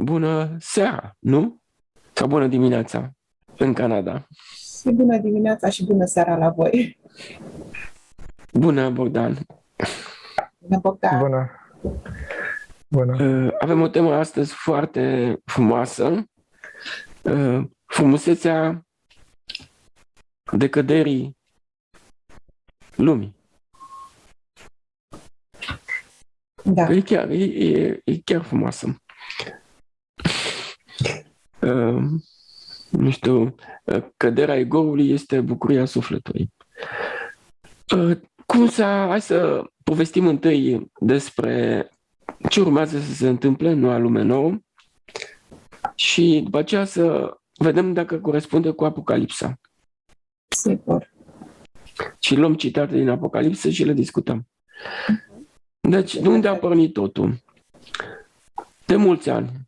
Bună seara, nu? Sau bună dimineața în Canada. Și bună dimineața și bună seara la voi. Bună, Bogdan. Bună, Bogdan. Bună, bună. Avem o temă astăzi foarte frumoasă. Frumusețea decăderii lumii. Da. E chiar frumoasă. Nu știu, căderea egoului este bucuria sufletului. Hai să povestim întâi despre ce urmează să se întâmple în noua lume nouă și după aceea să vedem dacă corespunde cu Apocalipsa. Sigur. Și luăm citate din Apocalipsă și le discutăm. Deci, de unde a pornit totul? De mulți ani,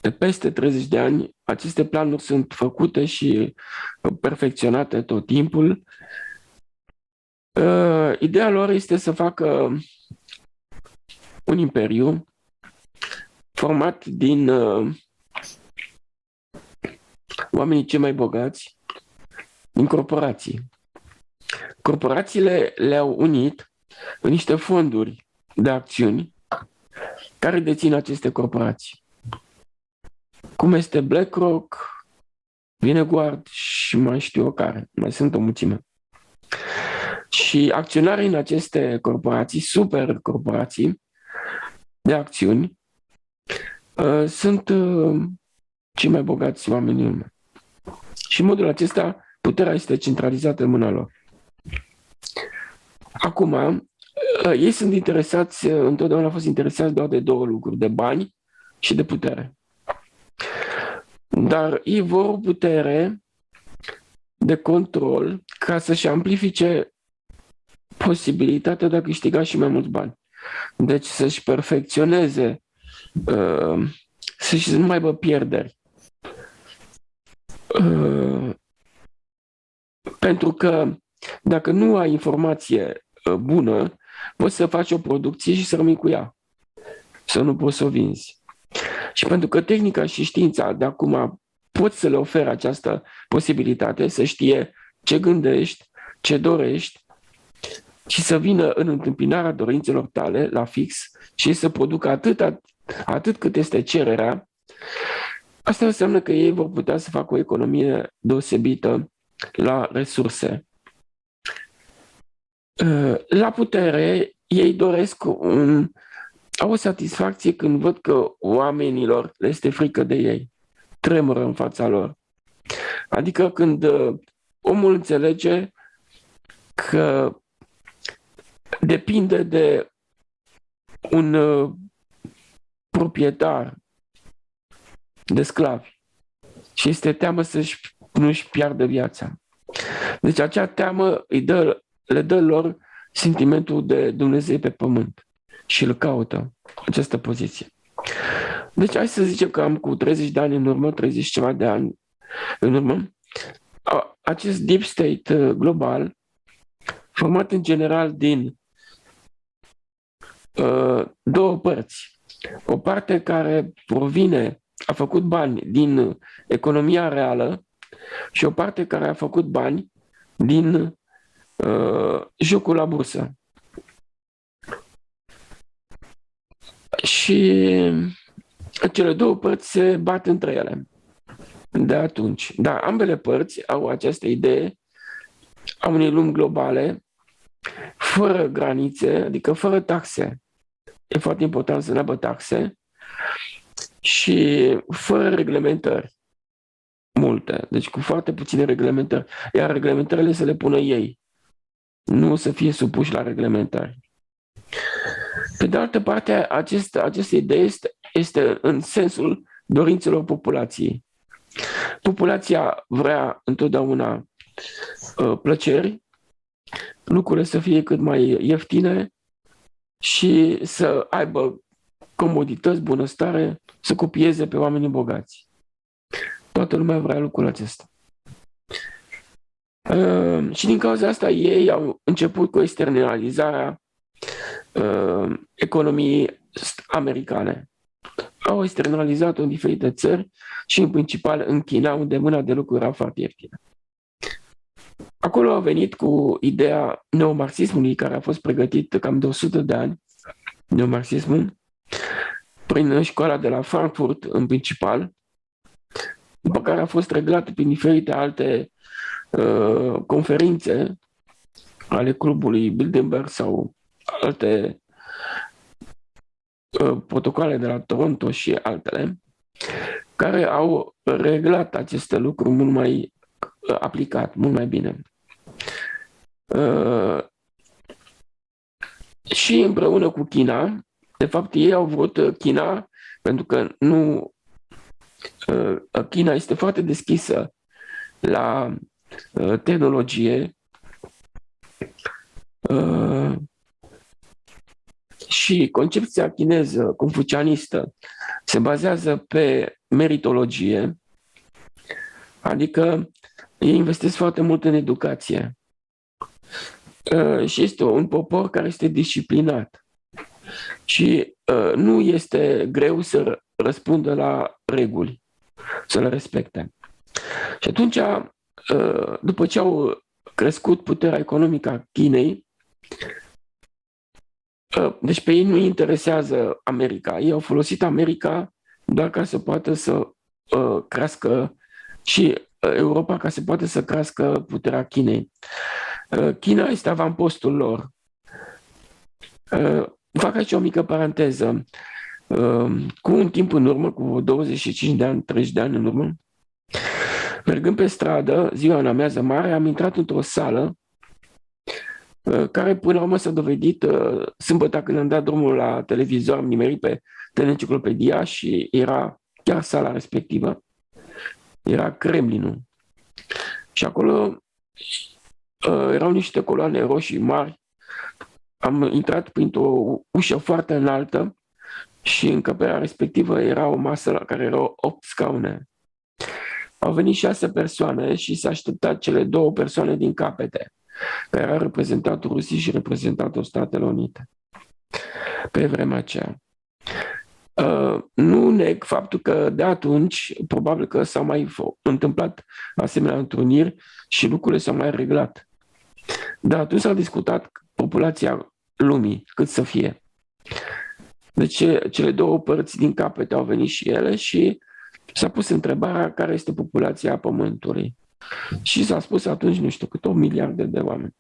de peste 30 de ani, aceste planuri sunt făcute și perfecționate tot timpul. Ideea lor este să facă un imperiu format din oamenii cei mai bogați, din corporații. Corporațiile le-au unit în niște fonduri de acțiuni care dețin aceste corporații. Cum este BlackRock, Vanguard și mai știu eu care, mai sunt o mulțime. Și acționarii în aceste corporații, super corporații de acțiuni, sunt cei mai bogați oameni în lume. Și în modul acesta, puterea este centralizată în mâna lor. Acum, ei sunt interesați, întotdeauna au fost interesați doar de două lucruri, de bani și de putere. Dar ei vor o putere de control ca să-și amplifice posibilitatea de a câștiga și mai mulți bani. Deci să-și perfecționeze, să nu mai aibă pierderi. Pentru că dacă nu ai informație bună, poți să faci o producție și să rămâi cu ea. Să nu poți să o vinzi. Și pentru că tehnica și știința de acum pot să le ofere această posibilitate, să știe ce gândești, ce dorești și să vină în întâmpinarea dorințelor tale la fix și să producă atât cât este cererea, asta înseamnă că ei vor putea să facă o economie deosebită la resurse. La putere, ei doresc au o satisfacție când văd că oamenilor le este frică de ei, tremură în fața lor. Adică când omul înțelege că depinde de un proprietar de sclavi și este teamă nu-și piardă viața. Deci acea teamă le dă lor sentimentul de Dumnezeu pe pământ și îl caută această poziție. Deci hai să zicem că am cu 30 de ani în urmă, 30 ceva de ani în urmă, acest deep state global, format în general din două părți. O parte care a făcut bani din economia reală și o parte care a făcut bani din jocul la bursă. Și cele două părți se bat între ele de atunci. Dar ambele părți au această idee a unei lumi globale fără granițe, adică fără taxe. E foarte important să nu aibă taxe și fără reglementări multe. Deci cu foarte puține reglementări. Iar reglementările să le pună ei. Nu să fie supuși la reglementări. Pe de altă parte, această idee este în sensul dorințelor populației. Populația vrea întotdeauna plăceri, lucrurile să fie cât mai ieftine și să aibă comodități, bunăstare, să copieze pe oamenii bogați. Toată lumea vrea lucrul acesta. Și din cauza asta ei au început cu externalizarea economiei americane, au externalizat-o în diferite țări și în principal în China, unde mâna de lucru era foarte ieftină. Acolo a venit cu ideea neomarxismului, care a fost pregătit cam de 100 de ani, neomarxismul, prin școala de la Frankfurt în principal, după care a fost reglat prin diferite alte conferințe ale clubului Bilderberg sau alte protocoale de la Toronto și altele, care au reglat aceste lucruri mult mai aplicat, mult mai bine. Și împreună cu China, de fapt ei au vrut China, pentru că nu China este foarte deschisă la tehnologie și concepția chineză confucianistă se bazează pe meritologie, adică ei investesc foarte mult în educație și este un popor care este disciplinat și nu este greu să răspundă la reguli, să le respecte. Și atunci, după ce au crescut puterea economică a Chinei, deci pe ei nu interesează America. Ei au folosit America doar ca să poată să crească și Europa ca să poată să crească puterea Chinei. China este avampostul lor. Fac aici o mică paranteză. Cu un timp în urmă, cu 25 de ani, 30 de ani în urmă, mergând pe stradă, ziua în amiază mare, am intrat într-o sală care până la urmă s-a dovedit, sâmbătă când am dat drumul la televizor, am nimerit pe Teleenciclopedia și era chiar sala respectivă, era Kremlinul. Și acolo erau niște coloane roșii mari. Am intrat printr-o ușă foarte înaltă și în încăperea respectivă era o masă la care erau 8 scaune. Au venit 6 persoane și s-a așteptat cele 2 persoane din capete, care era reprezentatul Rusiei și reprezentatul Statelor Unite pe vremea aceea. Nu neg faptul că de atunci probabil că s-au mai întâmplat asemenea întruniri și lucrurile s-au mai reglat. Dar atunci s-a discutat populația lumii, cât să fie. Deci cele 2 părți din capete au venit și ele și s-a pus întrebarea care este populația Pământului. Și s-a spus atunci, nu știu cât, 1 miliarde de oameni.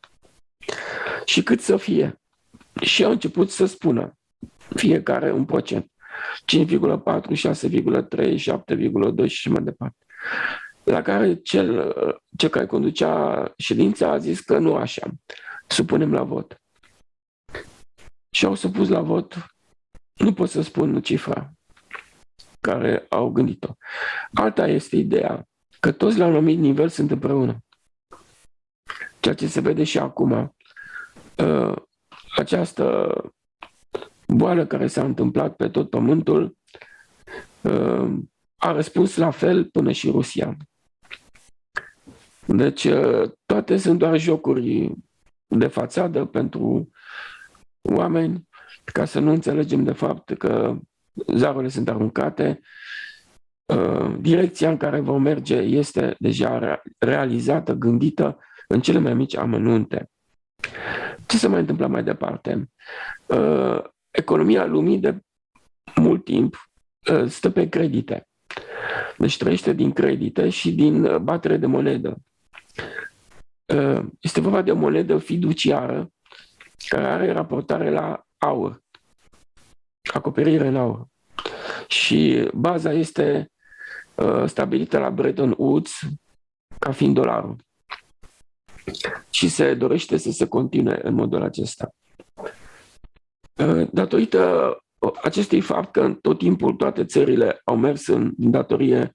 Și cât să fie. Și au început să spună fiecare un procent. 5,4, 6,3, 7,2 și mai departe. La care cel care conducea ședința a zis că nu așa. Supunem la vot. Și au supus la vot, nu pot să spun cifra care au gândit-o. Alta este ideea că toți la un anumit nivel sunt împreună. Ceea ce se vede și acum. Această boală care s-a întâmplat pe tot pământul a răspuns la fel până și Rusia. Deci toate sunt doar jocuri de fațadă pentru oameni, ca să nu înțelegem de fapt că zarurile sunt aruncate. Direcția în care vom merge este deja realizată, gândită în cele mai mici amănunte. Ce se mai întâmplă mai departe? Economia lumii de mult timp stă pe credite. Deci trăiește din credite și din batere de monedă. Este vorba de o monedă fiduciară care are raportare la aur, acoperire în aur. Și baza este stabilită la Bretton Woods ca fiind dolarul. Și se dorește să se continue în modul acesta. Datorită acestui fapt că în tot timpul toate țările au mers din datorie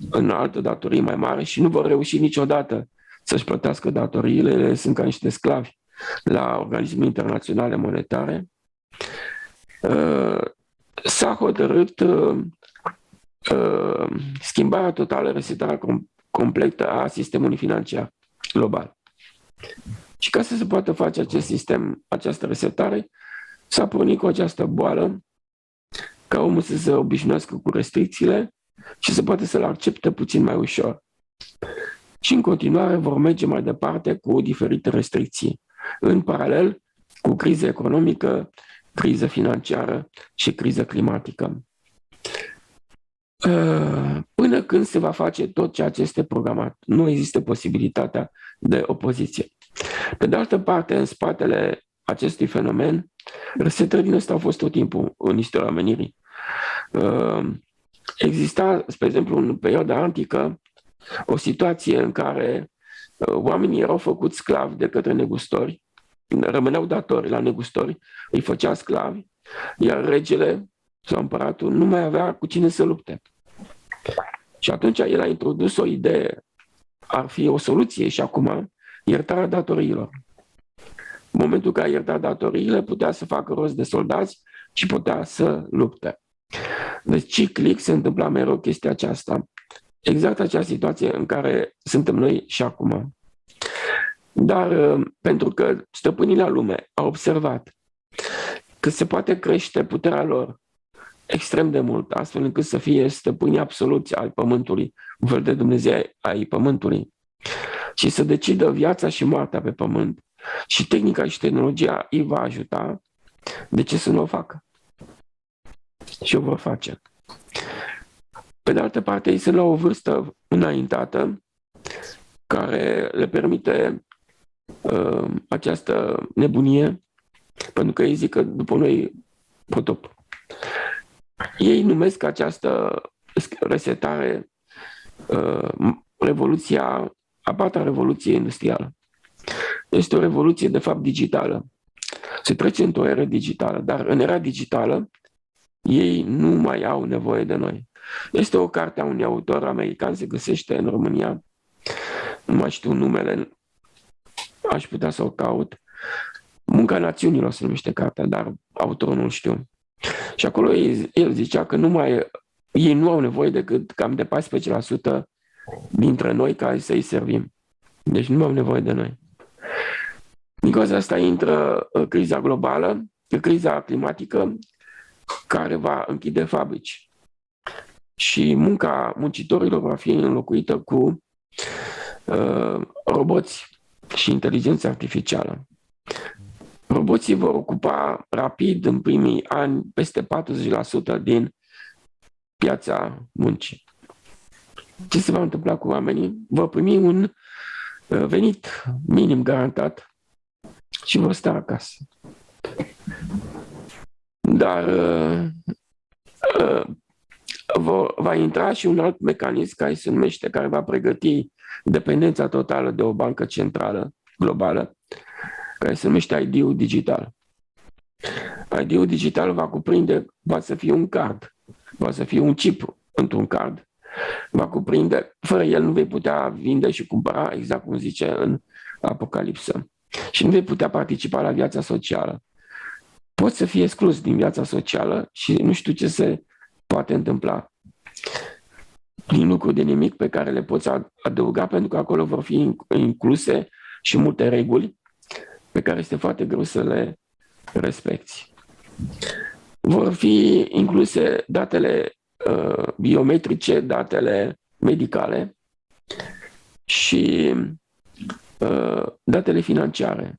în altă datorie mai mare și nu vor reuși niciodată să-și plătească datoriile, ele sunt ca niște sclavi la organisme internaționale monetare, s-a hotărât schimbarea totală, resetarea completă a sistemului financiar global. Și ca să se poată face acest sistem, această resetare, s-a pornit cu această boală ca omul să se obișnuiască cu restricțiile și să poată să le accepte puțin mai ușor. Și în continuare vor merge mai departe cu diferite restricții, în paralel cu criza economică, criză financiară și criză climatică. Până când se va face tot ceea ce este programat, nu există posibilitatea de opoziție. Pe de altă parte, în spatele acestui fenomen, resetările din ăsta au fost tot timpul în istoria omenirii. Exista, spre exemplu, în perioada antică, o situație în care oamenii erau făcuți sclavi de către negustori, rămâneau datori la negustori, îi făcea sclavi, iar regele sau împăratul nu mai avea cu cine să lupte. Și atunci el a introdus o idee, ar fi o soluție și acum, iertarea datoriilor. În momentul în care ierta datoriile, putea să facă rost de soldați și putea să lupte. Deci ciclic se întâmpla mereu chestia aceasta. Exact acea situație în care suntem noi și acum. Dar pentru că stăpânii la lume au observat că se poate crește puterea lor extrem de mult, astfel încât să fie stăpânii absoluți ai pământului, un fel de Dumnezeu ai pământului, și să decidă viața și moartea pe pământ, și tehnica și tehnologia îi va ajuta, de ce să nu o facă? Și o vor face. Pe de altă parte, ei sunt la o vârstă înaintată care le permite această nebunie, pentru că ei zic că după noi potop. Ei numesc această resetare a patra revoluție industrială. Este o revoluție, de fapt, digitală. Se trece într-o eră digitală, dar în era digitală ei nu mai au nevoie de noi. Este o carte a unui autor american, se găsește în România, nu mai știu numele, aș putea să o caut. Munca Națiunilor se numește cartea, dar autorul nu știu. Și acolo el zicea că ei nu au nevoie decât cam de 14% dintre noi care să-i servim. Deci nu au nevoie de noi. Din cauza asta intră criza globală, criza climatică, care va închide fabrici. Și munca muncitorilor va fi înlocuită cu roboți și inteligență artificială. Roboții vor ocupa rapid în primii ani peste 40% din piața muncii. Ce se va întâmpla cu oamenii? Vor primi un venit minim garantat și vor sta acasă. Dar va intra și un alt mecanism care va pregăti dependența totală de o bancă centrală globală, care se numește ID-ul digital. ID-ul digital va să fie un card, va să fie un chip într-un card, va cuprinde, fără el nu vei putea vinde și cumpăra, exact cum zice în Apocalipsă, și nu vei putea participa la viața socială. Poți să fii exclus din viața socială și nu știu ce se poate întâmpla din lucruri de nimic pe care le poți adăuga, pentru că acolo vor fi incluse și multe reguli pe care este foarte greu să le respecti. Vor fi incluse datele biometrice, datele medicale și datele financiare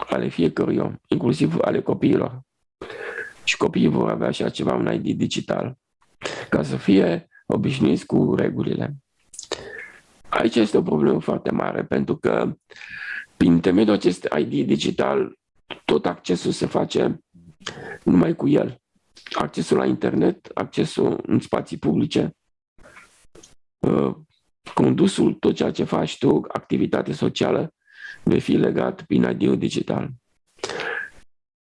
ale fiecărui om, inclusiv ale copiilor. Și copiii vor avea așa ceva, un ID digital, ca să fie obișnuiți cu regulile. Aici este o problemă foarte mare, pentru că prin intermediul acestui ID digital, tot accesul se face numai cu el. Accesul la internet, accesul în spații publice, condusul, tot ceea ce faci tu, activitate socială, vei fi legat prin ID-ul digital.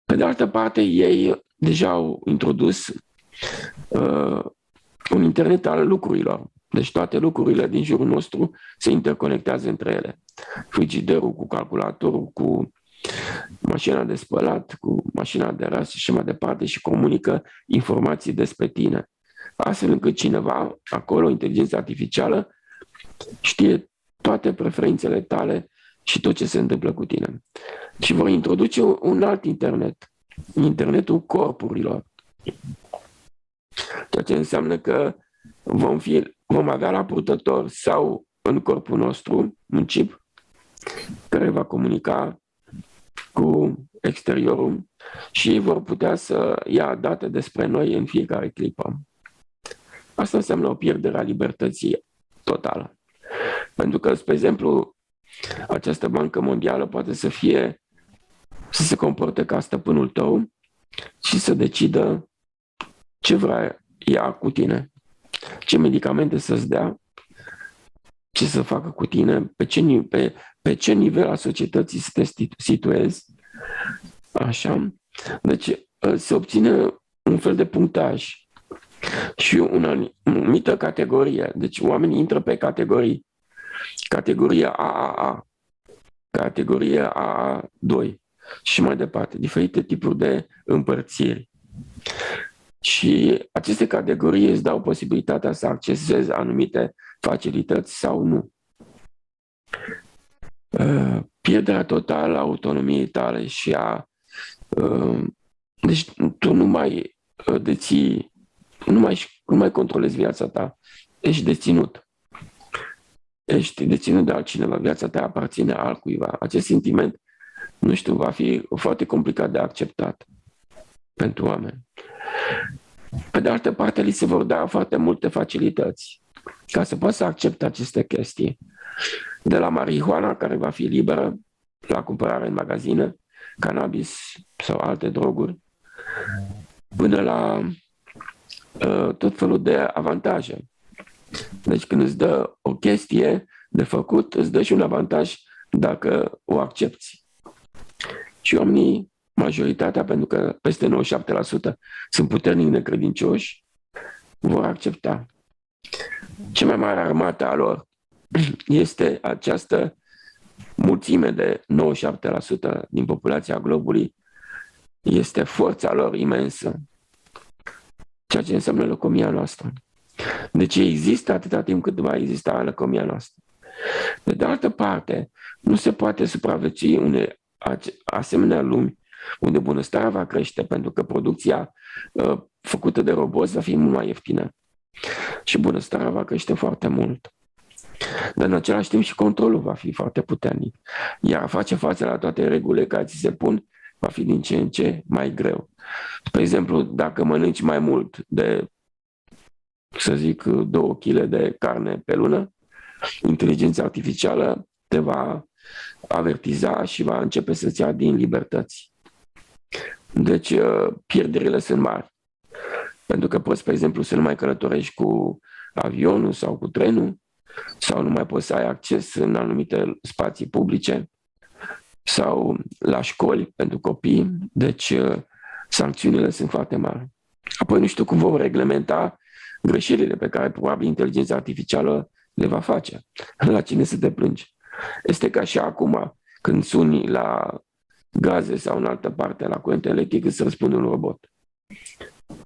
Pe de altă parte, ei deja au introdus un internet al lucrurilor. Deci toate lucrurile din jurul nostru se interconectează între ele. Frigiderul cu calculatorul, cu mașina de spălat, cu mașina de ras și așa mai departe, și comunică informații despre tine. Astfel încât cineva, acolo, inteligența artificială, știe toate preferințele tale și tot ce se întâmplă cu tine. Și vor introduce un alt internet, internetul corpurilor. ceea ce înseamnă că vom avea la purtător sau în corpul nostru un chip care va comunica cu exteriorul și ei vor putea să ia date despre noi în fiecare clipă. Asta înseamnă o pierdere a libertății totală. Pentru că, spre exemplu, această bancă mondială poate să se comporte ca stăpânul tău și să decidă ce vrea ea cu tine, ce medicamente să-ți dea, ce să facă cu tine, pe ce nivel a societății să te situezi. Așa. Deci se obține un fel de punctaj și o anumită categorie. Deci oamenii intră pe categorii. Categoria AAA, categoria AA2 și mai departe. Diferite tipuri de împărțiri. Și aceste categorii îți dau posibilitatea să accesezi anumite facilități sau nu. Pierderea totală a autonomiei tale și deci tu nu mai deții, nu mai controlezi viața ta. Ești deținut. Ești deținut de altcineva. Viața ta aparține altcuiva. Acest sentiment, nu știu, va fi foarte complicat de acceptat pentru oameni. Pe de altă parte, li se vor da foarte multe facilități ca să poată să accepte aceste chestii. De la marihuana, care va fi liberă la cumpărare în magazine, cannabis sau alte droguri, până la tot felul de avantaje. Deci când îți dă o chestie de făcut, îți dă și un avantaj dacă o accepti. Și oamenii, majoritatea, pentru că peste 97% sunt puternic necredincioși, vor accepta. Cea mai mare armată a lor este această mulțime de 97% din populația globului, este forța lor imensă, ceea ce înseamnă lăcomia noastră. Deci există atâta timp cât va exista lăcomia noastră. Pe de altă parte, nu se poate supraviețui unei asemenea lumi unde bunăstarea va crește, pentru că producția făcută de roboți va fi mult mai ieftină și bunăstarea va crește foarte mult. Dar în același timp și controlul va fi foarte puternic. Iar a face față la toate regulile care ți se pun va fi din ce în ce mai greu. Spre exemplu, dacă mănânci mai mult de, să zic, 2 kg de carne pe lună, inteligența artificială te va avertiza și va începe să-ți ia din libertăți. Deci pierderile sunt mari. Pentru că poți, spre exemplu, să nu mai călătorești cu avionul sau cu trenul, sau nu mai poți să ai acces în anumite spații publice sau la școli pentru copii. Deci sancțiunile sunt foarte mari. Apoi nu știu cum vor reglementa greșelile pe care probabil inteligența artificială le va face. La cine să te plângi? Este ca și acum când suni la gaze sau în altă parte la curent electric îți răspunde un robot.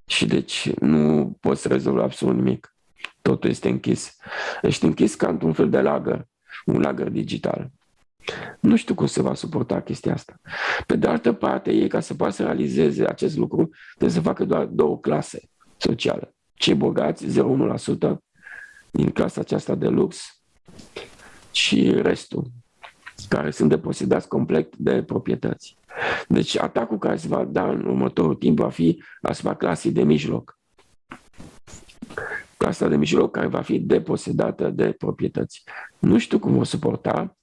Și deci nu poți să rezolvi absolut nimic. Totul este închis. Ești închis ca într-un fel de lagăr, un lagăr digital. Nu știu cum se va suporta chestia asta. Pe de altă parte, ei, ca să poată să realizeze acest lucru, trebuie să facă doar 2 clase sociale. Cei bogați, 0,1% din clasa aceasta de lux și restul, care sunt deposedați complet de proprietăți. Deci atacul care se va da în următorul timp va fi asupra clasei de mijloc. Clasa de mijloc care va fi deposedată de proprietăți. Nu știu cum o suporta.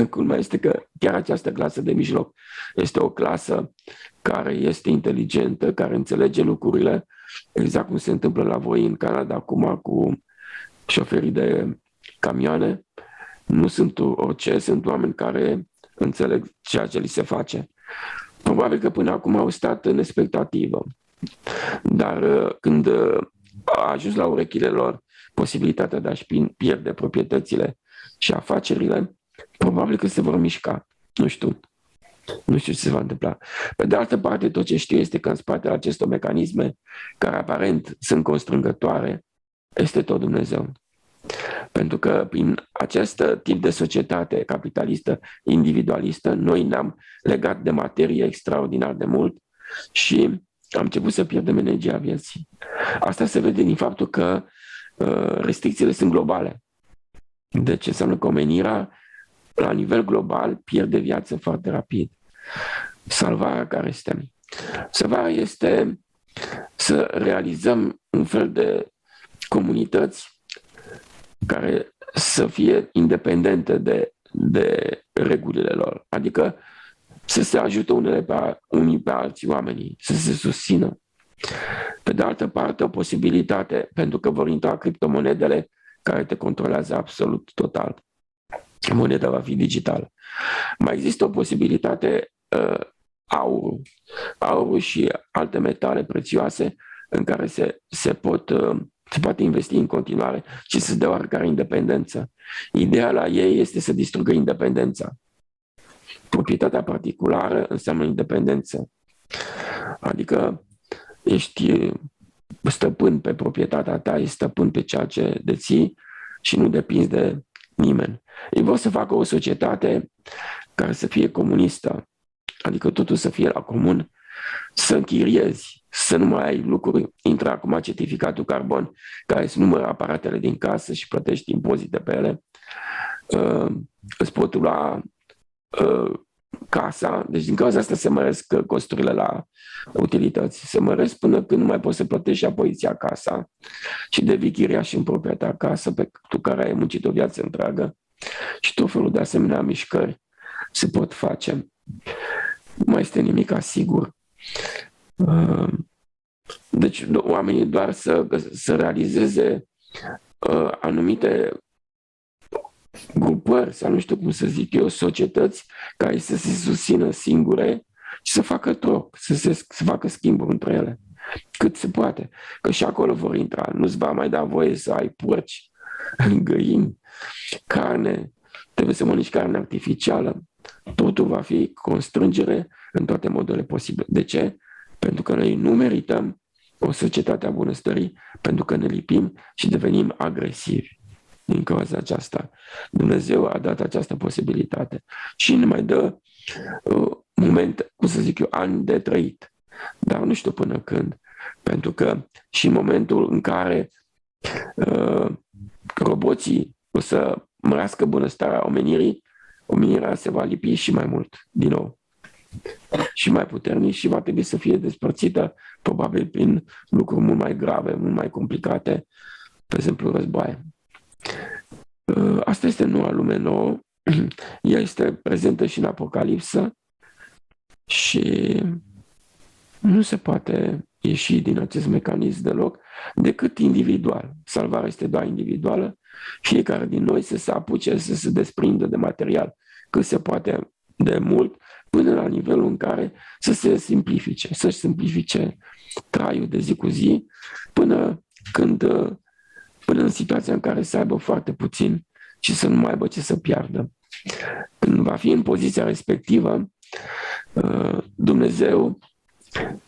Culmea este că chiar această clasă de mijloc este o clasă care este inteligentă, care înțelege lucrurile, exact cum se întâmplă la voi în Canada acum cu șoferii de camioane. Nu sunt orice, sunt oameni care înțeleg ceea ce li se face. Probabil că până acum au stat în expectativă. Dar când a ajuns la urechile lor posibilitatea de a-și pierde proprietățile și afacerile, probabil că se vor mișca. Nu știu ce se va întâmpla. Pe de altă parte, tot ce știu este că în spatele acestor mecanisme, care aparent sunt constrângătoare, este tot Dumnezeu. Pentru că prin acest tip de societate capitalistă, individualistă, noi ne-am legat de materie extraordinar de mult și am început să pierdem energia vieții. Asta se vede din faptul că restricțiile sunt globale. Deci înseamnă că omenirea la nivel global pierde viață foarte rapid. Salvarea care este? Salvarea este să realizăm un fel de comunități care să fie independente de regulile lor. Adică să se ajute unii pe alții oamenii, să se susțină. Pe de altă parte, o posibilitate, pentru că vor intra criptomonedele care te controlează absolut total. Moneda va fi digitală. Mai există o posibilitate, aurul și alte metale prețioase în care se poate investi în continuare și să dea oarecare independență. Ideea la ei este să distrugă independența. Proprietatea particulară înseamnă independență. Adică ești stăpân pe proprietatea ta, ești stăpân pe ceea ce deții și nu depinzi de nimeni. Ei vor să facă o societate care să fie comunistă, adică totul să fie la comun, să închiriezi, să nu mai ai lucruri. Intră acum certificatul carbon, care îți numără aparatele din casă și plătești impozite pe ele. Îți pot lua casa, deci din cauza asta se măresc costurile la utilități, se măresc până când nu mai poți să plătești și apoi îți ia casa și devii chiriaș în propria ta casă pe care ai muncit o viață întreagă și tot felul de asemenea mișcări se pot face. Nu mai este nimic asigur. Deci oamenii doar să realizeze anumite grupări, sau nu știu cum să zic eu, societăți care să se susțină singure și să facă troc, să facă schimburi între ele. Cât se poate. Că și acolo vor intra. Nu-ți va mai da voie să ai porci, găini, carne. Trebuie să mănânci carne artificială. Totul va fi constrângere în toate modurile posibile. De ce? Pentru că noi nu merităm o societate a bunăstării, pentru că ne lipim și devenim agresivi. Din cauza aceasta, Dumnezeu a dat această posibilitate și ne mai dă momente, cum să zic eu, ani de trăit. Dar nu știu până când. Pentru că și în momentul în care roboții o să mărească bunăstarea omenirii, omenirea se va lipi și mai mult, din nou. Și mai puternic și va trebui să fie despărțită, probabil prin lucruri mult mai grave, mult mai complicate, de exemplu războaie. Asta este noua lume nouă, ea este prezentă și în Apocalipsă și nu se poate ieși din acest mecanism deloc decât individual. Salvarea este doar individuală, fiecare din noi să se apuce să se desprindă de material cât se poate de mult, până la nivelul în care să se simplifice, să-și simplifice traiul de zi cu zi, până în situația în care să aibă foarte puțin și să nu mai aibă ce să piardă. Când va fi în poziția respectivă, Dumnezeu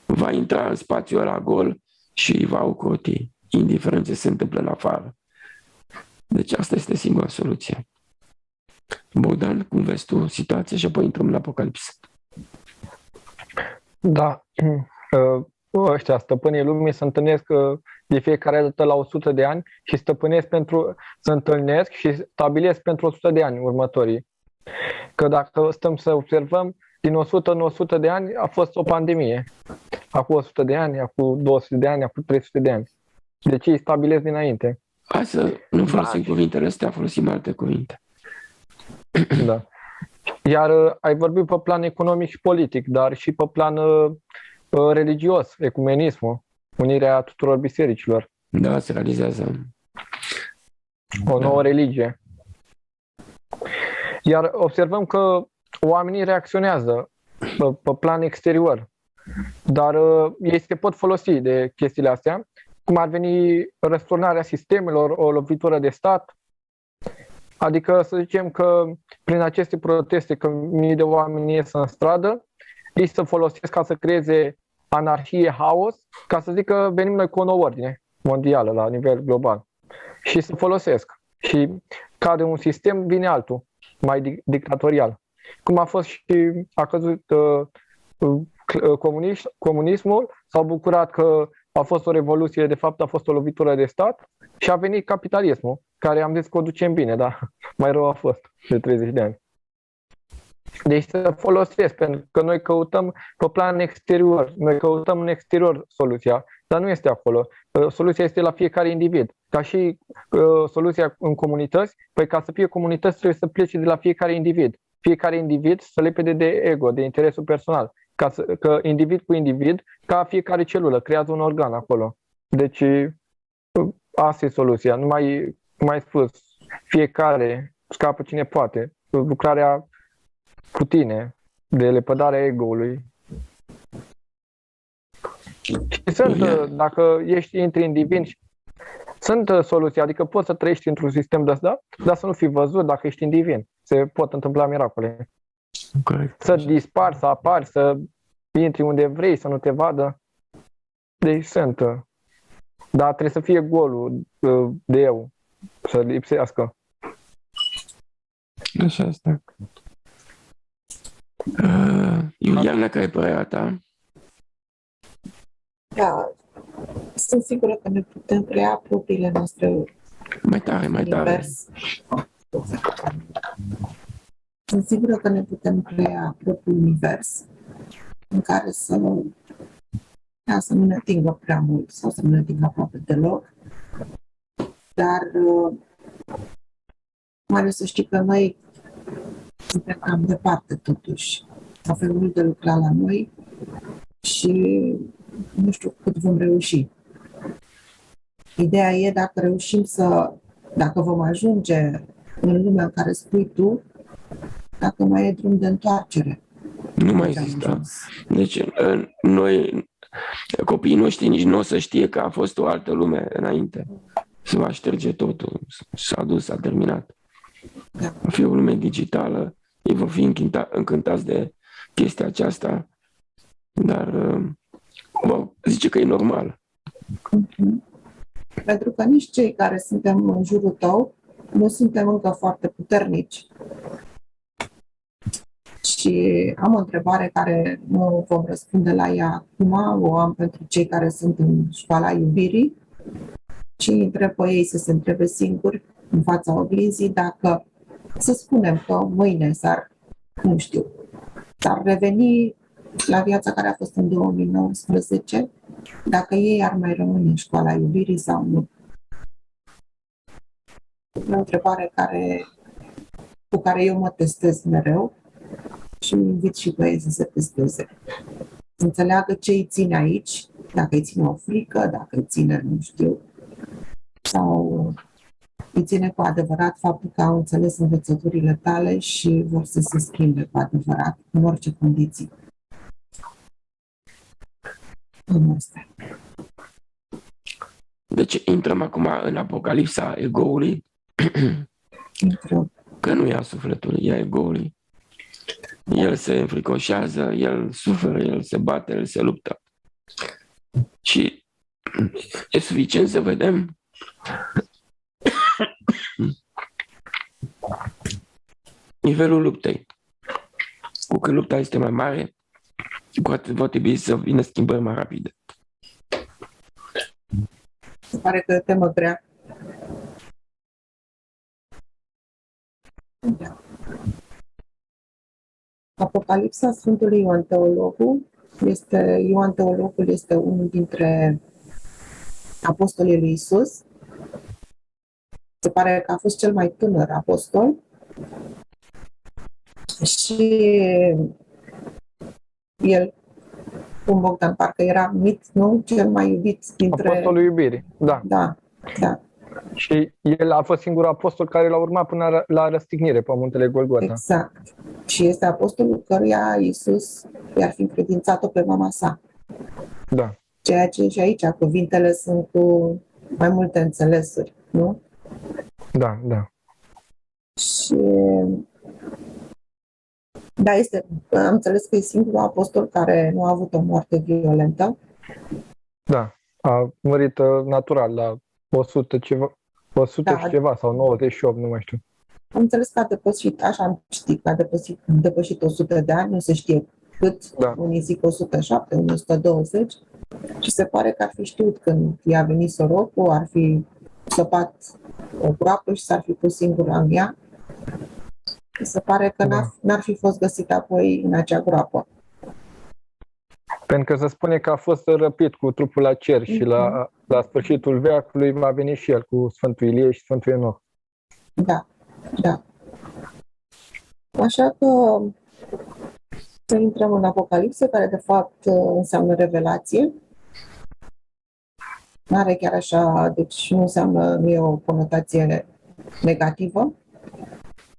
va intra în spațiul ăla gol și îi va ocroti, indiferent ce se întâmplă în afară. Deci asta este singura soluție. Bogdan, cum vezi tu situația și apoi intrăm în Apocalipsă? Da, ăștia, stăpânii lumii, se întâlnesc de fiecare dată la 100 de ani și se întâlnesc și stabilesc pentru 100 de ani următorii. Că dacă stăm să observăm, din 100 în 100 de ani a fost o pandemie. Acum 100 de ani, acum 200 de ani, acum 300 de ani. Deci ei stabilesc dinainte. Hai să nu folosim cuvintele astea, folosim alte cuvinte. Da. Iar ai vorbit pe plan economic și politic, dar și pe plan religios, ecumenismul, unirea tuturor bisericilor. Da, se realizează. O nouă religie. Iar observăm că oamenii reacționează pe plan exterior, dar ei se pot folosi de chestiile astea, cum ar veni răsturnarea sistemelor, o lovitură de stat. Adică să zicem că prin aceste proteste, că mii de oameni ies în stradă, ei se folosesc ca să creeze anarhie, haos, ca să zic că venim noi cu o nouă ordine mondială la nivel global. Și se folosesc. Și cade un sistem, vine altul, mai dictatorial. Cum a fost și a căzut comunismul, s-au bucurat că a fost o revoluție, de fapt a fost o lovitură de stat și a venit capitalismul, care am zis că o ducem bine, dar mai rău a fost de 30 de ani. Deci să folosesc, pentru că noi căutăm pe plan exterior, noi căutăm în exterior soluția, dar nu este acolo. Soluția este la fiecare individ. Ca și soluția în comunități, păi ca să fie comunități trebuie să plece de la fiecare individ. Fiecare individ să lepede de ego, de interesul personal. Că individ cu individ, ca fiecare celulă, creează un organ acolo. Deci asta e soluția. Nu mai spus, fiecare scapă cine poate. Lucrarea cu tine, de lepădarea ego-ului. Și sunt, dacă intri în divin, sunt soluții, adică poți să trăiești într-un sistem de ăsta, dar să nu fii văzut dacă ești în divin. Se pot întâmpla miracole. Corect. Să dispari, să apari, să intri unde vrei, să nu te vadă. Deci sunt. Dar trebuie să fie golul de eu, să lipsească. Așa asta. Iuliana, care e părerea ta? Da, sunt sigură că ne putem crea propriile noastre Mai tare. univers. Sunt sigură că ne putem crea propriul univers în care să nu ne atingă prea mult sau să nu ne atingă aproape deloc. Dar mai ales să știi că noi suntem cam departe totuși. Avem mult de lucrat la noi și nu știu cât vom reuși. Ideea e dacă vom ajunge în lumea în care spui tu, dacă mai e drum de întoarcere. Nu mai există. Deci noi, copiii noștri nici nu o să știe că a fost o altă lume înainte. Se va șterge totul. S-a dus, s-a terminat. Da. Va fi o lume digitală. Ei vor fi încântați de chestia aceasta. Dar zice că e normal. Pentru că nici cei care suntem în jurul tău nu suntem încă foarte puternici. Și am o întrebare care nu vom răspunde la ea acum, o am pentru cei care sunt în școala iubirii și întreb pe ei să se întrebe singuri în fața oglinzii dacă, să spunem că mâine s-ar reveni la viața care a fost în 2019, dacă ei ar mai rămâne în școala iubirii sau nu. E o întrebare cu care eu mă testez mereu și îmi invit și pe ei să se testeze. Să înțeleagă ce îi ține aici, dacă îi ține o frică, dacă îi ține, nu știu, sau îi ține cu adevărat faptul că au înțeles învățăturile tale și vor să se schimbe cu adevărat, în orice condiții. Asta. Deci intrăm acum în apocalipsa ego-ului, că nu ia sufletul, ia ego-ului. El se înfricoșează, el suferă, el se bate, el se luptă. Și e suficient să vedem nivelul luptei. Cu cât lupta este mai mare, cu atât va trebui să vină schimbări mai rapide. Se pare că e o temă grea. Da. Apocalipsa Sfântului Ioan Teologul este unul dintre apostolii lui Isus. Se pare că a fost cel mai tânăr apostol și el, cum Bogdan, parcă era numit, nu? Cel mai iubit dintre... Apostolul iubirii, da. Da. Și el a fost singurul apostol care l-a urmat până la răstignire pe muntele Golgota. Exact. Și este apostolul căruia Iisus i-ar fi încredințat-o pe mama sa. Da. Ceea ce și aici cuvintele sunt cu mai multe înțelesuri, nu? Da. Și da, am înțeles că e singurul apostol care nu a avut o moarte violentă. Da, a murit natural la 100 și ceva sau 98, nu mai știu. Am înțeles că a depășit, așa am citit, că a depășit 100 de ani, nu se știe cât? Da. Unii zic 107, unii 120 și se pare că ar fi știut când i-a venit sorocul, ar fi săpat o groapă și s-ar fi pus singur în ea. Se pare că n-ar fi fost găsit apoi în acea groapă. Pentru că se spune că a fost răpit cu trupul la cer și la sfârșitul veacului va veni și el cu Sfântul Ilie și Sfântul Enoch. Da, da. Așa că să intrăm în Apocalipsă, care de fapt înseamnă revelație. N-are chiar așa, deci nu e o conotație negativă.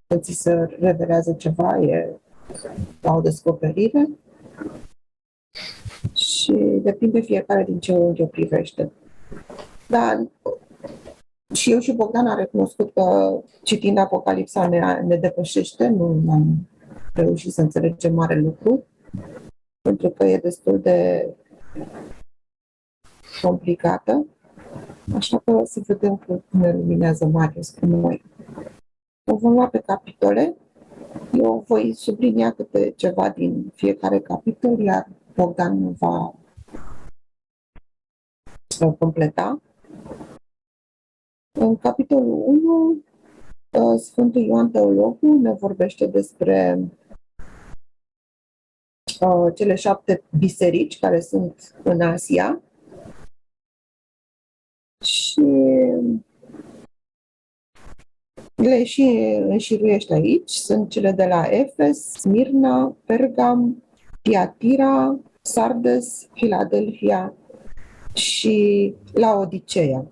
Când ți se revelează ceva, e la o descoperire. Și depinde fiecare din ce unghi o privește. Dar și eu și Bogdan am recunoscut că citind Apocalipsa ne depășește, nu am reușit să înțelegem mare lucru, pentru că e destul de complicată. Așa că să vedem cum ne luminează Marius cu noi. O vom lua pe capitole. Eu voi sublinia câte ceva din fiecare capitol, iar Bogdan va completa. În capitolul 1, Sfântul Ioan Teologul ne vorbește despre cele 7 biserici care sunt în Asia și le și înșiruiește aici. Sunt cele de la Efes, Smirna, Pergam, Tiatira, Sardes, Filadelfia și Laodiceea.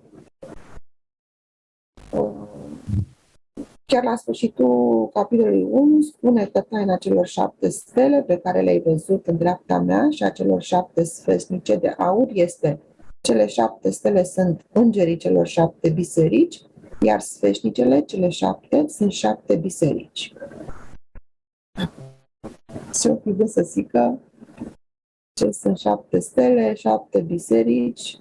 Chiar la sfârșitul capitolului 1 spune că taina celor 7 stele pe care le-ai văzut în dreapta mea și a celor 7 sfeșnice de aur este: cele 7 stele sunt îngerii celor 7 biserici, iar sfeșnicele, cele 7, sunt 7 biserici. Și eu trebuie să zică ce sunt 7 stele, 7 biserici.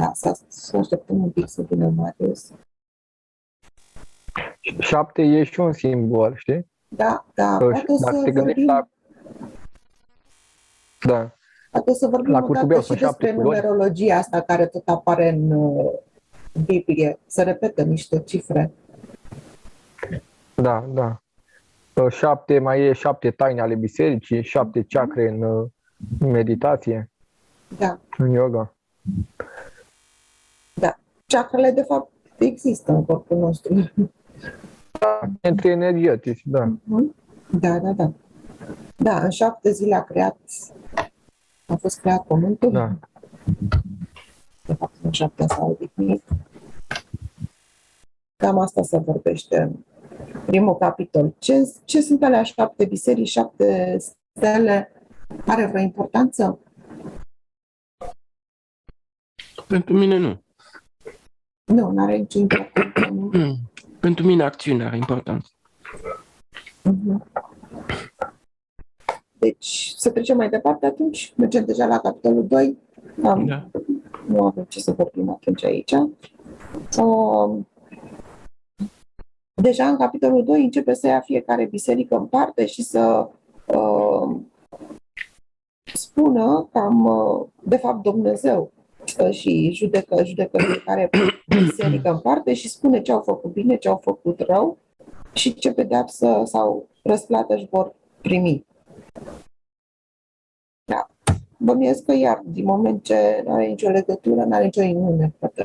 Da, să așteptăm un pic să vină Marius. 7 e și un simbol, știi? Da, poate o să vorbim... Da. Poate o să vorbim la o dată și despre numerologia asta care tot apare în Biblie. Să repetă niște cifre. Da, da. 7 mai e 7 taine ale bisericii, 7 chakre în meditație. Da. În yoga. Da. Chakrele, de fapt, există în corpul nostru. Între energetici, da. Da, da, da. Da, în 7 zile a fost creat pământul. Da. De fapt, în 7 s-a odihnit. Cam asta se vorbește în primul capitol. Ce sunt alea 7 biserici, 7 stele? Are vreo importanță? Pentru mine nu. Nu, nu are nicio importanță. Nu? Pentru mine acțiunea are importanță. Deci, să trecem mai departe atunci. Mergem deja la capitolul 2. Da. Nu avem ce să vorbim atunci aici. Deja în capitolul 2 începe să ia fiecare biserică în parte și să spună cam, de fapt, Dumnezeu și judecă fiecare biserică în parte și spune ce au făcut bine, ce au făcut rău și ce pedeapsă sau răsplată își vor primi. Da. Bănuiesc că iar, din moment ce nu are nicio legătură, nu are nicio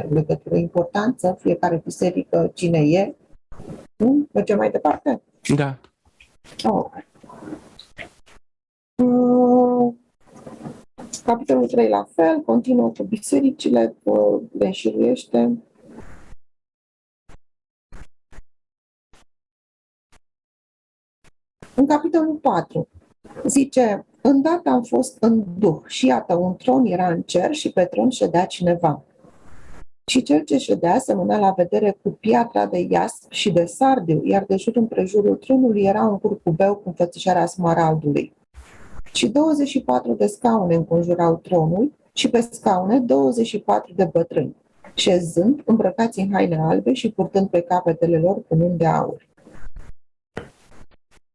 legătură, importanță, fiecare biserică, cine e. Nu? Mergem mai departe? Da. Capitolul 3 la fel, continuă cu bisericile, le înșiruiește. În capitolul 4 zice: îndată am fost în duh și iată, un tron era în cer și pe tron ședea cineva. Și cel ce ședea semăna la vedere cu piatra de iasp și de sardiu, iar de jur împrejurul tronului era un curcubeu cu înfățișarea smaraldului. Și 24 de scaune înconjurau tronul și pe scaune 24 de bătrâni, șezând, îmbrăcați în haine albe și purtând pe capetele lor cununi de aur.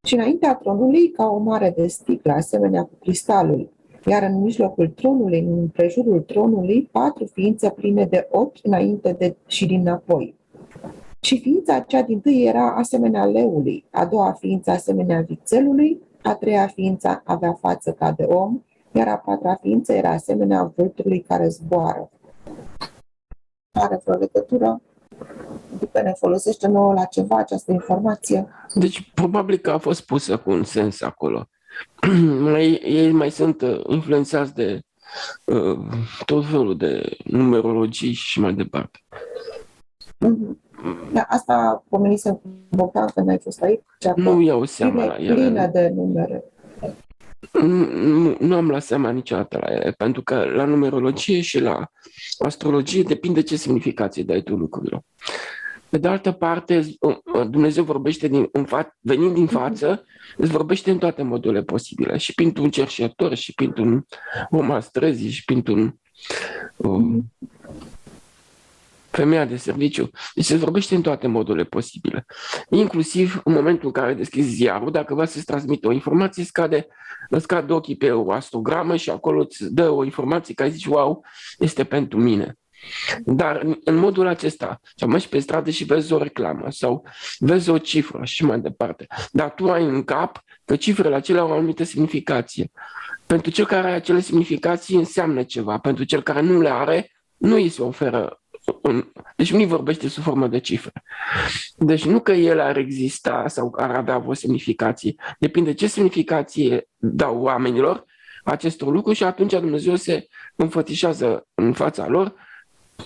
Și înaintea tronului, ca o mare de sticlă, asemenea cu cristalul, iar în mijlocul tronului, în împrejurul tronului, 4 ființe pline de ochi înainte și dinapoi. Și ființa cea dintâi era asemenea leului, a doua ființă asemenea vițelului, a treia ființă avea față ca de om, iar a patra ființă era asemenea vulturului care zboară. Are vreo legătură? Adică ne folosește nouă la ceva această informație? Deci probabil că a fost pusă cu un sens acolo. Ei mai sunt influențați de tot felul de numerologii și mai departe. Da, asta pomenisem cu Bogdan când ai fost aici. Nu iau seama la ele. Plină de numere. Nu am luat seama niciodată la ele, pentru că la numerologie și la astrologie depinde ce semnificație dai tu lucrurilor. Pe de altă parte, Dumnezeu vorbește venind din față, îți vorbește în toate modurile posibile, și printr-un cerșetor, și printr-un om al străzii, și printr-un femeia de serviciu. Deci se vorbește în toate modurile posibile. Inclusiv în momentul în care deschizi ziarul, dacă vrea să-ți transmită o informație, îți cad ochii pe o astrogramă și acolo îți dă o informație care zici, wow, este pentru mine. Dar în modul acesta, sau mergi pe stradă și vezi o reclamă sau vezi o cifră și mai departe, dar tu ai în cap că cifrele acelea au o anumită semnificație. Pentru cel care are acele semnificații înseamnă ceva, pentru cel care nu le are, nu îi se oferă. Deci nu-i vorbește sub formă de cifre. Deci nu că ele ar exista sau ar avea o semnificație. Depinde ce semnificație dau oamenilor acestor lucruri și atunci Dumnezeu se înfățișează în fața lor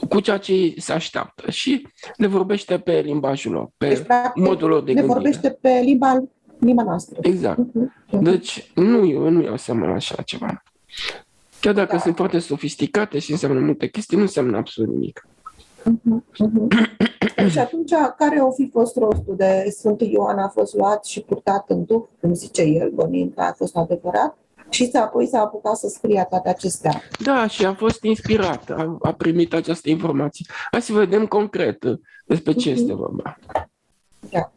cu ceea ce se așteaptă și le vorbește pe limbajul lor, pe deci, practic, modul lor de gândire. Le vorbește pe limba noastră. Exact. Deci nu iau seama la așa ceva. Chiar dacă sunt foarte sofisticate și înseamnă multe chestii, nu înseamnă absolut nimic. Și atunci, care o fi fost rostul de Sfântul Ioan a fost luat și purtat în Duh, cum zice el, bănuind că a fost adevărat, și apoi s-a apucat să scrie toate acestea. Da, și a fost inspirat, a primit această informație. Hai să vedem concret despre ce este vorba. Da.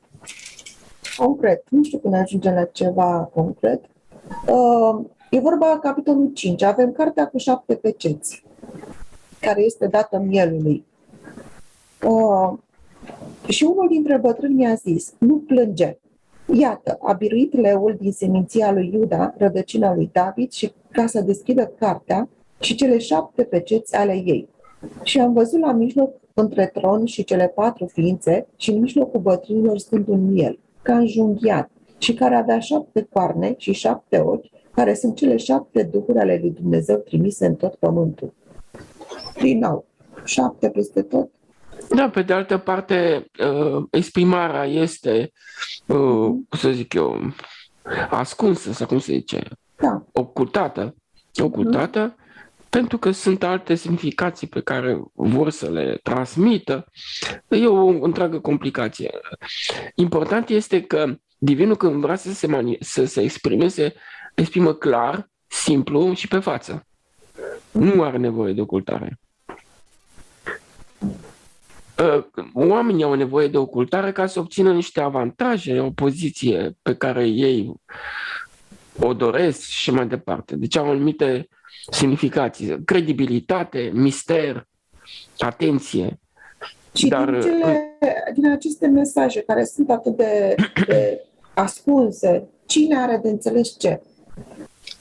Concret, nu știu când ajungem la ceva concret. E vorba capitolul 5. Avem cartea cu 7 peceți, care este dată mielului. Și unul dintre bătrâni mi-a zis, nu plânge. Iată, a biruit leul din seminția lui Iuda, rădăcina lui David, și ca să deschidă cartea și cele 7 peceți ale ei. Și am văzut la mijloc, între tron și cele 4 ființe, și în mijlocul bătrânilor stând un miel, ca înjunghiat, și care avea 7 coarne și 7 ochi, care sunt cele 7 duhuri ale lui Dumnezeu trimise în tot pământul. Din nou, 7 peste tot. Da, pe de altă parte, exprimarea este, să zic eu, ascunsă, sau cum se zice, Da. ocultată, pentru că sunt alte semnificații pe care vor să le transmită. E o întreagă complicație. Important este că Divinul, când vrea să se exprime, se exprimă clar, simplu și pe față. Nu are nevoie de ocultare. Oamenii au nevoie de ocultare ca să obțină niște avantaje, o poziție pe care ei o doresc și mai departe. Deci au anumite semnificații, credibilitate, mister, atenție. Și din aceste mesaje care sunt atât de ascunse, cine are de înțeles ce?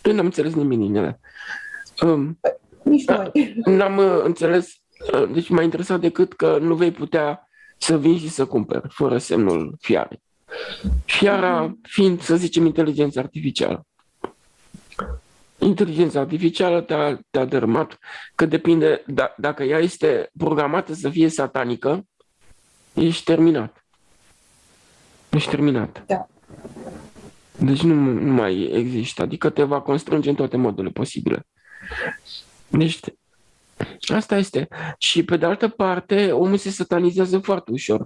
Eu n-am înțeles nimic din ele. Nici noi. N-am înțeles, deci m-a interesat decât că nu vei putea să vii și să cumperi, fără semnul fiarei. Fiara fiind, să zicem, inteligența artificială. Inteligența artificială te-a dărâmat, că depinde, dacă ea este programată să fie satanică, ești terminat. Ești terminat. Da. Deci nu mai există, adică te va constrânge în toate modurile posibile. Deci asta este. Și pe de altă parte, omul se satanizează foarte ușor.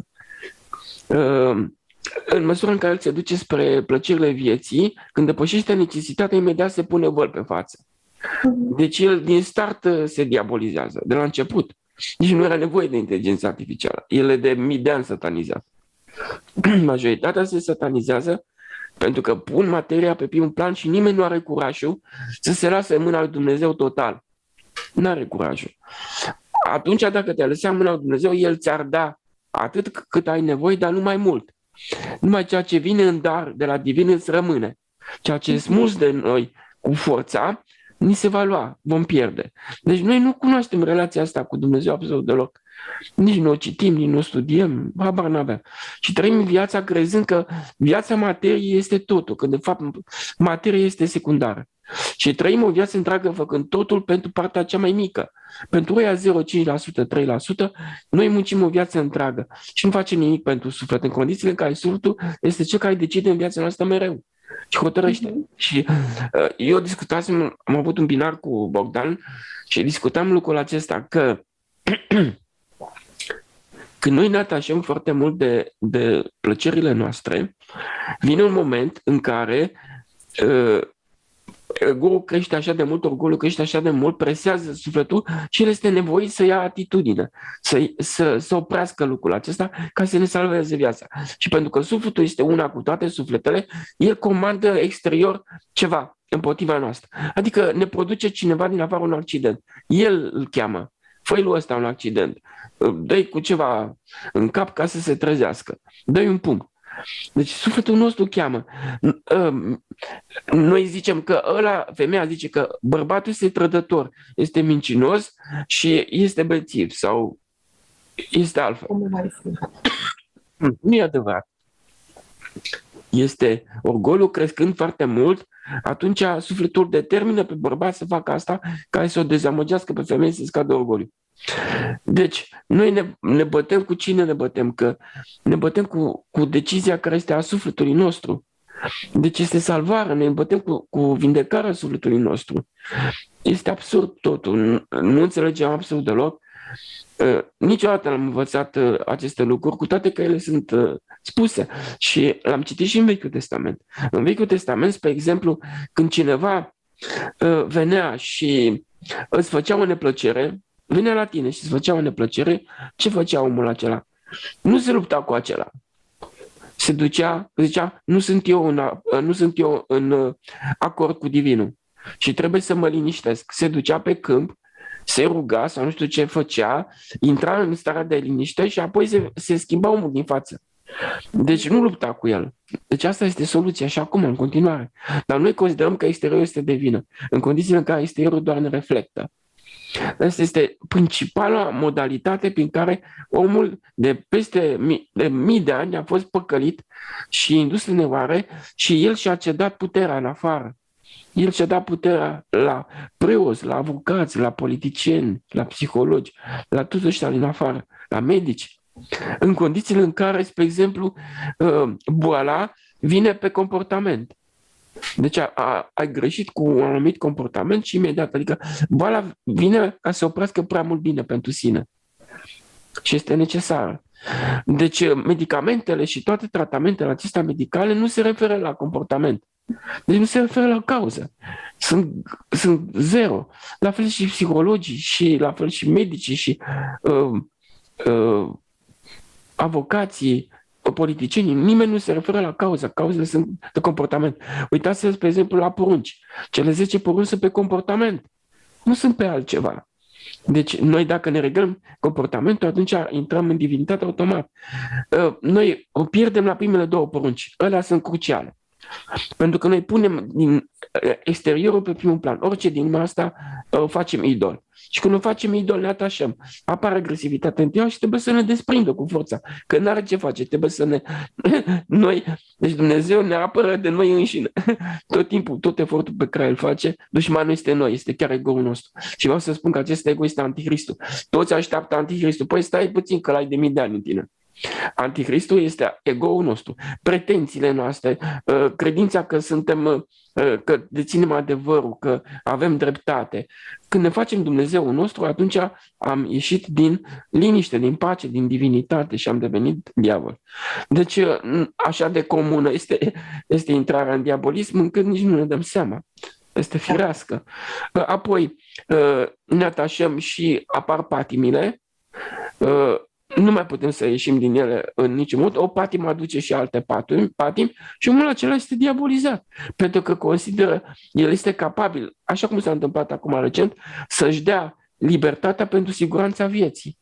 În măsura în care el se duce spre plăcerile vieții, când depășește necesitatea, imediat se pune văl pe față. Deci el din start se diabolizează, de la început. Nici nu era nevoie de inteligență artificială. El e de mii de ani satanizat. Majoritatea se satanizează Pentru că pun materia pe primul plan și nimeni nu are curajul să se lase în mâna lui Dumnezeu total. Nu are curajul. Atunci, dacă te lăsea în mâna lui Dumnezeu, El ți-ar da atât cât ai nevoie, dar nu mai mult. Numai ceea ce vine în dar de la divin îți rămâne. Ceea ce e smuls de noi cu forța, ni se va lua, vom pierde. Deci noi nu cunoaștem relația asta cu Dumnezeu absolut deloc. Nici nu o citim, nici nu o studiem, habar n-avem. Și trăim viața crezând că viața materiei este totul, când de fapt materia este secundară. Și trăim o viață întreagă făcând totul pentru partea cea mai mică. Pentru ăia 0,5%, 3%, noi muncim o viață întreagă și nu facem nimic pentru suflet, în condițiile în care sufletul este cel care decide în viața noastră mereu și hotărăște. Și eu am avut un binar cu Bogdan și discutam lucrul acesta, că când noi ne atașăm foarte mult de plăcerile noastre, vine un moment în care ego-ul crește așa de mult, orgolul crește așa de mult, presează sufletul și el este nevoit să ia atitudine, să oprească lucrul acesta ca să ne salveze viața. Și pentru că sufletul este una cu toate sufletele, el comandă exterior ceva împotriva noastră. Adică ne produce cineva din afară un accident. El îl cheamă. Fă-i lui ăsta un accident. Dă-i cu ceva în cap ca să se trezească. Dă-i un pumn. Deci sufletul nostru cheamă. Noi zicem că femeia zice că bărbatul este trădător, este mincinos și este bețiv sau este altfel. Nu e adevărat. Este orgolul crescând foarte mult, atunci sufletul determină pe bărbat să facă asta, ca să o dezamăgească pe femeie, să scadă orgoliu. Deci, noi ne bătem cu cine ne bătem? Că ne bătem cu decizia care este a sufletului nostru. Deci este salvare, ne bătem cu vindecarea sufletului nostru. Este absurd totul, nu înțelegem absolut deloc. Niciodată n-am învățat aceste lucruri, cu toate că ele sunt spuse. Și l-am citit și în Vechiul Testament. În Vechiul Testament, spre exemplu, când cineva venea și îți făcea o neplăcere, venea la tine și îți făcea o neplăcere, ce făcea omul acela? Nu se lupta cu acela. Se ducea, zicea, nu sunt eu în acord cu divinul și trebuie să mă liniștesc. Se ducea pe câmp, se ruga sau nu știu ce făcea, intra în starea de liniște și apoi se schimba omul din față. Deci nu lupta cu el. Deci asta este soluția și acum, în continuare. Dar noi considerăm că exteriorul este de vină, în condițiile în care exteriorul doar ne reflectă. Asta este principala modalitate prin care omul de peste mii de ani a fost păcălit și indus în eroare și el și-a cedat puterea în afară. El și-a dat puterea la preoți, la avocați, la politicieni, la psihologi, la toți ăștia din afară, la medici. În condițiile în care, spre exemplu, boala vine pe comportament. Deci ai greșit cu un anumit comportament și imediat, adică boala vine ca să oprească prea mult bine pentru sine și este necesară. Deci medicamentele și toate tratamentele acestea medicale nu se referă la comportament. Deci nu se referă la cauză. Sunt zero. La fel și psihologii și la fel și medicii și avocații, politicienii, nimeni nu se referă la cauză. Cauzele sunt de comportament. Uitați-vă, spre exemplu, la porunci. Cele 10 porunci sunt pe comportament. Nu sunt pe altceva. Deci noi dacă ne reglăm comportamentul, atunci intrăm în divinitate automat. Noi o pierdem la primele 2 porunci. Alea sunt cruciale. Pentru că noi punem din exteriorul pe primul plan. Orice din asta o facem idol. Și când o facem idol, ne atașăm. Apare agresivitatea în ea și trebuie să ne desprindă cu forța. Că n-are ce face. Trebuie să ne... Deci Dumnezeu ne apără de noi înșine. Tot timpul, tot efortul pe care îl face, dușmanul este noi, este chiar ego-ul nostru. Și vreau să spun că acest ego este anticristul. Toți așteaptă anticristul. Păi stai puțin că l-ai de mii de ani în tine. Anticristul este ego-ul nostru, pretențiile noastre, credința că că deținem adevărul, că avem dreptate. Când ne facem Dumnezeul nostru, atunci am ieșit din liniște, din pace, din divinitate și am devenit diavol. Deci așa de comună este intrarea în diabolism încât nici nu ne dăm seama. Este firească. Apoi ne atașăm și apar patimile. nu mai putem să ieșim din ele în niciun mod. O patimă aduce și alte patimi și omul acela este diabolizat, pentru că consideră, el este capabil, așa cum s-a întâmplat acum recent, să-și dea libertatea pentru siguranța vieții.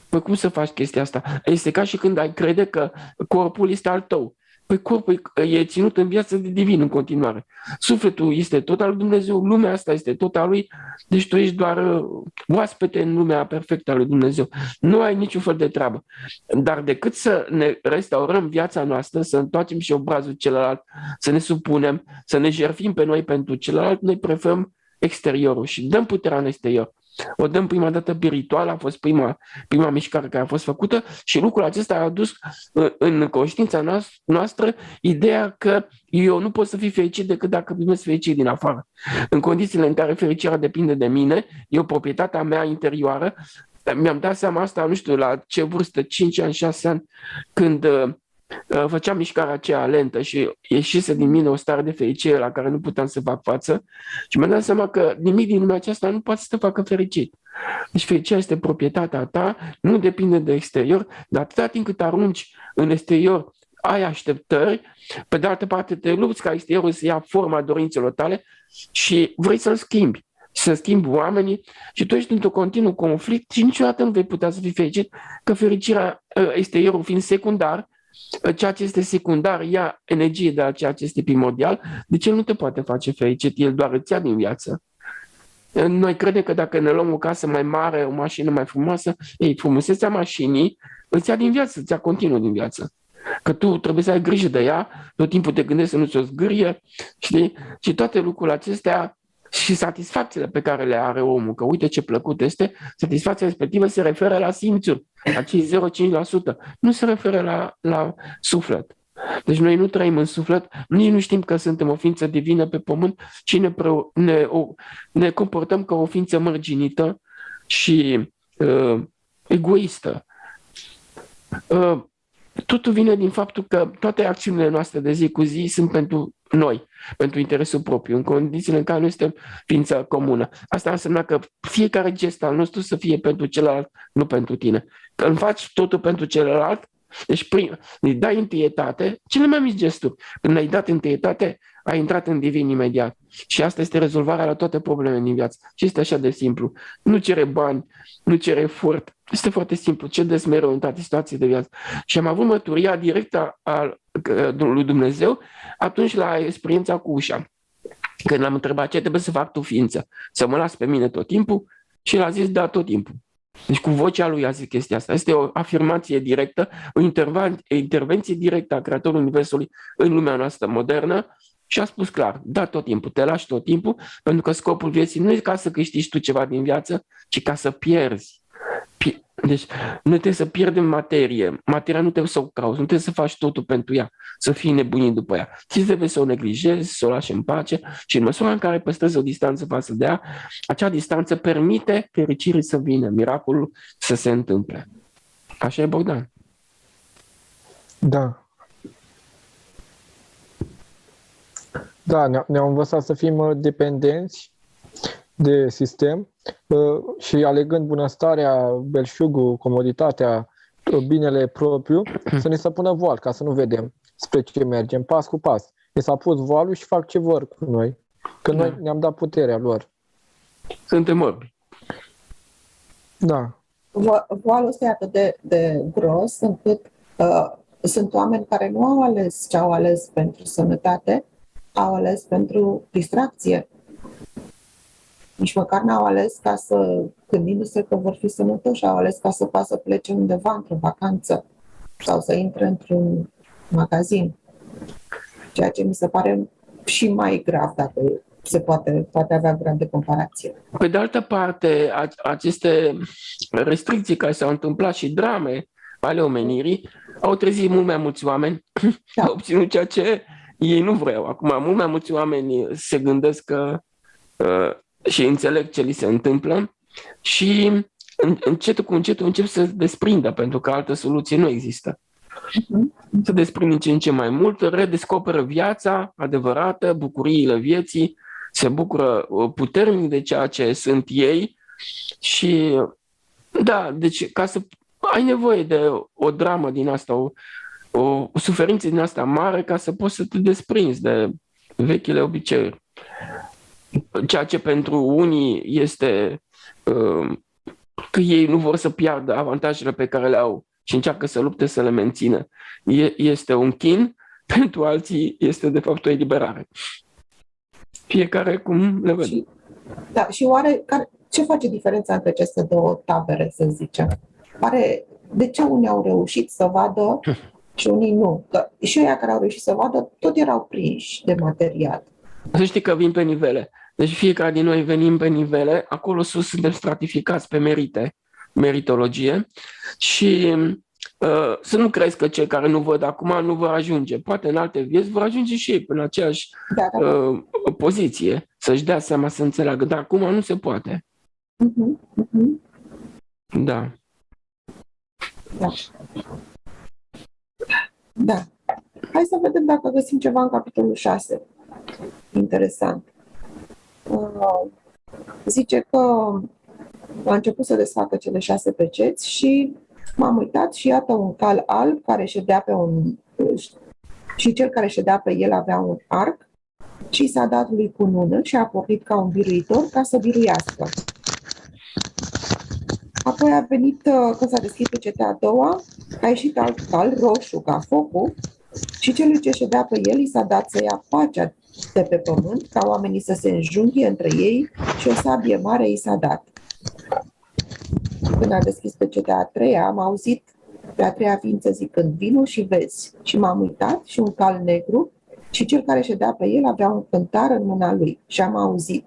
Păi cum să faci chestia asta? Este ca și când ai crede că corpul este al tău. Păi corpul e ținut în viață de divin în continuare. Sufletul este tot al lui Dumnezeu, lumea asta este tot al lui, deci tu ești doar oaspete în lumea perfectă a lui Dumnezeu. Nu ai niciun fel de treabă. Dar decât să ne restaurăm viața noastră, să întoarcem și obrazul celălalt, să ne supunem, să ne jertfim pe noi pentru celălalt, noi preferăm exteriorul și dăm puterea în exterior. O dăm prima dată spirituală, a fost prima mișcare care a fost făcută și lucrul acesta a adus în conștiința noastră ideea că eu nu pot să fiu fericit decât dacă primesc fericire din afară. În condițiile în care fericirea depinde de mine, eu proprietatea mea interioară, mi-am dat seama asta, nu știu la ce vârstă, 5 ani, 6 ani, când făceam mișcarea aceea lentă și ieșise din mine o stare de fericire la care nu puteam să fac față și mi-am dat seama că nimic din lumea aceasta nu poate să te facă fericit. Deci fericirea este proprietatea ta, nu depinde de exterior, dar atâta timp cât arunci în exterior ai așteptări, pe de altă parte te lupți ca exteriorul să ia forma dorințelor tale și vrei să-l schimbi. Să schimbi oamenii și tu ești într-un continuu conflict și niciodată nu vei putea să fii fericit, că fericirea, exteriorul fiind secundar, ceea ce este secundar ia energie de la ceea ce este primordial, deci el nu te poate face fericit, el doar îți ia din viață. Noi credem că dacă ne luăm o casă mai mare, o mașină mai frumoasă, frumusețea mașinii îți ia din viață, îți ia continuu din viață. Că tu trebuie să ai grijă de ea, tot timpul te gândești să nu ți-o zgârie, știi? Și toate lucrurile acestea și satisfacțiile pe care le are omul, că uite ce plăcut este, satisfacția respectivă se referă la simțuri, la cei 0,5%, nu se referă la suflet. Deci noi nu trăim în suflet, nici nu știm că suntem o ființă divină pe pământ, ci ne comportăm ca o ființă mărginită și egoistă. Totul vine din faptul că toate acțiunile noastre de zi cu zi sunt pentru noi, pentru interesul propriu, în condițiile în care noi suntem ființă comună. Asta înseamnă că fiecare gest al nostru să fie pentru celălalt, nu pentru tine. Când faci totul pentru celălalt, deci îi dai întâietate, cele mai mici gesturi. Când ai dat întâietate, ai intrat în divin imediat. Și asta este rezolvarea la toate problemele din viață. Și este așa de simplu. Nu cere bani, nu cere efort. Este foarte simplu. Ce des mereu în toate situații de viață. Și am avut mărturia directă a lui Dumnezeu atunci la experiența cu ușa. Când l-am întrebat ce trebuie să fac tu ființă, să mă las pe mine tot timpul și el a zis da tot timpul. Deci cu vocea lui a zis chestia asta. Este o afirmație directă, o intervenție directă a Creatorului Universului în lumea noastră modernă și a spus clar, da tot timpul, te lași tot timpul, pentru că scopul vieții nu e ca să câștigi tu ceva din viață, ci ca să pierzi. Deci nu trebuie să pierdem materie. Materia nu trebuie să o cauți, nu trebuie să faci totul pentru ea, să fii nebunit după ea. Ți trebuie să o neglijezi, să o lași în pace și în măsura în care păstrezi o distanță față de ea, acea distanță permite fericirii să vină, miracolul să se întâmple. Așa e, Bogdan. Da. Da, ne-au învățat să fim dependenți de sistem și alegând bunăstarea, belșugul, comoditatea, binele propriu, să ne se pună voal, ca să nu vedem spre ce mergem, pas cu pas. Ne s-a pus voalul și fac ce vor cu noi, că noi ne-am dat puterea lor. Suntem orbi. Da. Voalul ăsta e atât de gros încât sunt oameni care nu au ales ce au ales pentru sănătate, au ales pentru distracție. Nici măcar n-au ales ca să, gândindu-se că vor fi sănătoși, au ales ca să poată să plece undeva într-o vacanță sau să intre într-un magazin. Ceea ce mi se pare și mai grav, dacă se poate avea grad de comparație. Pe de altă parte, aceste restricții care s-au întâmplat și drame ale omenirii au trezit mult mai mulți oameni, Da. au obținut ceea ce ei nu vreau. Acum, mult mai mulți oameni se gândesc că și înțeleg ce li se întâmplă și încetul cu încetul încep să se desprindă, pentru că altă soluție nu există. Se desprind din ce în ce mai mult, redescoperă viața adevărată, bucuriile vieții, se bucură puternic de ceea ce sunt ei și da, deci ca să ai nevoie de o dramă din asta, o suferință din asta mare ca să poți să te desprinzi de vechile obiceiuri. Ceea ce pentru unii este că ei nu vor să piardă avantajele pe care le au și încearcă să lupte să le mențină. Este un chin, pentru alții este de fapt o eliberare. Fiecare cum le vede. Și oare ce face diferența între aceste două tabere, să zicem? De ce unii au reușit să vadă și unii nu? Că și ăia care au reușit să vadă tot erau prinși de material. Să știi că vin pe nivele. Deci fiecare din noi venim pe nivele, acolo sus suntem stratificați pe merite, meritologie și să nu crezi că cei care nu văd acum nu vor ajunge. Poate în alte vieți vor ajunge și ei în aceeași poziție, să-și dea seama, să înțeleagă, dar acum nu se poate. Da. Da. Hai să vedem dacă găsim ceva în capitolul 6. Interesant. Zice că a început să desfacă cele 6 peceți și m-am uitat și iată un cal alb care ședea pe și cel care ședea pe el avea un arc și s-a dat lui cunună și a pornit ca un biruitor ca să biruiască. Apoi a venit, când s-a deschis pecetea a doua, a ieșit alt cal roșu ca focul și celui ce ședea pe el i s-a dat să ia pacea de pe pământ, ca oamenii să se înjunghie între ei și o sabie mare i s-a dat. Când a deschis pecetea a treia, am auzit pe a treia ființă zicând, vino și vezi. Și m-am uitat și un cal negru și cel care ședea pe el avea un cântar în mâna lui. Și am auzit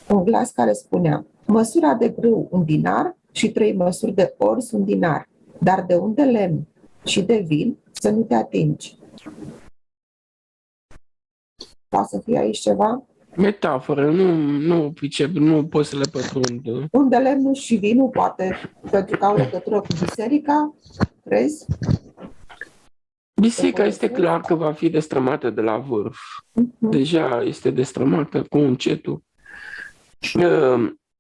un glas care spunea, măsura de grâu un dinar și 3 măsuri de orz un dinar, dar de unde lemn și de vin să nu te atingi. Poate să fie aici ceva? Metaforă, nu pricep, nu pot să le pătrund. Unde lemnul și vinul, poate, pentru că au legătură cu biserica, crezi? Biserica este clar că va fi destrămată de la vârf. Deja este destrămată cu încetul.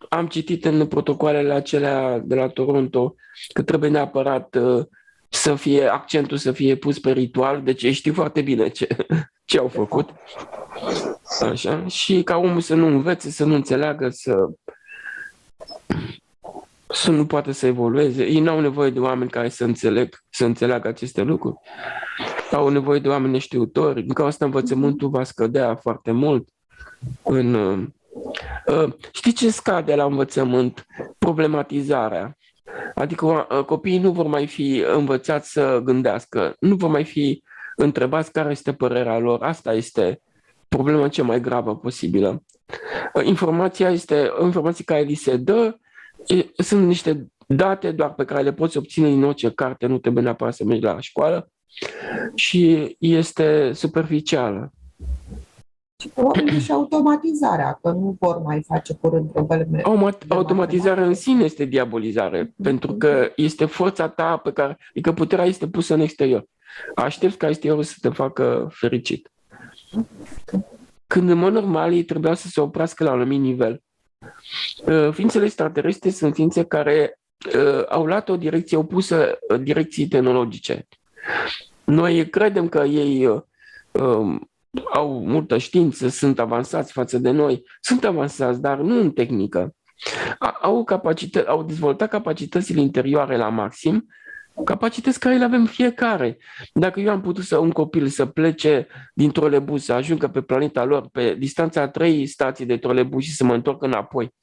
Am citit în protocoalele acelea de la Toronto că trebuie neapărat accentul să fie pus pe ritual, deci știi foarte bine ce au făcut. Așa. Și ca omul să nu învețe, să nu înțeleagă, să nu poată să evolueze. Ei n-au nevoie de oameni care să înțeleagă aceste lucruri. Au nevoie de oameni neștiutori. Din cauza asta învățământul va scădea foarte mult. Știi ce scade la învățământ? Problematizarea. Adică copiii nu vor mai fi învățați să gândească, nu vor mai fi întrebați care este părerea lor. Asta este problema cea mai gravă posibilă. Informația care li se dă, sunt niște date doar pe care le poți obține din orice carte, nu trebuie neapărat să mergi la școală și este superficială. Și probabil și automatizarea, că nu vor mai face curând probleme. Automatizarea în sine este diabolizare, pentru că este forța ta adică puterea este pusă în exterior. Aștepți ca exteriorul să te facă fericit. Când în mod normal ei trebuia să se oprească la un anumit nivel. Ființele extraterestre sunt ființe care au luat o direcție opusă direcției tehnologice. Noi credem că ei au multă știință, sunt avansați față de noi. Sunt avansați, dar nu în tehnică. Au dezvoltat capacitățile interioare la maxim, capacități care le avem fiecare. Dacă eu am putut un copil să plece din trolebus, să ajungă pe planeta lor, pe distanța a 3 stații de trolebus și să mă întorc înapoi,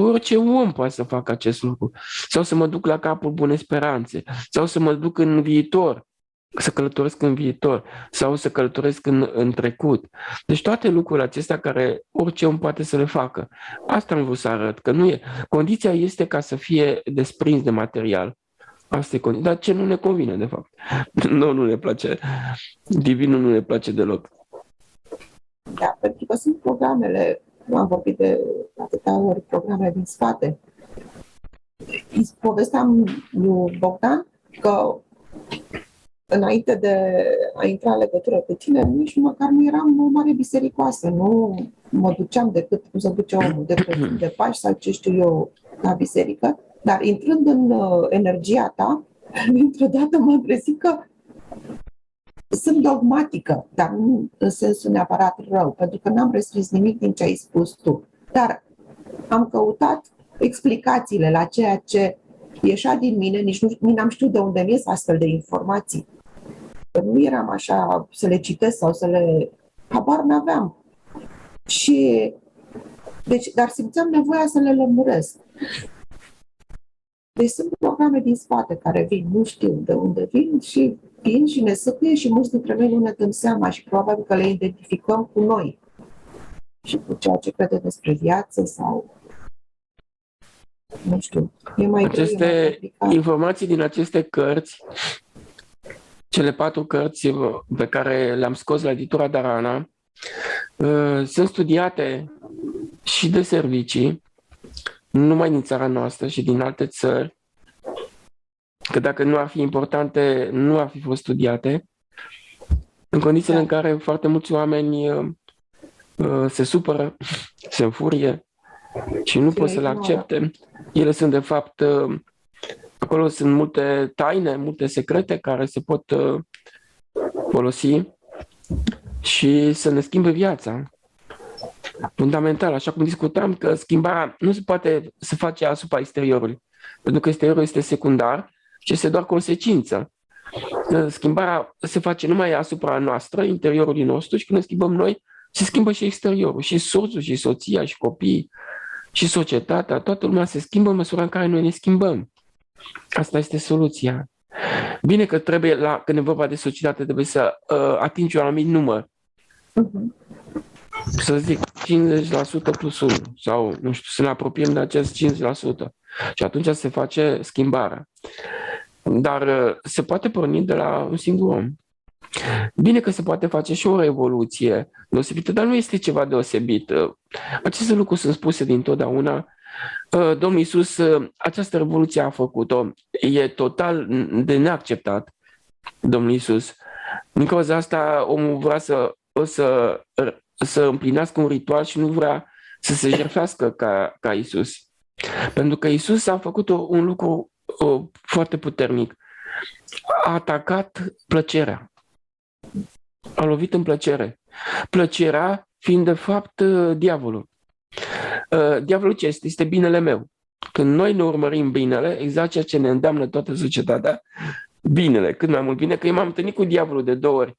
orice om poate să facă acest lucru. Sau să mă duc la capul Bunei Speranțe, sau să mă duc în viitor, să călătoresc în viitor, sau să călătoresc în trecut. Deci toate lucrurile acestea care orice om poate să le facă. Asta am vrut să arăt, că nu e. Condiția este ca să fie desprins de material. Asta e condiția. Dar ce nu ne convine, de fapt. Nu ne place. Divinul nu ne place deloc. Da, pentru că sunt programele, am vorbit de atâtea ori, programe din spate. Îi povesteam lui Bogdan că înainte de a intra în legătură cu tine, nici măcar nu eram o mare bisericoasă, nu mă duceam decât cum se duce omul, de Paști sau ce știu eu la biserică, dar intrând în energia ta, dintr-o dată m-am trezit că sunt dogmatică, dar nu în sensul neapărat rău, pentru că n-am restrins nimic din ce ai spus tu. Dar am căutat explicațiile la ceea ce ieșea din mine, nici n-am știut de unde mi ies astfel de informații. Că nu eram așa să le citesc sau să le... Habar n-aveam. Și... Deci, dar simțeam nevoia să le lămuresc. Deci sunt programe din spate care vin, nu știu de unde vin și ne săcuie și mulți dintre noi nu ne dăm seama și probabil că le identificăm cu noi și cu ceea ce crede despre viață sau nu știu. E mai aceste informații din aceste cărți, cele 4 cărți pe care le-am scos la editura Darana, sunt studiate și de servicii, nu numai din țara noastră și din alte țări, că dacă nu ar fi importante, nu ar fi fost studiate, în condițiile în care foarte mulți oameni se supără, se înfurie și nu pot să le accepte. Ele sunt, de fapt, acolo sunt multe taine, multe secrete care se pot folosi și să ne schimbe viața. Fundamental, așa cum discutam, că schimbarea nu se poate să face asupra exteriorului, pentru că exteriorul este secundar și este doar consecință. Schimbarea se face numai asupra noastră, interiorului nostru, și când ne schimbăm noi, se schimbă și exteriorul, și soțul, și soția, și copiii, și societatea, toată lumea se schimbă în măsura în care noi ne schimbăm. Asta este soluția. Bine că trebuie, când e vorba de societate, trebuie să atingi un anumit număr. Să zic 50% plus 1 sau, nu știu, să ne apropiem de acest 50%. Și atunci se face schimbarea. Dar se poate porni de la un singur om. Bine că se poate face și o revoluție deosebită, dar nu este ceva deosebit. Aceste lucruri sunt spuse dintotdeauna. Domnul Iisus, această revoluție a făcut-o. E total de neacceptat, Domnul Iisus. Din cauza asta, omul vrea să împlinească un ritual și nu vrea să se jertfească ca Iisus. Pentru că Iisus a făcut un lucru foarte puternic. A atacat plăcerea. A lovit în plăcere. Plăcerea fiind de fapt diavolul. Diavolul ce este? Este binele meu. Când noi ne urmărim binele, exact ceea ce ne îndeamnă toată societatea, binele, cât mai mult bine, că eu m-am întâlnit cu diavolul de 2 ori.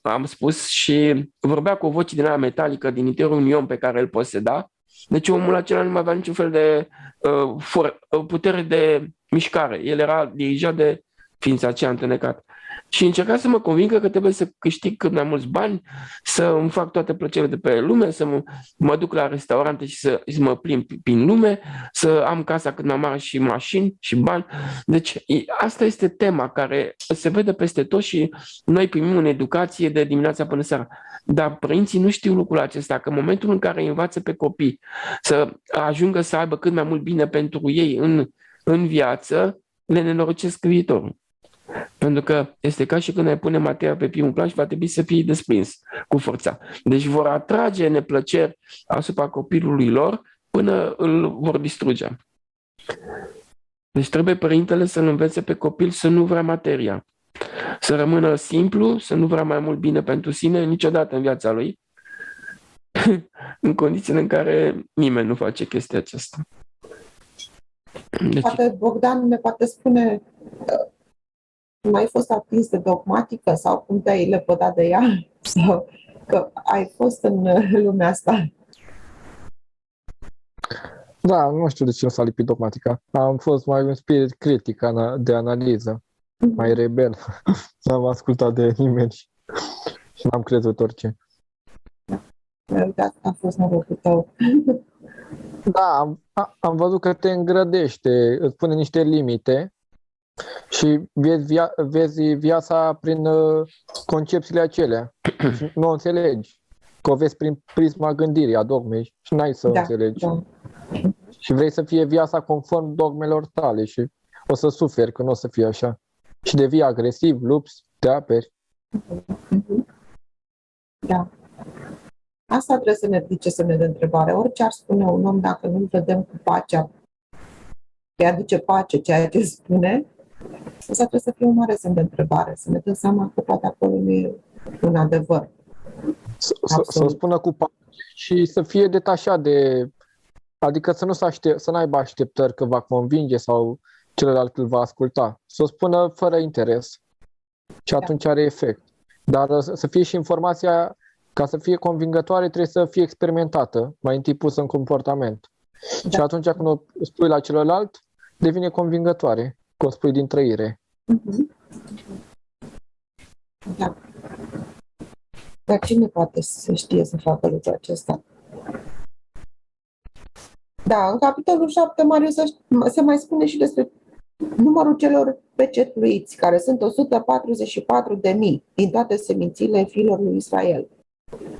Am spus și vorbea cu o voce din aia metalică din interiorul unui om pe care îl poseda. Deci omul acela nu mai avea niciun fel de putere de mișcare. El era dirijat de ființa aceea întunecată. Și încerca să mă convingă că trebuie să câștig cât mai mulți bani, să îmi fac toate plăcerile de pe lume, să mă duc la restaurante și să mă plimb prin lume, să am casa cât mai mare și mașini și bani. Deci asta este tema care se vede peste tot și noi primim în educație de dimineața până seara. Dar părinții nu știu lucrul acesta, că în momentul în care îi învață pe copii să ajungă să aibă cât mai mult bine pentru ei în viață, le nenorocesc viitorul. Pentru că este ca și când ai pune materia pe primul plan și va trebui să fie desprins cu forța. Deci vor atrage neplăceri asupra copilului lor până îl vor distruge. Deci trebuie părintele să-l învețe pe copil să nu vrea materia. Să rămână simplu, să nu vrea mai mult bine pentru sine niciodată în viața lui, în condițiile în care nimeni nu face chestia aceasta. Deci... Poate Bogdan ne poate spune... Nu ai fost atins de dogmatică sau cum te-ai lepădat de ea? Sau că ai fost în lumea asta? Da, nu știu de ce nu s-a lipit dogmatica. Am fost mai un spirit critic de analiză, mai rebel. N-am ascultat de nimeni și n-am crezut orice. Uite, a fost norocul tău. Da, am văzut că te îngrădește, îți pune niște limite și vezi viața prin concepțiile acelea și nu o înțelegi. Că o vezi prin prisma gândirii, a dogmei și n-ai să înțelegi. Da. Și vrei să fie viața conform dogmelor tale și o să suferi că nu o să fie așa. Și devii agresiv, lupți, te aperi. Da. Asta trebuie să ne ridice semne de întrebare. Orice ar spune un om, dacă nu-l vedem cu pacea, îi aduce pace ceea ce spune, Asta trebuie să fie un mare semn de întrebare, să ne dăm seama că poate acolo nu e un adevăr. Să o spună cu pace și să fie detașat de... Adică să n-aibă așteptări că va convinge sau celălalt îl va asculta. Să o spună fără interes. Și atunci are efect. Dar să fie și informația, ca să fie convingătoare, trebuie să fie experimentată, mai întâi pusă în comportament. Și atunci când o spui la celălalt, devine convingătoare, că o spui din trăire. Da. Dar cine poate să știe să facă lucrul acesta? Da, în capitolul 7, Marius, se mai spune și despre numărul celor pecetluiți, care sunt 144.000 din toate semințiile fiilor lui Israel.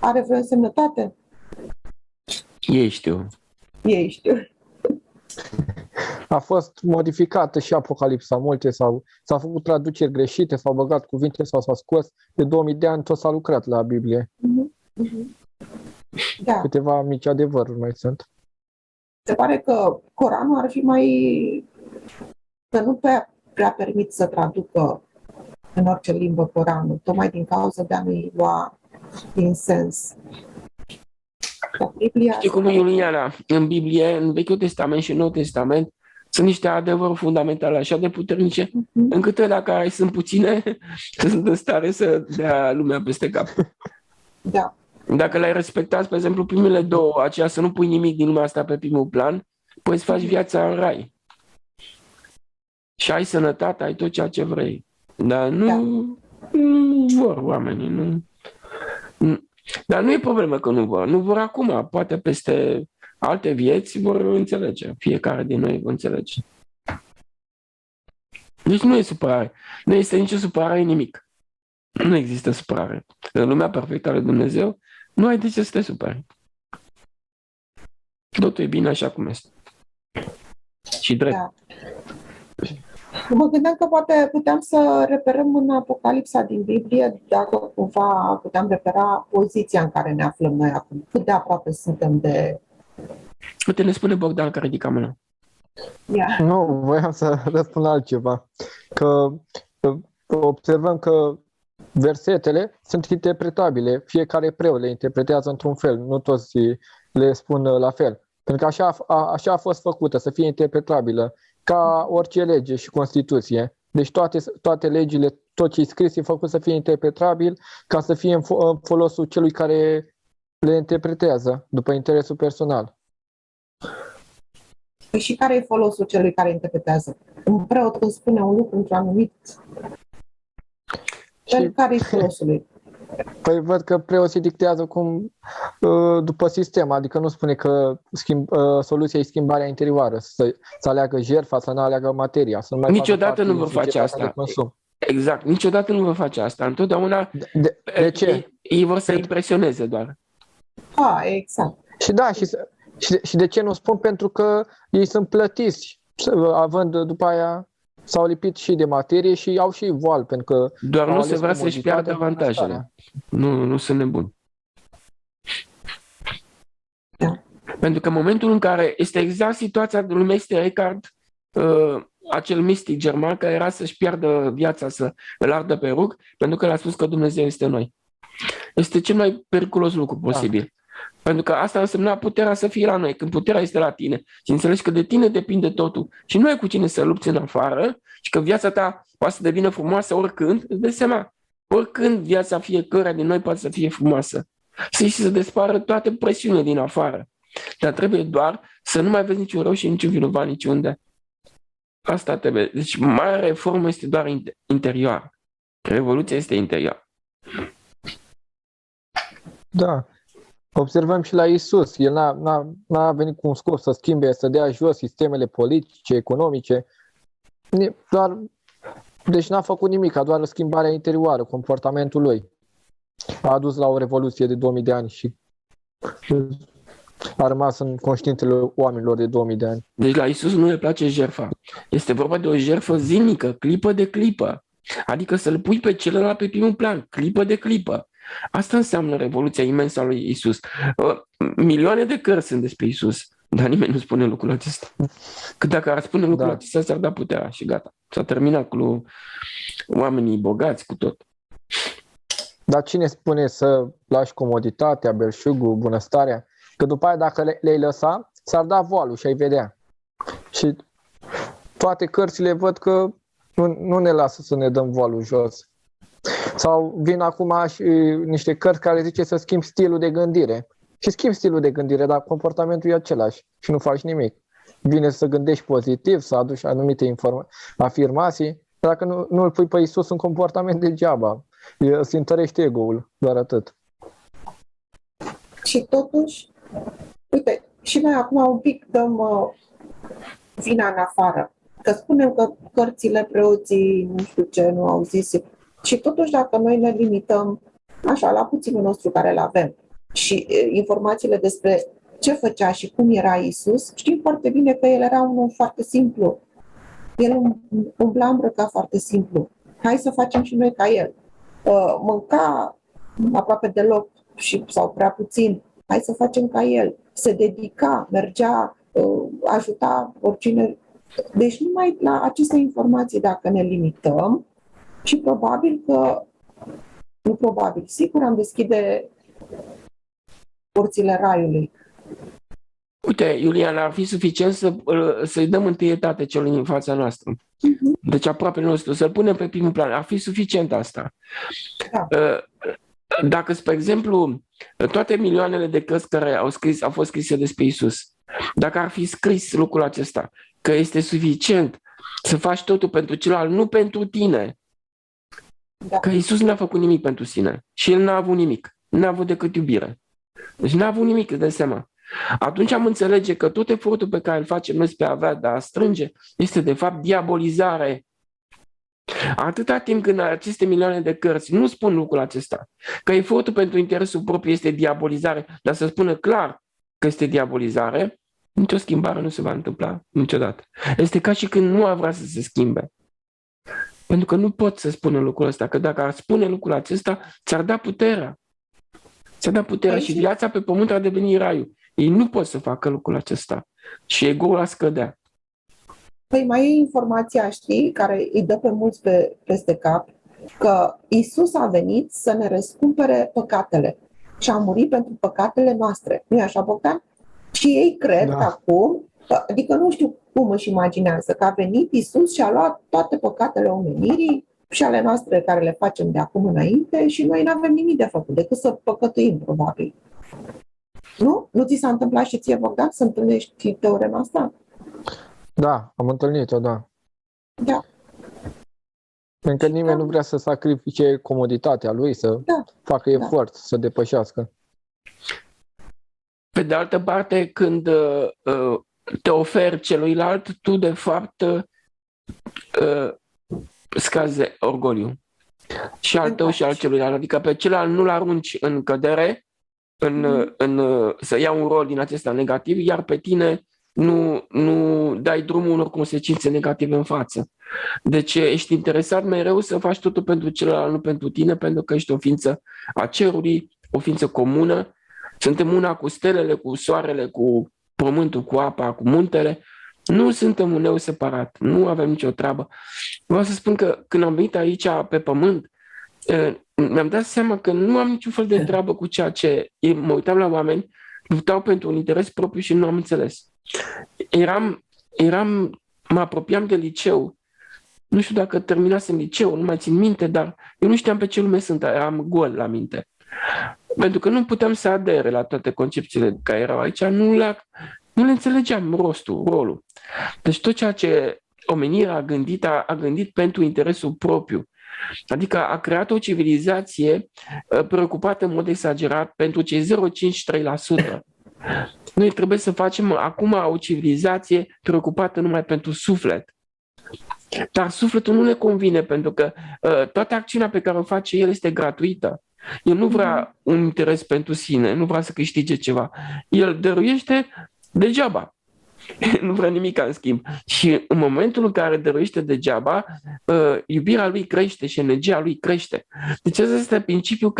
Are vreo însemnătate? Ei știu. Ei știu. A fost modificată și Apocalipsa, multe s-au făcut traduceri greșite, s-au băgat cuvinte sau s-au scos. De 2000 de ani tot s-a lucrat la Biblie. Da. Câteva mici adevăruri mai sunt. Se pare că Coranul ar fi că nu prea permit să traducă în orice limbă Coranul, tocmai din cauza de a nu-i lua din sens. Biblia... Știi cum e, Iuliana? În Biblie, în Vechiul Testament și în Noul Testament, sunt niște adevăruri fundamentale așa de puternice, încât ăla care sunt puține, sunt în stare să dea lumea peste cap. Da. Dacă le-ai respectat, spre exemplu, primele două, aceea să nu pui nimic din lumea asta pe primul plan, poți faci viața în rai. Și ai sănătate, ai tot ceea ce vrei. Dar nu vor oamenii. Dar nu e problemă că nu vor. Nu vor acum. Poate peste alte vieți vor înțelege. Fiecare din noi vor înțelege. Deci nu e supărare. Nu este nicio supărare în nimic. Nu există supărare. În lumea perfectă a lui Dumnezeu nu ai de ce să te superi. Totul e bine așa cum este. Și drept. Da. Mă gândeam că poate puteam să reperăm în Apocalipsa din Biblie, dacă cumva puteam repera poziția în care ne aflăm noi acum. Cât de aproape suntem de... Uite, ne spune Bogdan că ridica mâna. Yeah. Nu, voiam să răspund la altceva. Că observăm că versetele sunt interpretabile. Fiecare preot le interpretează într-un fel. Nu toți le spun la fel. Pentru că așa a fost făcută, să fie interpretabilă, ca orice lege și Constituție. Deci toate legile, tot ce e scris e făcut să fie interpretabil, ca să fie în folosul celui care le interpretează, după interesul personal. Păi și care e folosul celui care interpretează? Un preot când spune un lucru într-un anumit... Care e folosul lui? Păi văd că preoții dictează după sistem, adică nu spune că soluția e schimbarea interioară, să aleagă jertfa, să nu aleagă materia. Să nu Niciodată nu vor face asta. Exact, niciodată nu vor face asta. Întotdeauna de ce? Ei vor să impresioneze doar. Exact. Și da, și de ce nu spun? Pentru că ei sunt plătiți, având după aia... S-au lipit și de materie și au și voal, pentru că... Doar nu se vrea să-și piardă avantajele. Nu sunt nebuni. Da. Pentru că în momentul în care este exact situația lui Meister Eckhart, acel mistic german care era să-și piardă viața, să îl ardă pe rug, pentru că l-a spus că Dumnezeu este noi. Este cel mai periculos lucru posibil. Da. Pentru că asta însemna puterea să fie la noi. Când puterea este la tine și înțelegi că de tine depinde totul și nu ai cu cine să lupți în afară și că viața ta poate să devină frumoasă oricând, îți dai seama. Oricând viața fiecăruia din noi poate să fie frumoasă. Și să despară toate presiunile din afară. Dar trebuie doar să nu mai vezi niciun rău și niciun vinovat niciunde. Asta trebuie. Deci marea reformă este doar interioară. Revoluția este interioară. Da. Observăm și la Iisus. El n-a venit cu un scop să schimbe, să dea jos sistemele politice, economice. Deci n-a făcut nimic, doar schimbarea interioară, comportamentul lui. A adus la o revoluție de 2000 de ani și a rămas în conștiințele oamenilor de 2000 de ani. Deci la Iisus nu le place jertfa. Este vorba de o jertfă zilnică, clipă de clipă. Adică să-L pui pe celălalt pe primul plan, clipă de clipă. Asta înseamnă revoluția imensă a lui Iisus. Milioane de cărți sunt despre Iisus, dar nimeni nu spune lucrul acesta. Că dacă ar spune lucrul acesta, s-ar da puterea și gata. S-a terminat cu oamenii bogați, cu tot. Dar cine spune să lași comoditatea, belșugul, bunăstarea? Că după aia dacă le-ai lăsa, s-ar da voalul și ai vedea. Și toate cărțile văd că nu ne lasă să ne dăm voalul jos. Sau vin acum și niște cărți care zice să schimbi stilul de gândire. Și schimbi stilul de gândire, dar comportamentul e același și nu faci nimic. Bine să gândești pozitiv, să aduci anumite afirmații, dacă nu îl pui pe Iisus în comportament degeaba. Îți întărește ego-ul, doar atât. Și totuși, uite, și noi acum un pic dăm vina în afară. Că spunem că cărțile, preoții, nu știu ce, nu au zis. Și totuși, dacă noi ne limităm așa la puținul nostru care îl avem și informațiile despre ce făcea și cum era Iisus, știm foarte bine că el era unul foarte simplu. El umbla îmbrăcat foarte simplu. Hai să facem și noi ca el. Mânca aproape deloc sau prea puțin. Hai să facem ca el. Se dedica, mergea, ajuta oricine. Deci numai la aceste informații, dacă ne limităm, și probabil că, nu probabil, sigur am deschide porțile raiului. Uite, Iulian, ar fi suficient să-i dăm întâietate celui din fața noastră. Deci aproape nostru, să-l punem pe primul plan. Ar fi suficient asta. Da. Dacă, spre exemplu, toate milioanele de cărți care au fost scrise despre Iisus, dacă ar fi scris lucrul acesta, că este suficient să faci totul pentru celălalt, nu pentru tine, Da. că Iisus n-a făcut nimic pentru sine și El n-a avut nimic, n-a avut decât iubire. Deci n-a avut nimic, îți dai seama. Atunci am înțelege că tot efortul pe care îl facem noi spre a avea, de a strânge, este de fapt diabolizare. Atâta timp când aceste milioane de cărți nu spun lucrul acesta, că efortul pentru interesul propriu este diabolizare, dar să spună clar că este diabolizare, nicio schimbare nu se va întâmpla niciodată. Este ca și când nu ar vrea să se schimbe. Pentru că nu pot să spună lucrul ăsta, că dacă ar spune lucrul acesta, ți-ar da puterea. Ți-ar da puterea și viața pe pământ ar deveni raiul. Ei nu pot să facă lucrul acesta. Și ego-ul ar scădea. Păi mai e informația, știi, care îi dă pe mulți peste cap, că Iisus a venit să ne răscumpere păcatele și a murit pentru păcatele noastre. Nu-i așa, Bogdan? Și ei cred că acum, adică nu știu cum își imaginează, că a venit Iisus și a luat toate păcatele omenirii și ale noastre care le facem de acum înainte și noi nu avem nimic de făcut, decât să păcătuim, probabil. Nu? Nu ți s-a întâmplat și ție, Bogdan, să întâlnești teorema asta? Da, am întâlnit-o, da. Da. Pentru că nimeni nu vrea să sacrifice comoditatea lui, să facă efort, să depășească. Pe de altă parte, când te oferi celuilalt, tu de fapt scazi orgoliu. Și al tău și al celuilalt. Adică pe celălalt nu-l arunci în cădere, să ia un rol din acesta negativ, iar pe tine nu dai drumul unor consecințe negative în față. Deci ești interesat mereu să faci totul pentru celălalt, nu pentru tine, pentru că ești o ființă a cerului, o ființă comună. Suntem una cu stelele, cu soarele, cu pământul, cu apa, cu muntele. Nu suntem un eu separat, nu avem nicio treabă. Vreau să spun că când am venit aici pe pământ, mi-am dat seama că nu am niciun fel de treabă cu ceea ce mă uitam la oameni, luptau pentru un interes propriu și nu am înțeles. Mă apropiam de liceu. Nu știu dacă terminasem liceu, nu mai țin minte, dar eu nu știam pe ce lume sunt, eram gol la minte. Pentru că nu puteam să adere la toate concepțiile care erau aici, nu le înțelegeam rostul, rolul. Deci tot ceea ce omenirea a gândit pentru interesul propriu. Adică a creat o civilizație preocupată în mod exagerat pentru cei 0,53%. Noi trebuie să facem acum o civilizație preocupată numai pentru suflet. Dar sufletul nu le convine pentru că toată acțiunea pe care o face el este gratuită. El nu vrea un interes pentru sine, nu vrea să câștige ceva. El dăruiește degeaba. Nu vrea nimic în schimb. Și în momentul în care dăruiește degeaba, iubirea lui crește și energia lui crește. Deci ăsta este principiul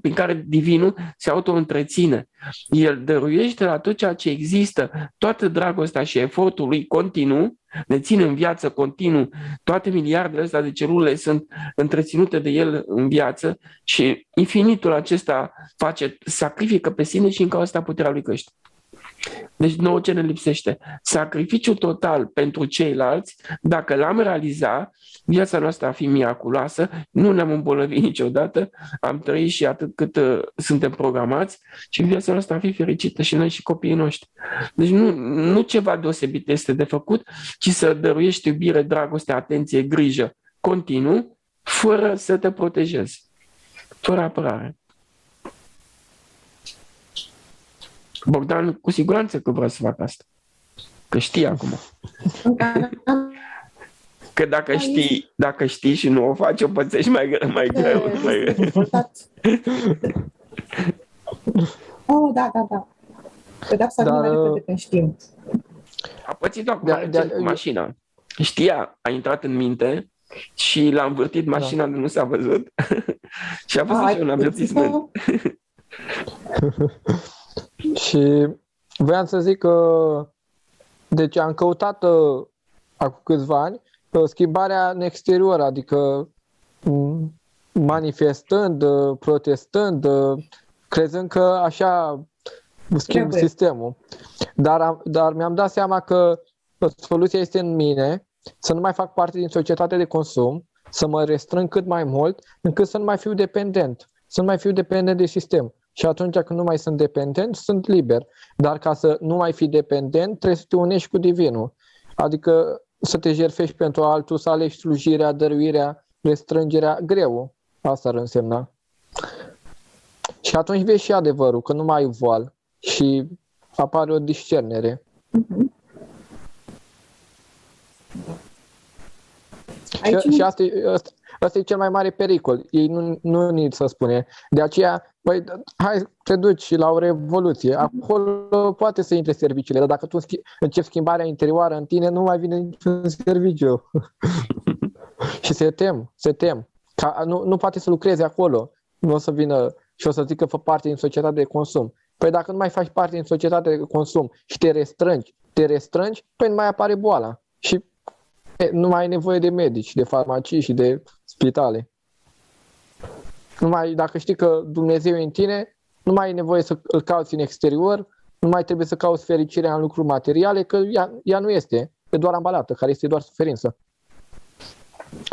prin care divinul se auto-întreține. El dăruiește la tot ceea ce există, toată dragostea și efortul lui continuu, ne ține în viață continuu. Toate miliardele astea de celule sunt întreținute de el în viață și infinitul acesta sacrifică pe sine și încă asta puterea lui crește. Deci nouă ce ne lipsește? Sacrificiul total pentru ceilalți, dacă l-am realizat, viața noastră ar fi miraculoasă, nu ne-am îmbolnăvit niciodată, am trăit și atât cât suntem programați și viața noastră ar fi fericită și noi și copiii noștri. Deci nu ceva deosebit este de făcut, ci să dăruiești iubire, dragoste, atenție, grijă, continuu, fără să te protejezi, fără apărare. Bogdan cu siguranță că vrea să facă asta. Că știi acum. Că dacă știi și nu o faci, o pățești mai greu. Oh, da. Pedepsa vine mai repede când știm. A pățit-o acum cu mașina. Știa, a intrat în minte și l-a învârtit mașina de nu s-a văzut și a văzut și un avertisment. Și voiam să zic că deci am căutat acum câțiva ani schimbarea în exterior, adică manifestând, protestând, crezând că așa schimb sistemul. Dar mi-am dat seama că soluția este în mine, să nu mai fac parte din societate de consum, să mă restrâng cât mai mult, încât să nu mai fiu dependent, de sistem. Și atunci când nu mai sunt dependent, sunt liber. Dar ca să nu mai fii dependent, trebuie să te unești cu Divinul. Adică să te jertfești pentru altul, să alegi slujirea, dăruirea, restrângerea, greu. Asta ar însemna. Și atunci vezi și adevărul, că nu mai ai voal și apare o discernere. Și asta e cel mai mare pericol. Ei nu ni să spune. De aceea, băi, hai, te duci la o revoluție. Acolo poate să intre serviciile, dar dacă tu începi schimbarea interioară în tine, nu mai vine niciun serviciu. Și se tem. Nu poate să lucreze acolo. Nu o să vină și o să zică fă parte din societatea de consum. Păi dacă nu mai faci parte din societatea de consum și te restrângi, păi nu mai apare boala. Și nu mai ai nevoie de medici, de farmacii și de spitale. Dacă știi că Dumnezeu e în tine, nu mai ai nevoie să îl cauți în exterior, nu mai trebuie să cauți fericirea în lucruri materiale, că ea nu este, e doar ambalată, care este doar suferință.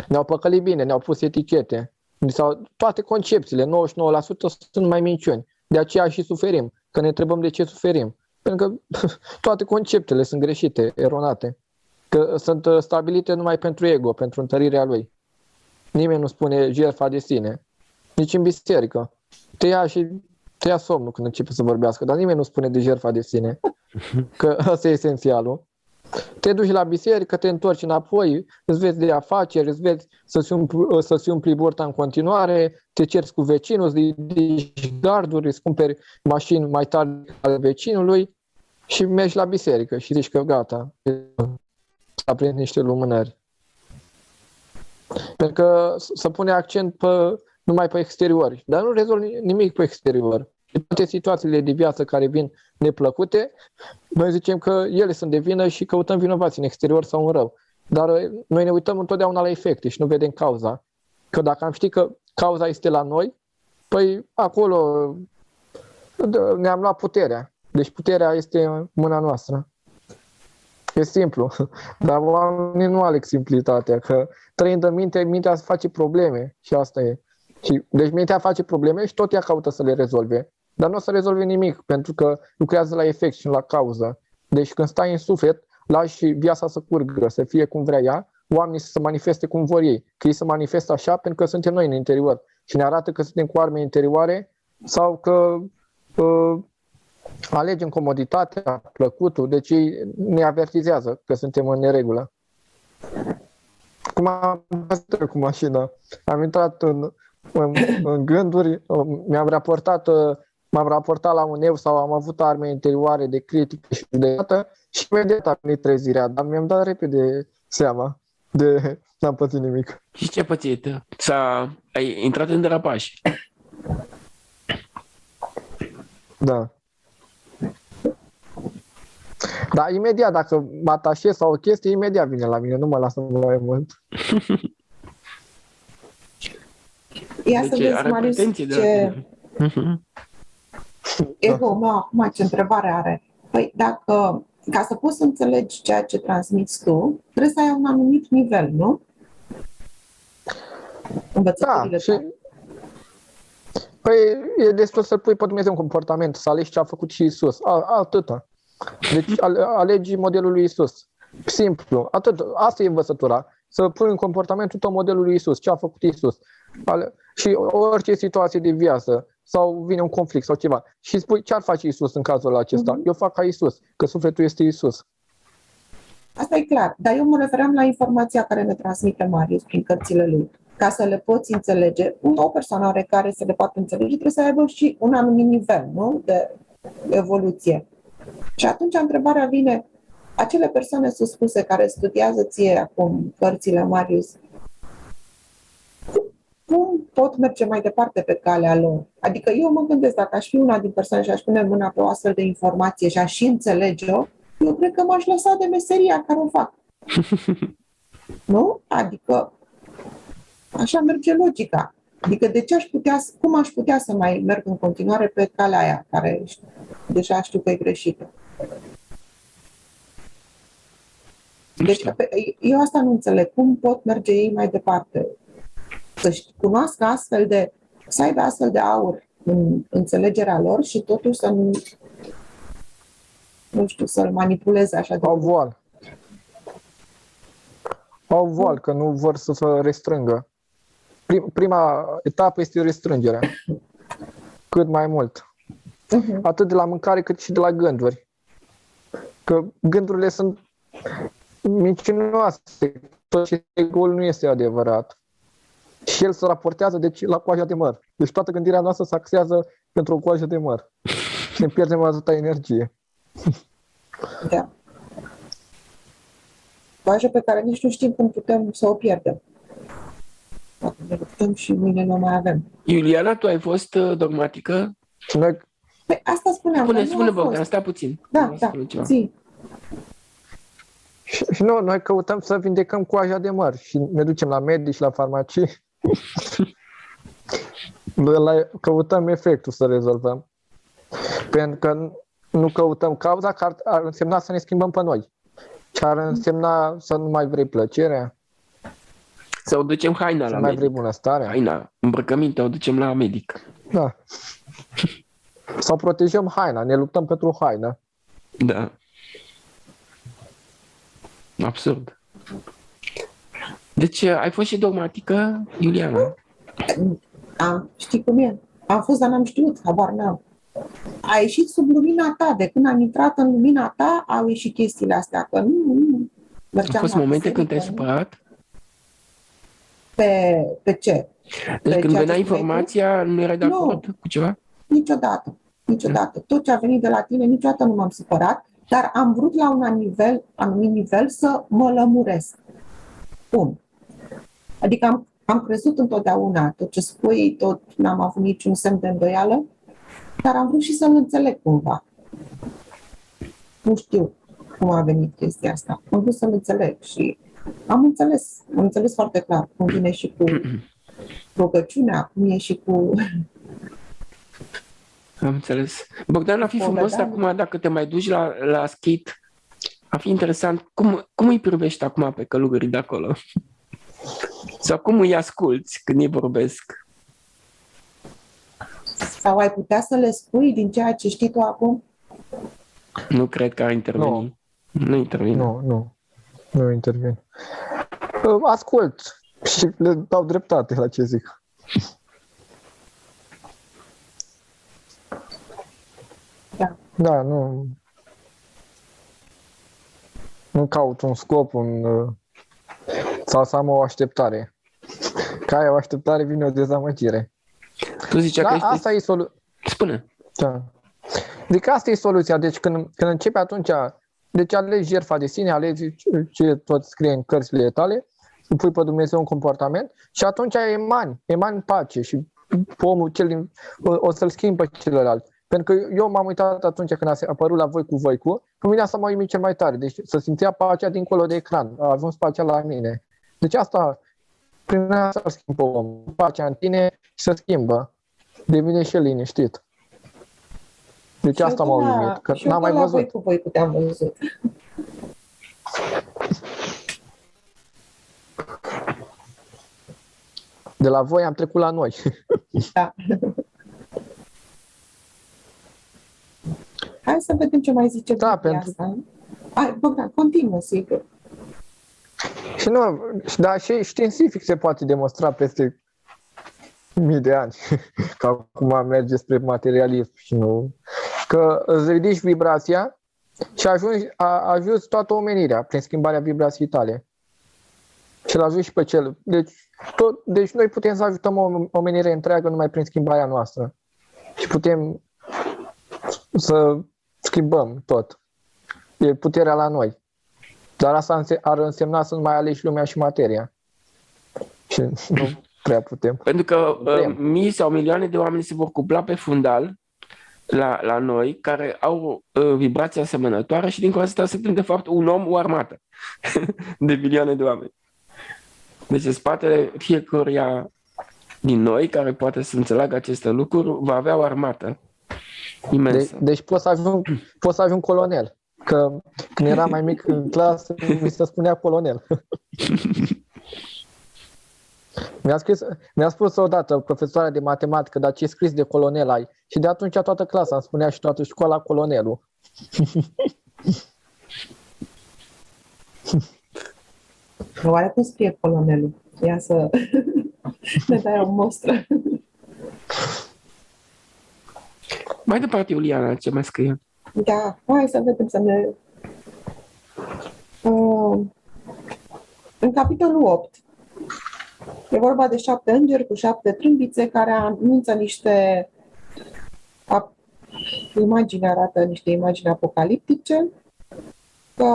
Ne-au păcălit bine, ne-au pus etichete. Toate concepțiile, 99% sunt numai minciuni. De aceea și suferim, că ne întrebăm de ce suferim. Pentru că toate conceptele sunt greșite, eronate. Că sunt stabilite numai pentru ego, pentru întărirea lui. Nimeni nu spune jertfa de sine. Nici în biserică. Te ia somnul când începe să vorbească, dar nimeni nu spune de jertfa de sine. Că ăsta e esențialul. Te duci la biserică, te întorci înapoi, îți vezi de afaceri, îți vezi să-ți umpli burta în continuare, te cerți cu vecinul, îți ridici garduri, îți cumperi mașini mai tari ale vecinului și mergi la biserică și zici că gata, s-a prins niște lumânări. Pentru că să pune accent numai pe exterior, dar nu rezolvi nimic pe exterior. De toate situațiile de viață care vin neplăcute, noi zicem că ele sunt de vină și căutăm vinovați în exterior sau în rău. Dar noi ne uităm întotdeauna la efecte și nu vedem cauza. Că dacă am ști că cauza este la noi, păi acolo ne-am luat puterea. Deci puterea este în mâna noastră. E simplu, dar oamenii nu aleg simplitatea, că trăind în minte, mintea face probleme și asta e. Deci mintea face probleme și tot ea caută să le rezolve. Dar nu o să rezolve nimic, pentru că lucrează la efect și nu la cauză. Deci când stai în suflet, lași viața să curgă, să fie cum vrea ea, oamenii să se manifeste cum vor ei. Că ei se manifestă așa pentru că suntem noi în interior și ne arată că suntem cu arme interioare sau că alegem comoditatea, plăcutul, deci ei ne avertizează că suntem în neregulă. Cum am fost cu mașina, am intrat în gânduri, m-am raportat la un eu sau am avut arme interioare de critică și judecată și imediat a venit trezirea, dar mi-am dat repede seama de n-am pățit nimic. Și ce ai pățit? Ai intrat în derapaj. Da. Dar imediat, dacă mă atașez sau o chestie, imediat vine la mine, nu mă lasă mai mult. Ia să Deci vezi, are Marius, pretenții de la ce tine. ego meu acum, ce întrebare are. Păi dacă, ca să poți să înțelegi ceea ce transmiți tu, trebuie să ai un anumit nivel, nu? Învățăturile Și tale. păi e destul să pui pe Dumnezeu un comportament, să alegi ce a făcut și Isus. Atâta. Deci alegi modelul lui Isus. Simplu. Atât. Asta e învățătura. Să pui în comportamentul tău modelul lui Isus, ce a făcut Isus. Și orice situație de viață sau vine un conflict sau ceva. Și spui ce ar face Isus în cazul acesta. Eu fac ca Isus, că sufletul este Isus. Asta e clar. Dar eu mă refeream la informația care ne transmite Marius prin cărțile lui. Ca să le poți înțelege, o persoană oarecare să le poată înțelege, trebuie să aibă și un anumit nivel, nu? De evoluție. Și atunci întrebarea vine, acele persoane suspuse care studiază ție acum cărțile Marius, cum pot merge mai departe pe calea lor? Adică eu mă gândesc, dacă aș fi una din persoane și aș pune mâna pe o astfel de informație și aș și înțelege-o, eu cred că m-aș lăsa de meseria care o fac. Nu? Adică așa merge logica. Adică de ce cum aș putea să mai merg în continuare pe calea aia, care deja știu că e greșită? Deci, eu asta nu înțeleg. Cum pot merge ei mai departe? Să cunoască să aibă astfel de aur în înțelegerea lor și totuși să nu știu, să-l manipuleze așa de mult. Au voal, că nu vor să se restrângă. Prima etapă este restrângerea. Cât mai mult. Atât de la mâncare cât și de la gânduri. Că gândurile sunt mincinoase. Tot ce ego-ul nu este adevărat. Și el se raportează la coaja de măr. Deci toată gândirea noastră se axează pentru o coajă de măr. Și ne pierdem atâta energie. Da. Coajă pe care nici nu știm cum putem să o pierdem. Poate ne luptăm și mâine nu mai avem. Iuliana, tu ai fost dogmatică? Păi asta spuneam. Spune Bogdan, stai puțin. Da, zi. Și noi căutăm să vindecăm coaja de măr și ne ducem la medici, la farmacii. Căutăm efectul să rezolvăm. Pentru că nu căutăm cauza, că ar însemna să ne schimbăm pe noi. Și ar însemna să nu mai vrei plăcerea. Să o ducem haina la medic. Să mai vrei bunăstarea. Haina, îmbrăcămintea o ducem la medic. Da. Sau protejăm haina, ne luptăm pentru haină. Da. Absurd. Deci ai fost și dogmatică, Iuliana? Știi cum e? Am fost, dar n-am știut, habar n-am. A ieșit sub lumina ta. De când am intrat în lumina ta, au ieșit chestiile astea. Că nu au fost momente când te-ai supărat? Pe ce? Deci când venea informația, nu erai de acord cu ceva? Niciodată. Tot ce a venit de la tine, niciodată nu m-am supărat, dar am vrut la un anumit nivel să mă lămuresc. Cum? Adică am crezut întotdeauna tot ce spui, tot n-am avut niciun semn de îndoială, dar am vrut și să-l înțeleg cumva. Nu știu cum a venit chestia asta. Am vrut să-l înțeleg și am înțeles foarte clar cum vine și cu rugăciunea, cum e și cu... Am înțeles. Bogdan, ar fi frumos acum, dacă te mai duci la skate, ar fi interesant, cum îi privești acum pe călugării de acolo? Sau cum îi asculți când ei vorbesc? Sau ai putea să le spui din ceea ce știi tu acum? Nu cred că ar interveni. Nu intervine. Nu intervin. Ascult și le dau dreptate la ce zic. Da, nu caut un scop, sau să am o așteptare. Ca ai o așteptare, vine o dezamăgire. Tu zicea că asta e soluția. Spune. Da. Deci asta e soluția. Deci când începi atunci, deci alegi jertfa de sine, alegi ce tot scrie în cărțile tale, îi pui pe Dumnezeu un comportament și atunci emani pace și omul o să-l schimbi pe celălalt. Pentru că eu m-am uitat atunci când a apărut la Voi cu Voicu, pe mine asta m-a uimit cel mai tare. Deci să simțea pacea dincolo de ecran. A ajuns pacea la mine. Deci asta, prin asta schimbă omul. Pacea în tine și se schimbă. Devine și el liniștit. Deci Și asta m-a uimit, că n-am mai văzut. Voi cu Voicu te-am văzut. De la Voi am trecut la noi. Da. Hai să vedem ce mai zice Da, Biblia pentru- asta. Hai, Bogdan, continuă, sigur. Și nu, dar și științific se poate demonstra peste mii de ani că acum merge spre materialism și nu. Că îți ridici vibrația și ajuți toată omenirea prin schimbarea vibrației tale. Și îl ajuți și pe cel. Deci noi putem să ajutăm o omenire întreagă numai prin schimbarea noastră. Și putem să schimbăm tot. E puterea la noi. Dar asta ar însemna să nu mai alegi lumea și materia. Și nu prea putem. Pentru că Putem. mii sau milioane de oameni se vor cupla pe fundal la noi, care au vibrații asemănătoare și din consta suntem de fapt un om, o armată de milioane de oameni. Deci în spatele fiecăruia din noi, care poate să înțeleagă aceste lucruri, va avea o armată imensă. Deci pot să ajung colonel. Că când eram mai mic în clasă, mi se spunea colonel. Mi-a spus odată profesoara de matematică, dar ce scris de colonel ai? Și de atunci toată clasa îmi spunea și toată școala colonelul. Oare cum scrie colonelul? Ia să ne dai o mostră. Mai departe, Iuliana, ce mai scrie? Da, hai să vedem să ne... În capitolul 8 e vorba de 7 îngeri cu 7 trâmbițe care anunță niște imagini, arată niște imagini apocaliptice. Că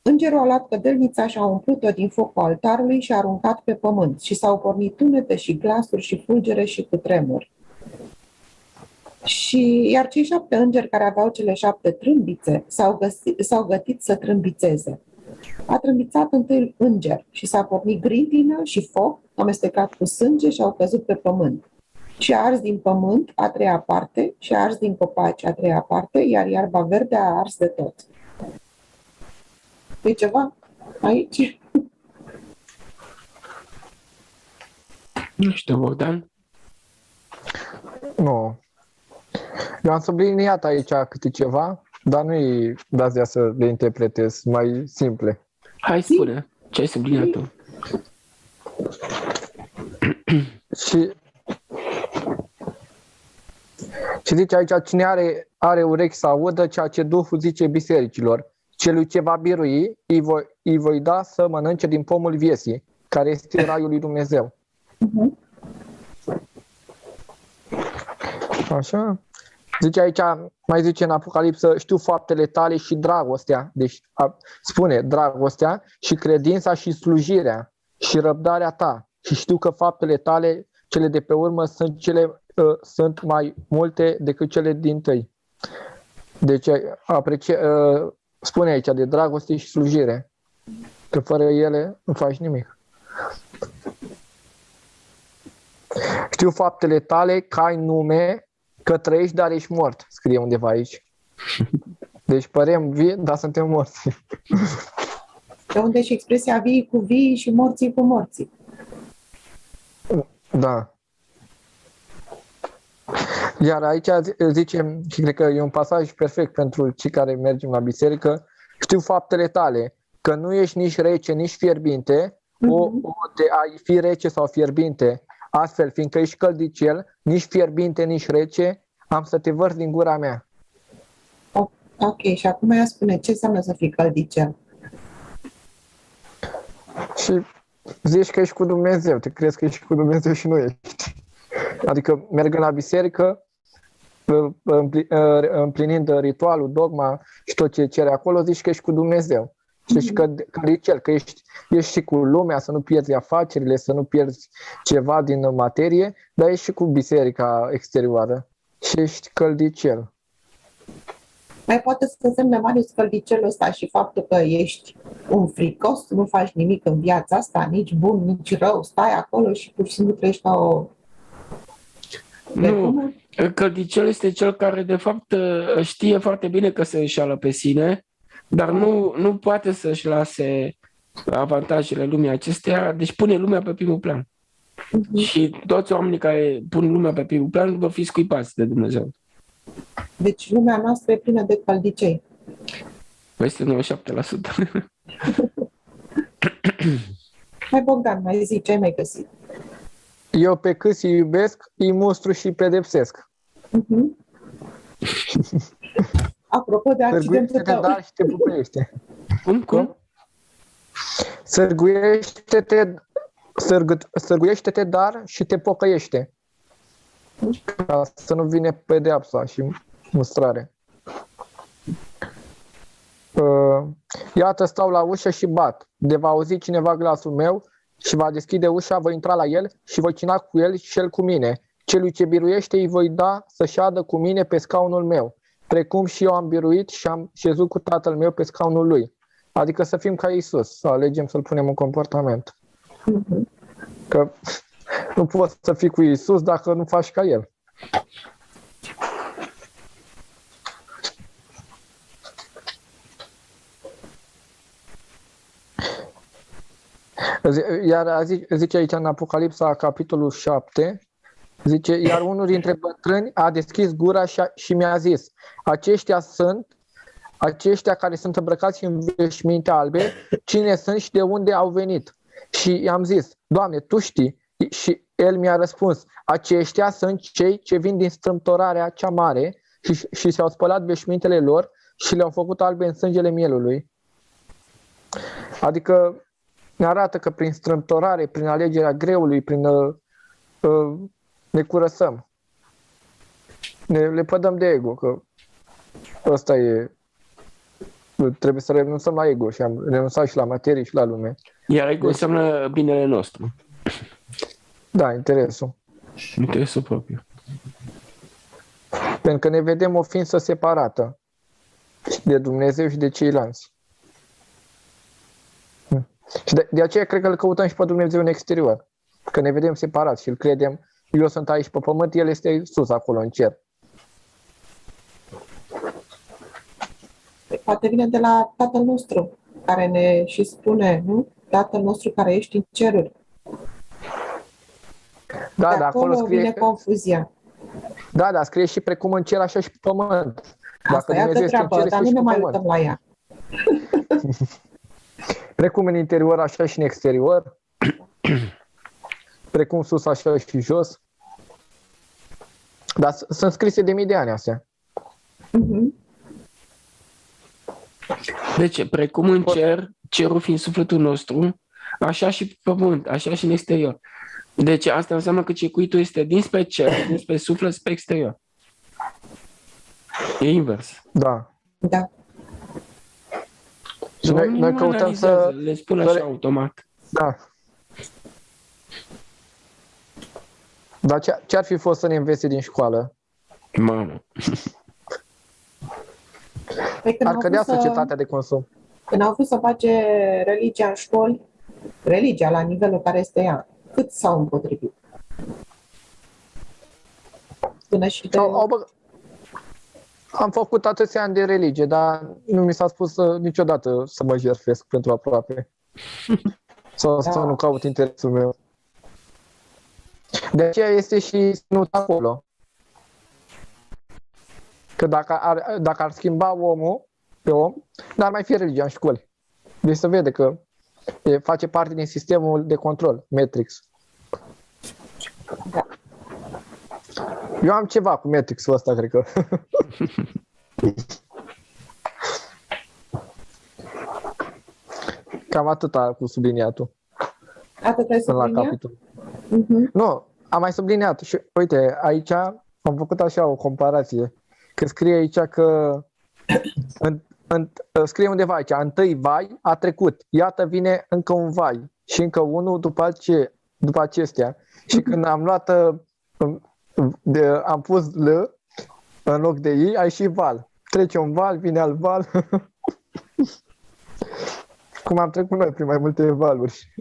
îngerul a luat cădelnița și a umplut-o din focul altarului și a aruncat pe pământ și s-au pornit tunete și glasuri și fulgere și cutremur. Iar cei 7 îngeri care aveau cele 7 trâmbițe s-au gătit să trâmbițeze. A trâmbițat întâi înger și s-a pornit grindină și foc amestecat cu sânge și au căzut pe pământ. Și a ars din pământ a treia parte și a ars din copaci a treia parte, iar iarba verde a ars de tot. E ceva aici? Nu știu, Bogdan. Nu. Eu am subliniat aici câte ceva, dar nu-i dați de să le interpretez, mai simple. Hai, spune. Ce ai subliniat tu? Și zice aici, cine are urechi să audă ceea ce Duhul zice bisericilor, celui ce va birui, îi voi da să mănânce din pomul vieții, care este raiul lui Dumnezeu. Așa. Zice aici, mai zice în Apocalipsă, știu faptele tale și dragostea. Deci spune dragostea și credința și slujirea și răbdarea ta. Și știu că faptele tale, cele de pe urmă, sunt mai multe decât cele dintâi. Deci spune aici de dragoste și slujire. Că fără ele nu faci nimic. Știu faptele tale, că ai nume, că trăiești, dar ești mort, scrie undeva aici. Deci părem vii, dar suntem morți. De unde și expresia vii cu vii și morții cu morții. Da. Iar aici zice, și cred că e un pasaj perfect pentru cei care mergem la biserică, știu faptele tale, că nu ești nici rece, nici fierbinte, o de a fi rece sau fierbinte. Astfel, fiindcă ești căldicel, nici fierbinte, nici rece, am să te vărs din gura mea. Ok, și acum ea spune ce înseamnă să fii căldicel. Și zici că ești cu Dumnezeu, te crezi că ești cu Dumnezeu și nu ești. Adică mergând la biserică, împlinind ritualul, dogma și tot ce cere acolo, zici că ești cu Dumnezeu. Și ești căldicel, că ești și cu lumea, să nu pierzi afacerile, să nu pierzi ceva din materie, dar ești și cu biserica exterioară. și ești căldicel. Mai poate să însemne, Marius, căldicelul ăsta și faptul că ești un fricos, nu faci nimic în viața asta, nici bun, nici rău, stai acolo și pur și simplu trăiești ca o... Nu, căldicelul este cel care de fapt știe foarte bine că se înșală pe sine, dar nu poate să-și lase avantajele lumii acesteia, deci pune lumea pe primul plan. Și toți oamenii care pun lumea pe primul plan vor fi scuipați de Dumnezeu. Deci lumea noastră e plină de căldicei. Peste 97%. Hai, Bogdan, mai zi, ce ai mai găsit? Eu pe câți îi iubesc, îi mustru și pedepsesc. Apropo de accidentul Sârguiește-te, tău. dar și te bucurește. Cum? Sârguiește-te, dar și te pocăiește. Ca să nu vine pedeapsa și mustrare. Iată, stau la ușă și bat. De va auzi cineva glasul meu și va deschide ușa, voi intra la el și voi cina cu el și el cu mine. Celui ce biruiește îi voi da să șadă cu mine pe scaunul meu, precum și eu am biruit și am șezut cu tatăl meu pe scaunul lui. Adică să fim ca Iisus, să alegem să-l punem în comportament. Că nu poți să fii cu Iisus dacă nu faci ca el. Iar zice aici în Apocalipsa, capitolul 7, zice, iar unul dintre bătrâni a deschis gura și mi-a zis, aceștia care sunt îmbrăcați în veșminte albe, cine sunt și de unde au venit? Și i-am zis, Doamne, Tu știi. Și el mi-a răspuns, aceștia sunt cei ce vin din strâmtorarea cea mare și și-au spălat veșmintele lor și le-au făcut albe în sângele mielului. Adică ne arată că prin strâmtorare, prin alegerea greului, ne curățăm. Le pădăm de ego, că ăsta e. Trebuie să renunțăm la ego și am renunțat și la materie și la lume. Iar ego înseamnă binele nostru. Da, interesul. Interesul propriu. Pentru că ne vedem o ființă separată de Dumnezeu și de ceilalți. Și de aceea cred că îl căutăm și pe Dumnezeu în exterior. Că ne vedem separați și îl credem, eu sunt aici pe pământ, el este sus acolo în cer. Poate vine de la Tatăl nostru, care ne și spune, nu? Tatăl nostru care ești în ceruri. Da, de acolo scrie vine confuzia. Da, dar scrie și precum în cer, așa și pe pământ. Asta e altă treabă, dar nu ne mai uităm la ea. Precum în interior, așa și în exterior. Precum sus, așa și jos. Dar sunt scrise de mii de ani astea. Deci, precum în cer, cerul fiind sufletul nostru, așa și pe pământ, așa și în exterior. Deci asta înseamnă că circuitul este dinspre cer, dinspre suflet, spre exterior. E invers. Da. Da. Și noi căutăm să... Le spun așa automat. Da. Dar ce ar fi fost să ne învețe din școală? Mamă. Păi ar cădea societatea de consum. Când au vrut să bage religia în școli, religia la nivelul care este ea, cât s-au împotrivit? Până și de... Am făcut atâția ani de religie, dar nu mi s-a spus niciodată să mă jertfesc pentru aproape. Sau să nu caut interesul meu. De aceea este și ținut acolo. Că dacă ar schimba omul pe om, n-ar mai fi religia în școli. Deci se vede că face parte din sistemul de control, Matrix. Da. Eu am ceva cu Matrix-ul ăsta, cred că. Cam atâta cu subliniatul. Atât ai subliniat? Nu, am mai subliniat. Și uite, aici am făcut așa o comparație. Că scrie aici că scrie undeva aici, întâi vai a trecut, iată vine încă un vai și încă unul după acestea. Și când am luat am pus L, În loc de ei, ai și val. Trece un val, vine alt val. Cum am trecut noi prin mai multe valuri.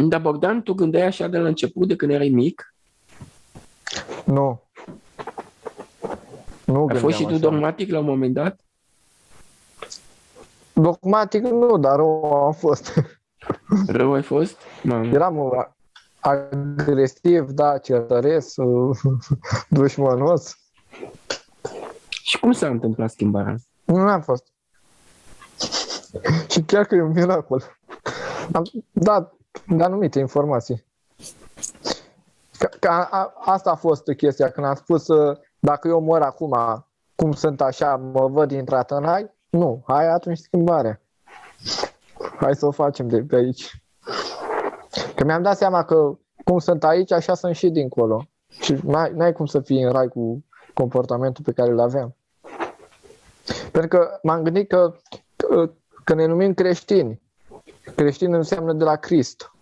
Dar Bogdan, tu gândeai așa de la început, de când erai mic? Nu. Nu Ai fost și gândeam tu așa. dogmatic la un moment dat? Dogmatic nu, dar rău am fost. Rău ai fost? Mamă. Eram agresiv, da, certăres, dușmănos. Și cum s-a întâmplat schimbarea? Nu am fost. Și chiar că e un miracol. Am dat anumite informații. Asta a fost chestia, când am spus dacă eu mor acum, cum sunt așa, mă văd intrat în rai? Nu, hai atunci schimbarea. Hai să o facem de pe aici. Că mi-am dat seama că cum sunt aici, așa sunt și dincolo. Și n-ai cum să fii în rai cu comportamentul pe care îl aveam. Pentru că m-am gândit că ne numim creștini. Creștin înseamnă de la Crist.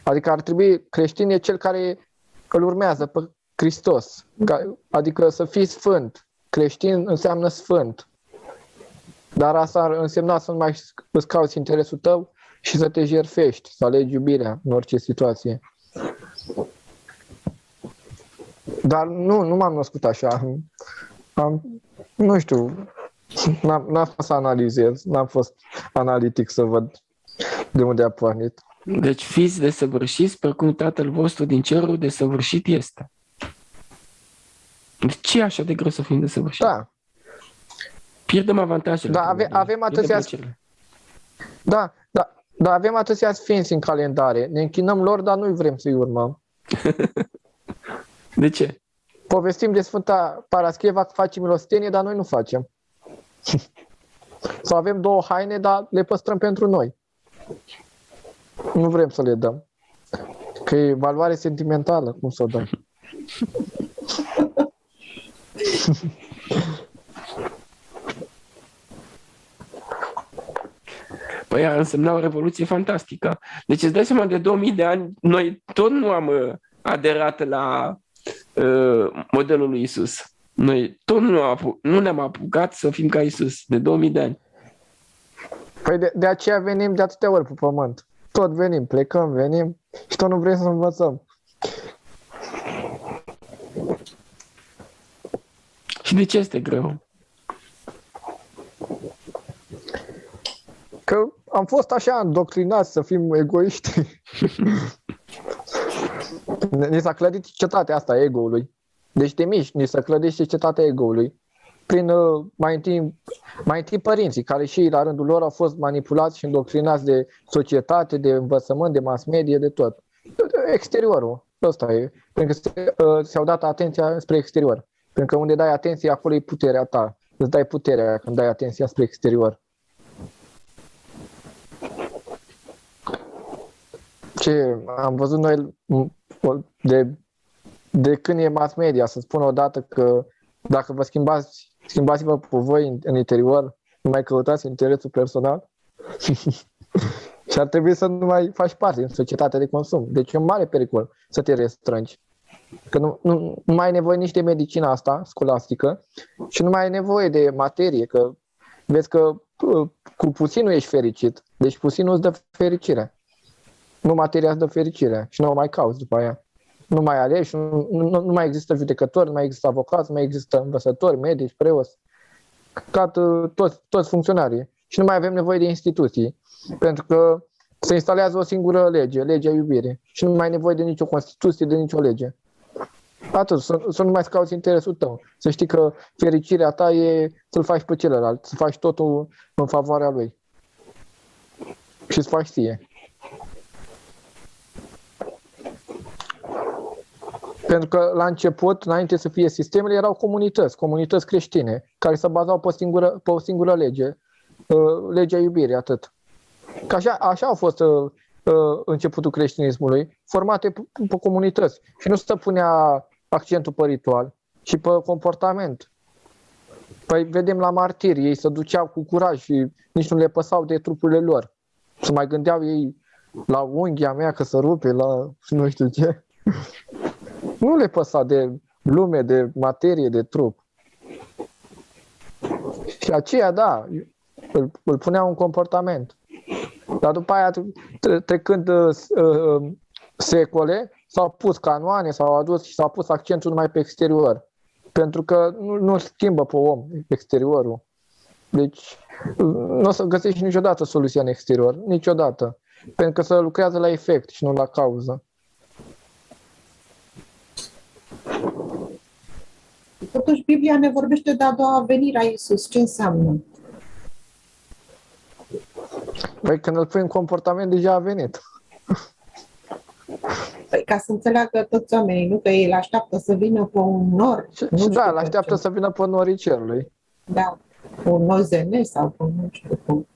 Adică ar trebui, creștin e cel care îl urmează pe Hristos. Adică să fii sfânt. Creștin înseamnă sfânt. Dar asta ar însemna să nu mai îți cauți interesul tău și să te jertfești, să alegi iubirea în orice situație. Dar nu m-am născut așa. Nu știu, n-am fost să analizez, n-am fost analitic să văd de unde a pornit. Deci fiți desăvârșiți precum Tatăl vostru din cerul desăvârșit este. De ce e așa de greu să fim desăvârșiți? Da. Pierdem avantajele. Da, avem atâția... Da, avem atâția sfinți în calendare. Ne închinăm lor, dar nu vrem să-i urmăm. De ce? Povestim de Sfânta Parascheva că face milostenie, dar noi nu facem. Sau avem două haine, dar le păstrăm pentru noi. Nu vrem să le dăm. Că e valoare sentimentală, cum să o dăm. Păi ar însemna o revoluție fantastică. Deci îți dai seama, de 2000 de ani, noi tot nu am aderat la modelul lui Isus. Noi tot nu ne-am apucat să fim ca Isus de 2000 de ani. Păi de aceea venim de atâtea ori pe pământ. Tot venim, plecăm, venim și tot nu vrem să învățăm. Și de ce este greu? Că am fost așa îndoctrinați să fim egoiști. Ni s-a clădit cetatea asta ego-ului. Deci de mici ni s-a clădit cetatea ego-ului. Prin mai întâi părinții, care și la rândul lor au fost manipulați și îndoctrinați de societate, de învățământ, de mass media, de tot. Exteriorul, ăsta e. Pentru că și-au dat atenția spre exterior. Pentru că unde dai atenție, acolo e puterea ta. Îți dai puterea când dai atenția spre exterior. Ce am văzut noi de când e mass media, să spun odată că dacă vă schimbați-vă pe voi în interior, nu mai căutați interesul personal și ar trebui să nu mai faci parte în societatea de consum. Deci e un mare pericol să te restrângi. Că nu mai ai nevoie nici de medicina asta scolastică și nu mai ai nevoie de materie, că vezi că cu puținul ești fericit, deci puținul îți dă fericire. Nu materia îți dă fericire și nu o mai cauți după aia. Nu mai alegi, nu mai există judecători, nu mai există avocați, nu mai există învățători, medici, preoți, toți funcționarii. Și nu mai avem nevoie de instituții, pentru că se instalează o singură lege, legea iubirii. Și nu mai ai nevoie de nicio Constituție, de nicio lege. Atât, să nu mai cauți interesul tău. Să știi că fericirea ta e să-l faci pe celălalt, să faci totul în favoarea lui. Și să faci ție. Pentru că la început, înainte să fie sistemele, erau comunități creștine, care se bazau pe o singură lege, legea iubirii, atât. Că așa a fost începutul creștinismului, formate pe comunități. Și nu se punea accentul pe ritual, ci pe comportament. Păi vedem la martiri, ei se duceau cu curaj și nici nu le păsau de trupurile lor. Se mai gândeau ei la unghia mea că se rupe, la nu știu ce. Nu le păsa de lume, de materie, de trup. Și aceea, da, îl puneau în comportament. Dar după aia, trecând secole, s-au pus canoane, s-au adus și s-au pus accentul numai pe exterior. Pentru că nu schimbă pe om exteriorul. Deci nu o să găsești niciodată soluția în exterior, niciodată. Pentru că se lucrează la efect și nu la cauză. Totuși, Biblia ne vorbește de a doua venire a Iisus. Ce înseamnă? Păi când îl pui în comportament, deja a venit. Păi ca să înțeleagă toți oamenii, nu că ei îl așteaptă să vină pe un nor. Și da, îl așteaptă să vină pe norii cerului. Da, un OZN sau pe nu știu cum.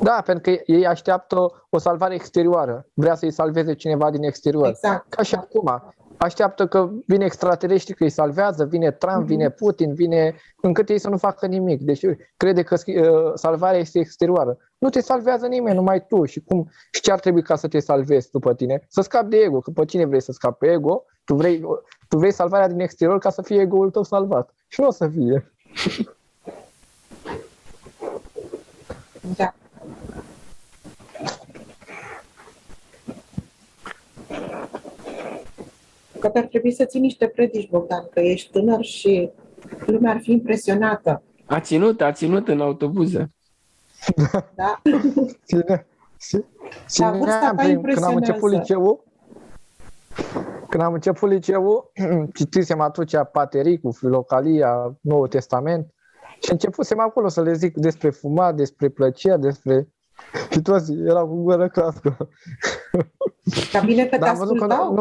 Da, pentru că ei așteaptă o salvare exterioară. Vrea să-i salveze cineva din exterior. Exact. Ca și acum. Așteaptă că vine extraterestri că îi salvează, vine Trump, vine Putin, vine încât ei să nu facă nimic. Deci crede că salvarea este exterioară. Nu te salvează nimeni, numai tu. Și ce ar trebui ca să te salvezi după tine? Să scapi de ego. Că pe cine vrei să scapi? Pe ego? Tu vrei salvarea din exterior ca să fie ego-ul tău salvat. Și nu o să fie. Da. Că ar trebui să ții niște predici, Bogdan, că ești tânăr și lumea ar fi impresionată. A ținut în autobuze. Da? Când am început liceul, citisem atunci Patericul, Filocalia, Noul Testament și începusem acolo să le zic despre fumat, despre plăceri, despre... Și toți erau cu gură cască. Dar bine că te ascultau.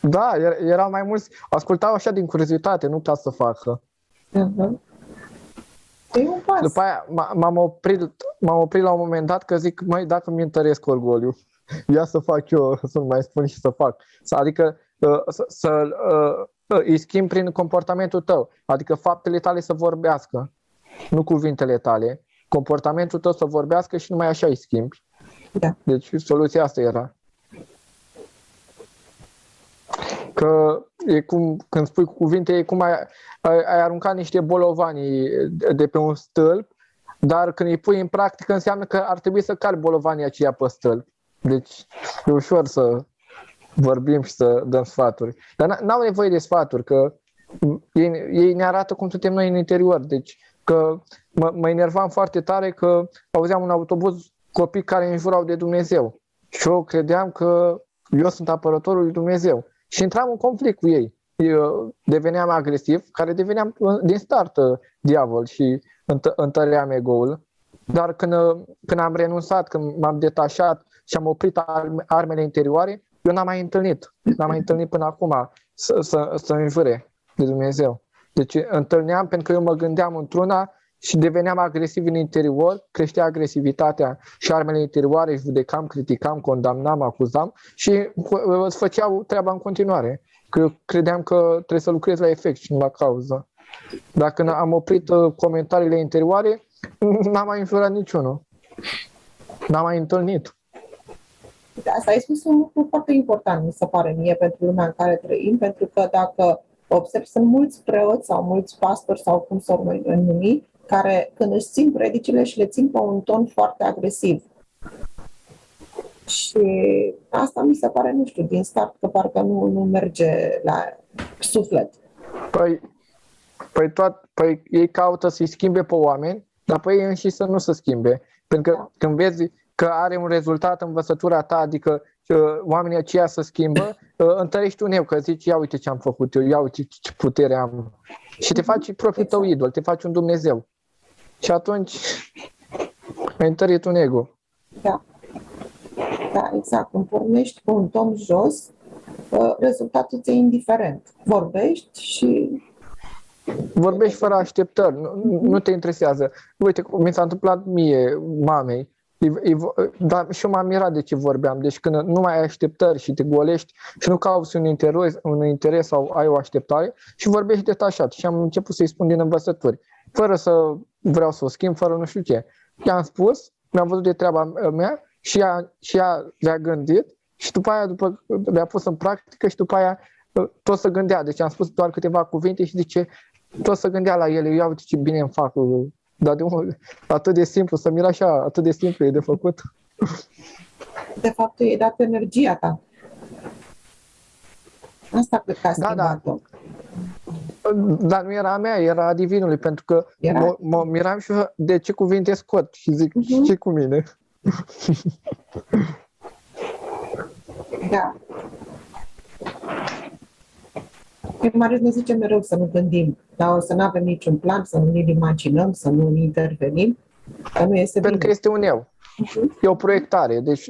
Da, erau mai mulți, ascultau așa din curiozitate, nu ca să facă. E un pas. După aia m-am oprit la un moment dat că zic, măi, dacă mi întăresc orgoliu, ia să fac eu, să-mi mai spun și să fac. Adică îi schimb prin comportamentul tău, adică faptele tale să vorbească, nu cuvintele tale. Comportamentul tău să vorbească și numai așa îi schimbi. Da. Deci soluția asta era. Că e cum, când spui cuvinte, e cum ai aruncat niște bolovani de pe un stâlp, dar când îi pui în practică înseamnă că ar trebui să cari bolovanii aceia pe stâlp. Deci e ușor să vorbim și să dăm sfaturi. Dar n-au nevoie de sfaturi, că ei ne arată cum suntem noi în interior. Deci că mă enervam foarte tare că auzeam un autobuz copii care înjurau de Dumnezeu. Și eu credeam că eu sunt apărătorul lui Dumnezeu. Și intram în conflict cu ei. Eu deveneam agresiv, care deveneam din start diavol și întăream ego-ul. Dar când am renunțat, când m-am detașat și am oprit armele interioare, eu n-am mai întâlnit până acum să înjure de Dumnezeu. Deci întâlneam pentru că eu mă gândeam într-una și deveneam agresiv în interior, creștea agresivitatea și armele interioare, judecam, criticam, condamnam, acuzam și făceau treaba în continuare. Că eu credeam că trebuie să lucrez la efect și nu la cauză. Dacă am oprit comentariile interioare, n-am mai înjurat niciunul. N-am mai întâlnit. Asta ai spus un lucru foarte important, mi se pare mie, pentru lumea în care trăim, pentru că dacă observ, sunt mulți preoți sau mulți pastori sau cum să o numi, care când își țin predicile și le țin pe un ton foarte agresiv. Și asta mi se pare, nu știu, din start că parcă nu merge la suflet. Păi ei caută să-i schimbe pe oameni, dar pe ei înși să nu se schimbe. Pentru că când vezi că are un rezultat învățătura ta, adică oamenii aceia se schimbă, întărești un eu, că zici, ia uite ce am făcut eu, ia uite ce putere am. Și te faci propriul tău idol, te faci un Dumnezeu. Și atunci ai întărit un ego. Da. Da, exact. Când pornești cu un ton jos, rezultatul ți-e indiferent. Vorbești fără așteptări, nu te interesează. Uite, mi s-a întâmplat mie, mamei, dar și eu m-am mirat de ce vorbeam. Deci când nu mai ai așteptări și te golești și nu cauți un interes sau ai o așteptare și vorbești detașat. Și am început să-i spun din învățături, fără să vreau să o schimb, fără nu știu ce. I-am spus, mi-am văzut de treaba mea și ea le-a gândit și după aia le-a pus în practică și după aia tot să gândea. Deci am spus doar câteva cuvinte și zice, tot să gândea la ele, ia uite ce bine îmi fac, dar atât de simplu, să mira așa, atât de simplu e de făcut. De fapt, i-ai dat energia ta. Asta cred că a schimbat-o. Dar nu era a mea, era a Divinului, pentru că mă miram și eu de ce cuvinte scot și zic, ce cu mine? Da. Marius ne zice mereu să nu gândim, dar să nu avem niciun plan, să nu ne imaginăm, să nu intervenim, că nu este pentru bine. că este un eu. E o proiectare, deci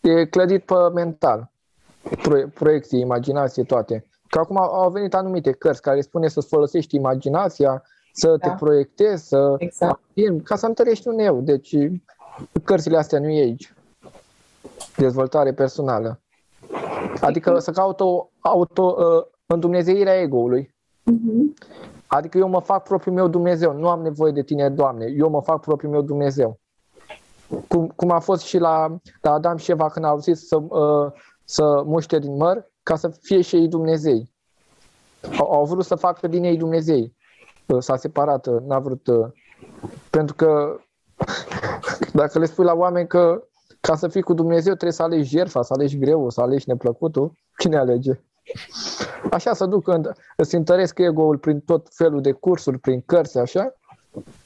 e clădit pe mental. Proiecție, imaginație, toate. Că acum au venit anumite cărți care spune să-ți folosești imaginația, să te proiectezi, să afirmi, ca să întărești un eu. Deci cărțile astea New Age, dezvoltare personală. Adică să caut îndumnezeirea ego-ului. Adică eu mă fac propriul meu Dumnezeu, nu am nevoie de tine, Doamne, eu mă fac propriul meu Dumnezeu. Cum a fost și la Adam și Eva când au zis să muște din măr ca să fie și ei Dumnezei. Au vrut să facă din ei Dumnezei. S-a separat, n-a vrut. Pentru că dacă le spui la oameni că ca să fii cu Dumnezeu trebuie să alegi jertfa, să alegi greu, să alegi neplăcutul, cine alege? Așa să duc când îți întăresc ego-ul prin tot felul de cursuri, prin cărți, așa,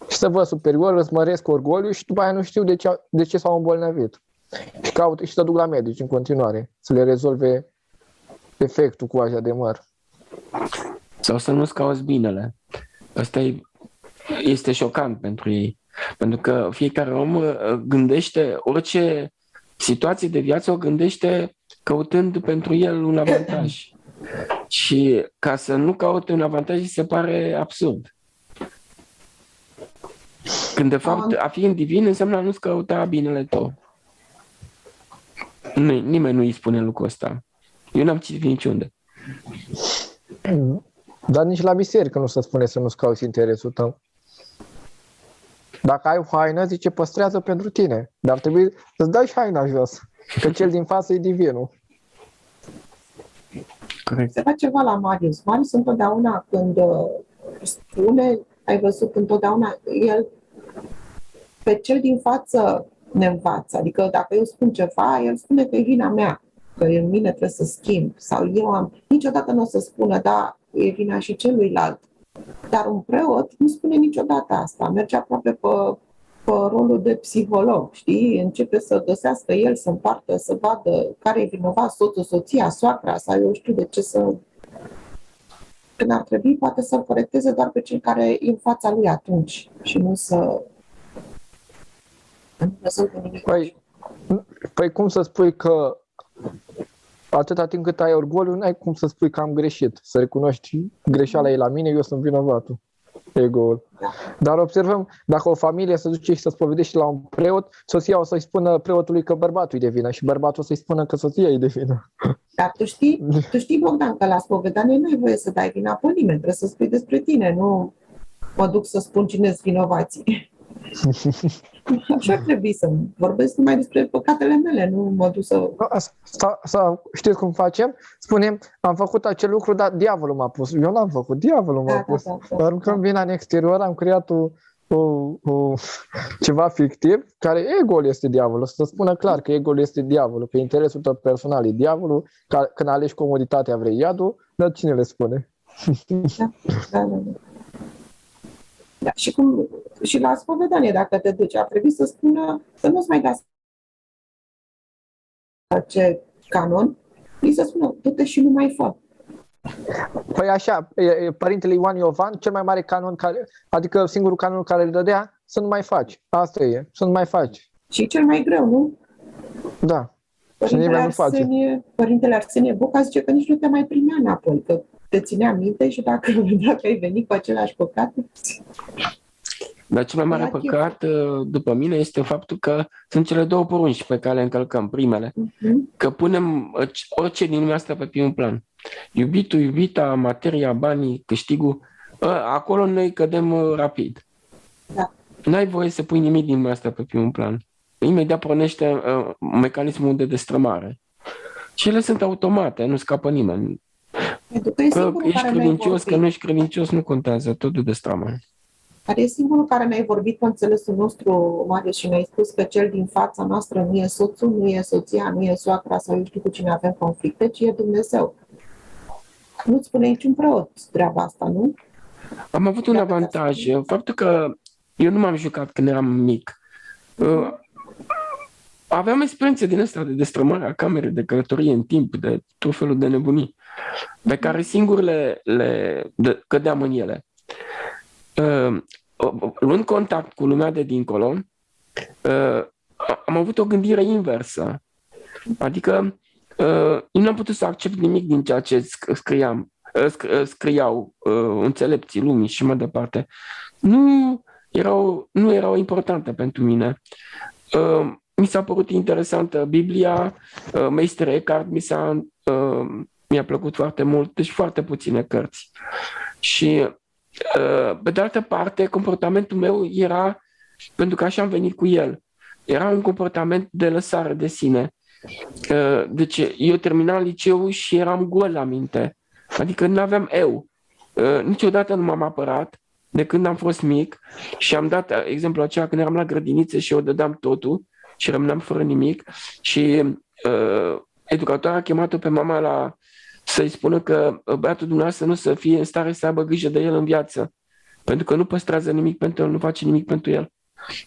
și să văd superior, îți măresc orgoliu și după aia nu știu de ce s-au îmbolnăvit. Și caut și să duc la medici în continuare, să le rezolve efectul cu aja de măr. Sau să nu-ți cauți binele. Asta este șocant pentru ei. Pentru că fiecare om gândește orice situație de viață, o gândește căutând pentru el un avantaj. Și ca să nu caute un avantaj, îi se pare absurd. Când de fapt a fi în divin înseamnă a nu-ți căuta binele tău. Nimeni nu îi spune lucrul ăsta. Eu n-am citit niciunde. Dar nici la biserică nu se spune să nu-ți cauți interesul tău. Dacă ai o haină, zice, păstrează pentru tine. Dar trebuie să-ți dai și haina jos. Că cel din față e divinul. Corect. Se face ceva la Marius. Marius întotdeauna când spune, ai văzut întotdeauna, el pe cel din față ne învață. Adică dacă eu spun ceva, el spune că e vina mea, că în mine trebuie să schimb. Sau eu am... Niciodată nu o să spună, da, e vina și celuilalt. Dar un preot nu spune niciodată asta. Merge aproape pe rolul de psiholog, știi? Începe să găsească el, să împartă, să vadă care e vinovat, soțul, soția, soacra, sau eu știu de ce să... Când ar trebui, poate să-l corecteze doar pe cel care e în fața lui atunci și nu să... Păi cum să spui că atâta timp cât ai orgoliu, n-ai cum să spui că am greșit. Să recunoști greșeala e la mine, eu sunt vinovatul. Ego-ul. Dar observăm, dacă o familie se duce și se spovedește la un preot, soția o să-i spună preotului că bărbatul e de vină și bărbatul o să-i spună că soția e de vină. Dar tu știi, Bogdan, că la spovedanie nu ai voie să dai vina pe nimeni, trebuie să spui despre tine, nu mă duc să spun cine-s vinovații. Așa ar trebui să vorbesc numai despre păcatele mele, nu mă duc să... Sau știți cum facem? Spunem, am făcut acel lucru, dar diavolul m-a pus. Eu n-am făcut, diavolul m-a pus. Aruncăm vina în exterior, am creat ceva fictiv, care ego-ul este diavolul. Să spună clar că ego-ul este diavolul, că interesul tău personal e diavolul, când alegi comoditatea vrei iadul, dar cine le spune? Da. Da, și la spovedanie, dacă te duci, ar trebui să spună să nu-ți mai dați ce canon, îi să spună, du-te și nu mai fă. Păi așa, părintele Ioan Iovan, cel mai mare canon, adică singurul canon care îl dădea, să nu mai faci. Asta e, să nu mai faci. Și cel mai greu, nu? Da. Părintele Arsenie Boca zice că nici nu te mai primea înapoi, că te ținea minte și dacă ai venit cu același păcat... Dar cel mai mare păcat, după mine, este faptul că sunt cele două porunci pe care le încălcăm, primele. Că punem orice din lumea asta pe primul plan. Iubitul, iubita, materia, banii, câștigul, acolo noi cădem rapid. Da. N-ai voie să pui nimic din lumea asta pe primul plan. Imediat pornește mecanismul de destrămare. Și ele sunt automate, nu scapă nimeni. Pentru că e Că singurul ești care mi-ai credincios, că vorbit. nu ești credincios, nu contează, totul de stramă. Care e singurul care ne-ai vorbit pe înțelesul nostru, Marius, și ne-ai spus că cel din fața noastră nu e soțul, nu e soția, nu e soacra sau eu știu cu cine avem conflicte, ci e Dumnezeu. Nu-ți spune niciun preot treaba asta, nu? Am avut un Dacă ți-ar avantaj, spune. faptul că eu nu m-am jucat când eram mic. Aveam experiențe din asta de destrămare a camerei, de călătorie în timp, de tot felul de nebunii, pe care singur le cădeam în ele. Luând contact cu lumea de dincolo, am avut o gândire inversă. Adică eu n-am putut să accept nimic din ceea ce scriau înțelepții lumii și mai departe. Nu erau importante pentru mine. Mi s-a părut interesantă Biblia, Meister Eckhart mi-a plăcut foarte mult, deci foarte puține cărți. Și pe de altă parte, comportamentul meu era, pentru că așa am venit cu el, era un comportament de lăsare de sine. Deci eu terminam liceul și eram gol la minte. Adică nu aveam eu. Niciodată nu m-am apărat de când am fost mic și am dat exemplul acela când eram la grădiniță și eu dădeam totul și rămâneam fără nimic și educatoarea a chemat-o pe mama să-i spună că băiatul dumneavoastră nu să fie în stare să aibă grijă de el în viață, pentru că nu păstrează nimic pentru el, nu face nimic pentru el.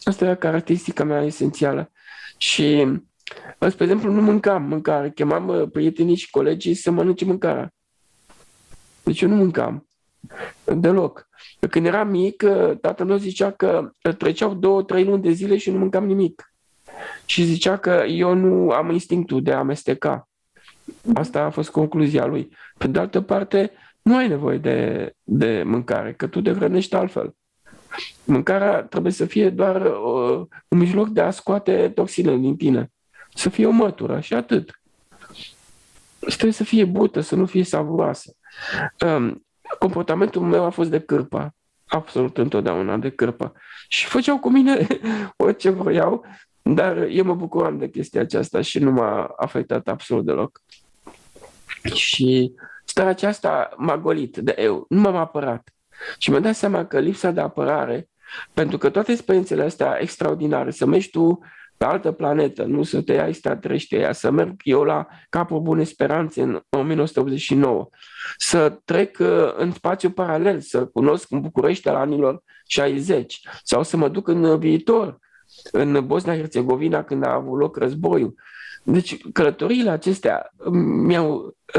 Asta era caracteristica mea esențială. Și, spre exemplu, nu mâncam mâncare, chemam prietenii și colegii să mănânce mâncarea. Deci eu nu mâncam deloc. Când eram mic, tatăl meu zicea că treceau 2-3 luni de zile și nu mâncam nimic. Și zicea că eu nu am instinctul de a amesteca. Asta a fost concluzia lui. Pe de altă parte, nu ai nevoie de mâncare, că tu te hrănești altfel. Mâncarea trebuie să fie doar un mijloc de a scoate toxinele din tine. Să fie o mătură și atât. Și trebuie să fie bută, să nu fie savuroasă. Comportamentul meu a fost de cârpă. Absolut întotdeauna de cârpă. Și făceau cu mine orice vroiau, dar eu mă bucuram de chestia aceasta și nu m-a afectat absolut deloc. Și starea aceasta m-a golit de eu. Nu m-am apărat. Și mi-am dat seama că lipsa de apărare, pentru că toate experiențele astea extraordinare, să mergi tu pe altă planetă, nu să te ia extraterestri aia, să merg eu la Capul Bune Speranțe în 1989, să trec în spațiu paralel, să cunosc în București al anilor 60, sau să mă duc în viitor, în Bosnia-Herzegovina, când a avut loc războiul. Deci călătoriile acestea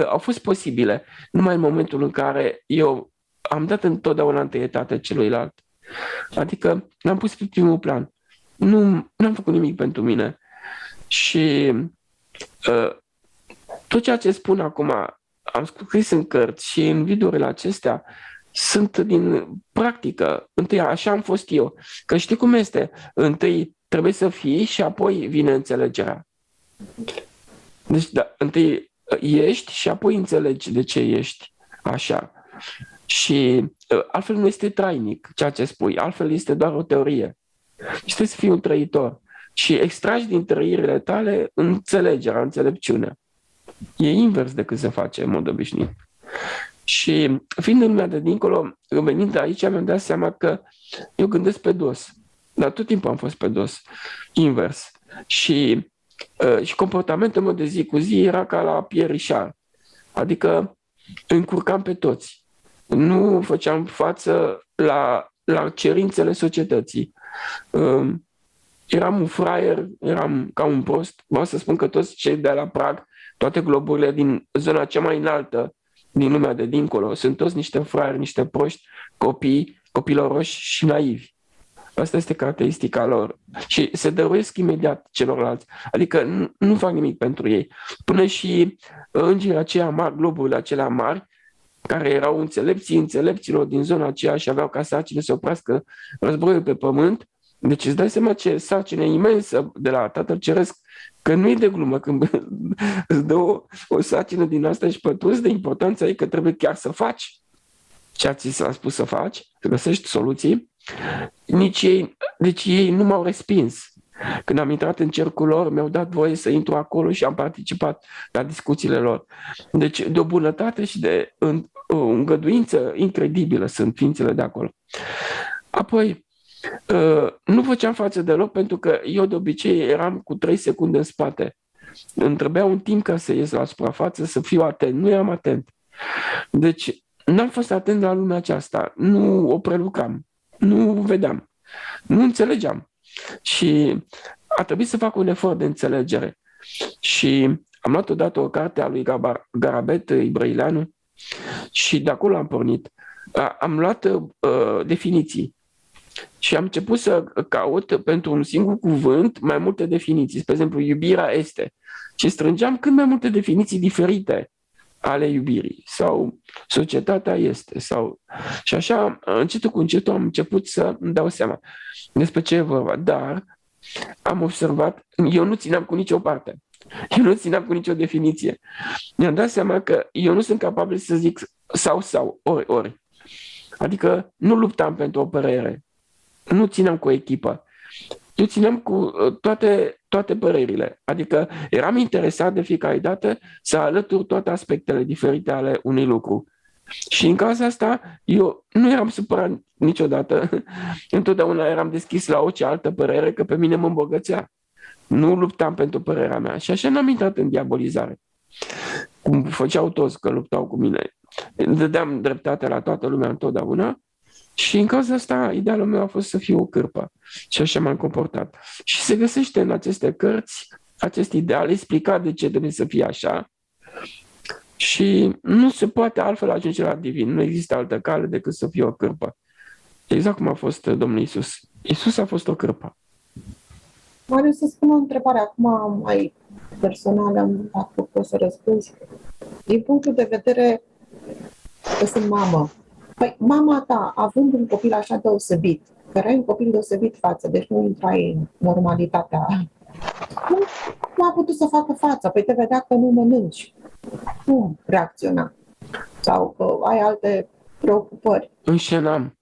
au fost posibile numai în momentul în care eu am dat întotdeauna întâietate celuilalt. Adică l-am pus pe primul plan. Nu am făcut nimic pentru mine. Și tot ceea ce spun acum, am scris în cărți și în videourile acestea, sunt din practică. Întâi, așa am fost eu. Că știi cum este? Întâi trebuie să fii și apoi vine înțelegerea. Deci, da, întâi ești și apoi înțelegi de ce ești așa. Și altfel nu este trainic ceea ce spui, altfel este doar o teorie. Și trebuie să fii un trăitor. Și extragi din trăirile tale înțelegerea, înțelepciunea. E invers decât se face în mod obișnuit. Și fiind în lumea de dincolo, venind de aici, mi-am dat seama că eu gândesc pe dos. Dar tot timpul am fost pe dos, invers. Și comportamentul meu de zi cu zi era ca la Pierre Richard. Adică încurcam pe toți. Nu făceam față la cerințele societății. Eram un fraier, eram ca un prost. Vreau să spun că toți cei de la Prag, toate globurile din zona cea mai înaltă din lumea de dincolo, sunt toți niște fraieri, niște proști, copilăroși și naivi. Asta este caracteristica lor. Și se dăruiesc imediat celorlalți. Adică nu fac nimic pentru ei. Până și îngerii aceia mari, globurile acelea mari, care erau înțelepților din zona aceea și aveau ca sarcină să oprească războiul pe pământ. Deci îți dai seama ce sarcină imensă de la Tatăl Ceresc, că nu e de glumă când îți dă o sarcină din asta și pătrunzi de importanța ei că trebuie chiar să faci ceea ce ți s-a spus să faci, să găsești soluții. Deci ei nu m-au respins. Când am intrat în cercul lor, mi-au dat voie să intru acolo și am participat la discuțiile lor. Deci de o bunătate și de o îngăduință incredibilă sunt ființele de acolo. Apoi, nu făceam față deloc pentru că eu de obicei eram cu 3 secunde în spate. Îmi trebuia un timp ca să ies la suprafață, să fiu atent. Nu eram atent. Deci n-am fost atent la lumea aceasta. Nu o prelucram. Nu vedeam. Nu înțelegeam. Și a trebuit să fac un efort de înțelegere. Și am luat odată o carte a lui Garabet Ibrăileanu și de acolo am pornit. Am luat definiții. Și am început să caut pentru un singur cuvânt mai multe definiții. Spre exemplu, iubirea este. Și strângeam cât mai multe definiții diferite ale iubirii. Sau societatea este. Și așa, încetul cu încetul, am început să îmi dau seama despre ce e vorba. Dar am observat, eu nu țineam cu nicio parte. Eu nu țineam cu nicio definiție. Mi-am dat seama că eu nu sunt capabil să zic sau, ori. Adică nu luptam pentru o părere. Nu țineam cu o echipă. Eu țineam cu toate părerile. Adică eram interesat de fiecare dată să alătur toate aspectele diferite ale unui lucru. Și în cauza asta eu nu eram supărat niciodată. Întotdeauna eram deschis la orice altă părere, că pe mine mă îmbogățea. Nu luptam pentru părerea mea. Și așa n-am intrat în diabolizare. Cum făceau toți că luptau cu mine. Dădeam dreptate la toată lumea întotdeauna. Și în cauza asta, idealul meu a fost să fiu o cârpă. Și așa m-am comportat. Și se găsește în aceste cărți acest ideal explicat de ce trebuie să fie așa. Și nu se poate altfel ajunge la divin. Nu există altă cale decât să fie o cârpă. Exact cum a fost Domnul Iisus. Iisus a fost o cârpă. Marius, să spun o întrebare acum mai personală, dacă poți să răspunzi. Din punctul de vedere că sunt mamă, păi mama ta, având un copil așa deosebit, că erai un copil deosebit față, deci nu intrai în normalitatea, cum a putut să facă față? Păi te vedea că nu mănânci. Cum reacționa? Sau că ai alte preocupări? Înșenam.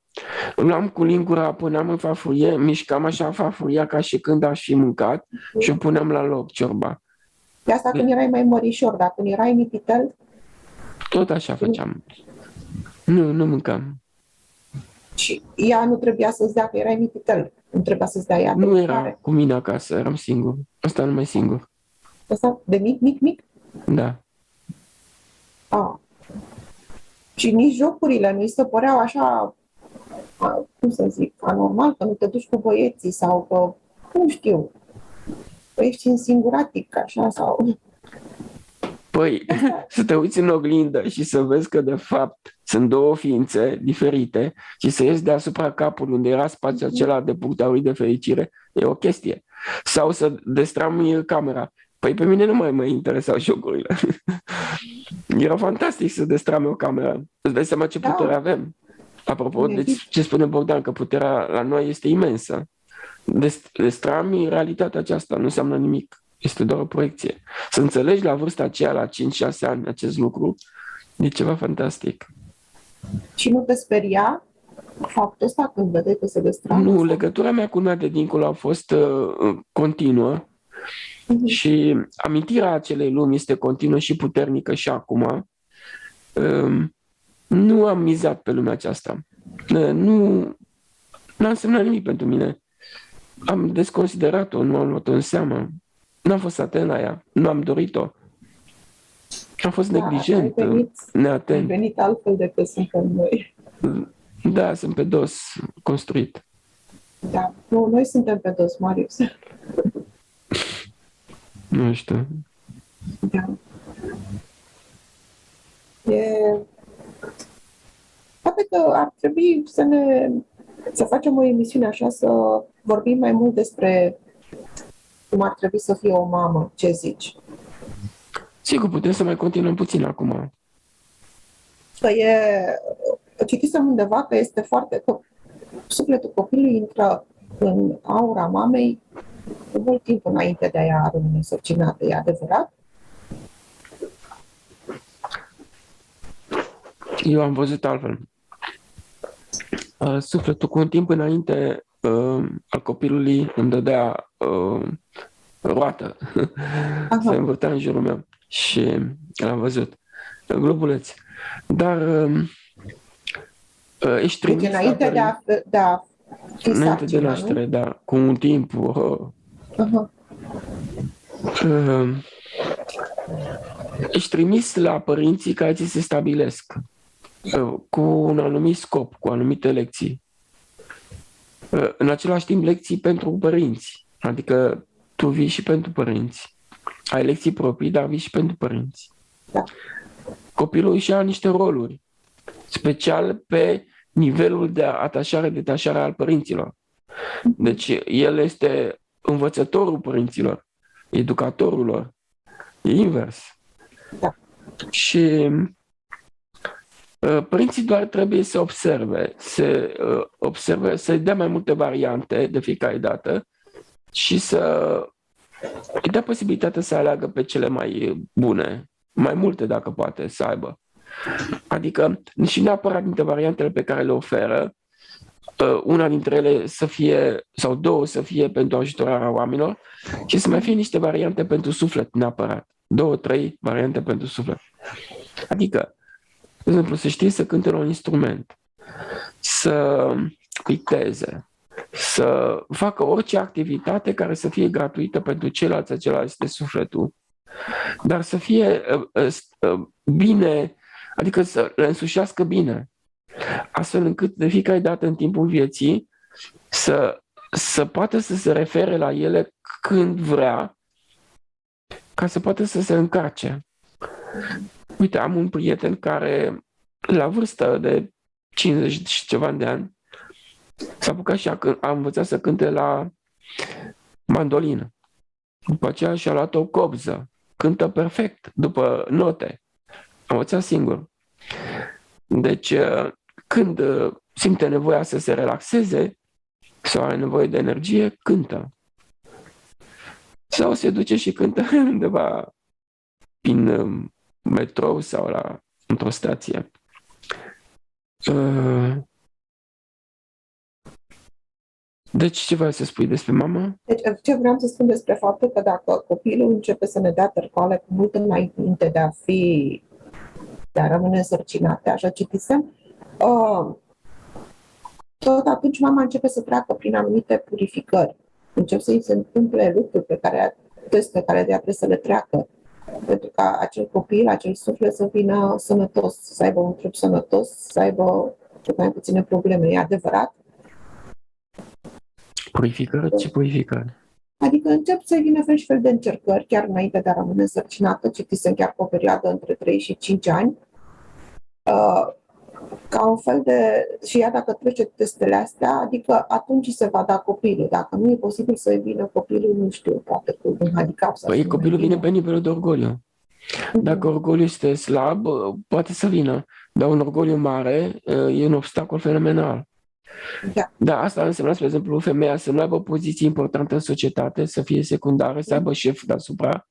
Luam cu lingura, puneam în farfurie, mișcam așa farfuria ca și când aș fi mâncat și o puneam la loc, ciorba. De asta când erai mai mărișor, dar când erai mititel? Tot așa făceam. Nu mâncam. Și ea nu trebuia să-ți dea, că erai mititel. Nu trebuia să-ți dea ea de Nu era mâncare. cu mine acasă, eram singur. Asta numai singur. Asta de mic? Da. Și nici jocurile nu-i se păreau așa, cum să zic, anormal, că nu te duci cu băieții sau că, nu știu, că ești însinguratic, așa, sau... Păi, să te uiți în oglindă și să vezi că, de fapt, sunt două ființe diferite și să ies deasupra capului unde era spațiul acela de punctul lui de fericire, e o chestie. Sau să destram camera. Păi pe mine nu mai mă interesau jocurile. Era fantastic să destrame o cameră. Îți dai seama ce putere avem. Apropo de ce spune Bogdan, că puterea la noi este imensă. Destrami realitatea aceasta, nu înseamnă nimic. Este doar o proiecție. Să înțelegi la vârsta aceea, la 5-6 ani, acest lucru, e ceva fantastic. Și nu te speria faptul ăsta când vedeai că se destramă? Nu, legătura mea cu lumea de dincolo a fost continuă și amintirea acelei lumi este continuă și puternică și acum. Nu am mizat pe lumea aceasta. N-a însemnat nimic pentru mine. Am desconsiderat-o, nu am luat-o în seamă. N-am fost atent la ea, nu am dorit-o. Am fost neglijent, neatent. Ai venit altfel decât suntem noi. Da, sunt pe dos construit. Da, noi suntem pe dos, Marius. Nu știu. Da. Poate că ar trebui să facem o emisiune așa, să vorbim mai mult despre cum ar trebui să fie o mamă. Ce zici? Sigur, putem să mai continuăm puțin acum. Că citisem undeva că este că sufletul copilului intră în aura mamei mult timp înainte de a rămâne însărcinată. E adevărat? Eu am văzut altfel. Sufletul cu un timp înainte al copilului îmi dădea roată. Aha. Se învârtea în jurul meu și l-am văzut. Globuleț. Dar ești Deci trimis înainte de a fi înainte de sarcina, naștere, da, cu un timp. Aha. Ești trimis la părinții care ți se stabilesc cu un anumit scop, cu anumite lecții. În același timp, lecții pentru părinți. Adică tu vii și pentru părinți. Ai lecții proprii, dar vii și pentru părinți. Da. Copilul își ia niște roluri, special pe nivelul de atașare-detașare al părinților. Deci el este învățătorul părinților, educatorul lor. E invers. Da. Și părinții doar trebuie să observe, să-i dea mai multe variante de fiecare dată și să îi dea posibilitatea să aleagă pe cele mai bune, mai multe dacă poate să aibă. Adică și neapărat dintre variantele pe care le oferă, una dintre ele să fie, sau două să fie pentru ajutorarea oamenilor și să mai fie niște variante pentru suflet neapărat. 2-3 variante pentru suflet. Adică, de exemplu, să știe să cânte la un instrument, să picteze, să facă orice activitate care să fie gratuită pentru ceilalți, acela este sufletul, dar să fie bine, adică să le însușească bine, astfel încât de fiecare dată în timpul vieții să poată să se refere la ele când vrea, ca să poată să se încarce. Uite, am un prieten care, la vârstă de 50 și ceva de ani, s-a apucat și a învățat să cânte la mandolină. După aceea și-a luat o cobză. Cântă perfect, după note. A învățat singur. Deci, când simte nevoia să se relaxeze sau are nevoie de energie, cântă. Sau se duce și cântă undeva prin metrou sau într-o stație. Deci ce vrei să spui despre mama? Deci ce vreau să spun despre faptul că dacă copilul începe să ne dea târcoale cu mult înainte de a rămâne însărcinate, așa citisem, tot atunci mama începe să treacă prin anumite purificări. Încep să-i se întâmple lucruri pe care ea trebuie să le treacă. Pentru ca acel copil, acel suflet să vină sănătos, să aibă un trup sănătos, să aibă mai puține probleme. E adevărat? Purificări? Ce purificări? Adică încep să vină fel și fel de încercări, chiar înainte de a rămâne însărcinată, citisem chiar pe o perioadă între 3 și 5 ani, ca un fel de... Și ea dacă trece testele astea, adică atunci se va da copilul. Dacă nu e posibil să vină copilul, nu știu, poate cu un handicap. Păi copilul vine pe nivelul de orgoliu. Dacă orgoliul este slab, poate să vină. Dar un orgoliu mare e un obstacol fenomenal. Da. Da, asta înseamnă, spre exemplu, femeia să nu aibă o poziție importantă în societate, să fie secundară, să aibă șef deasupra.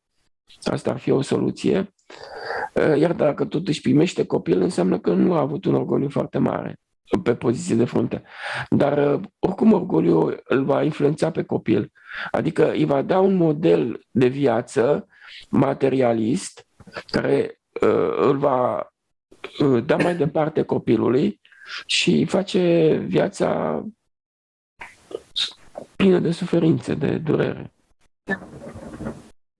Asta ar fi o soluție. Iar dacă totuși primește copil, înseamnă că nu a avut un orgoliu foarte mare pe poziție de frunte. Dar oricum orgoliul îl va influența pe copil. Adică îi va da un model de viață materialist care îl va da mai departe copilului și face viața plină de suferințe, de durere.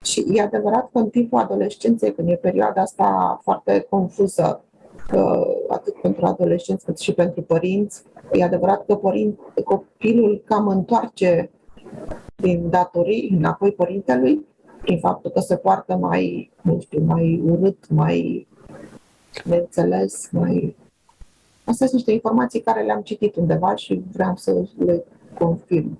Și e adevărat că în timpul adolescenței, când e perioada asta foarte confuză, atât pentru adolescenți cât și pentru părinți, e adevărat că copilul cam întoarce din datorii înapoi părintelui, prin faptul că se poartă mai, nu știu, mai urât, mai neînțeles, mai... Astea sunt niște informații care le-am citit undeva și vreau să le confirm.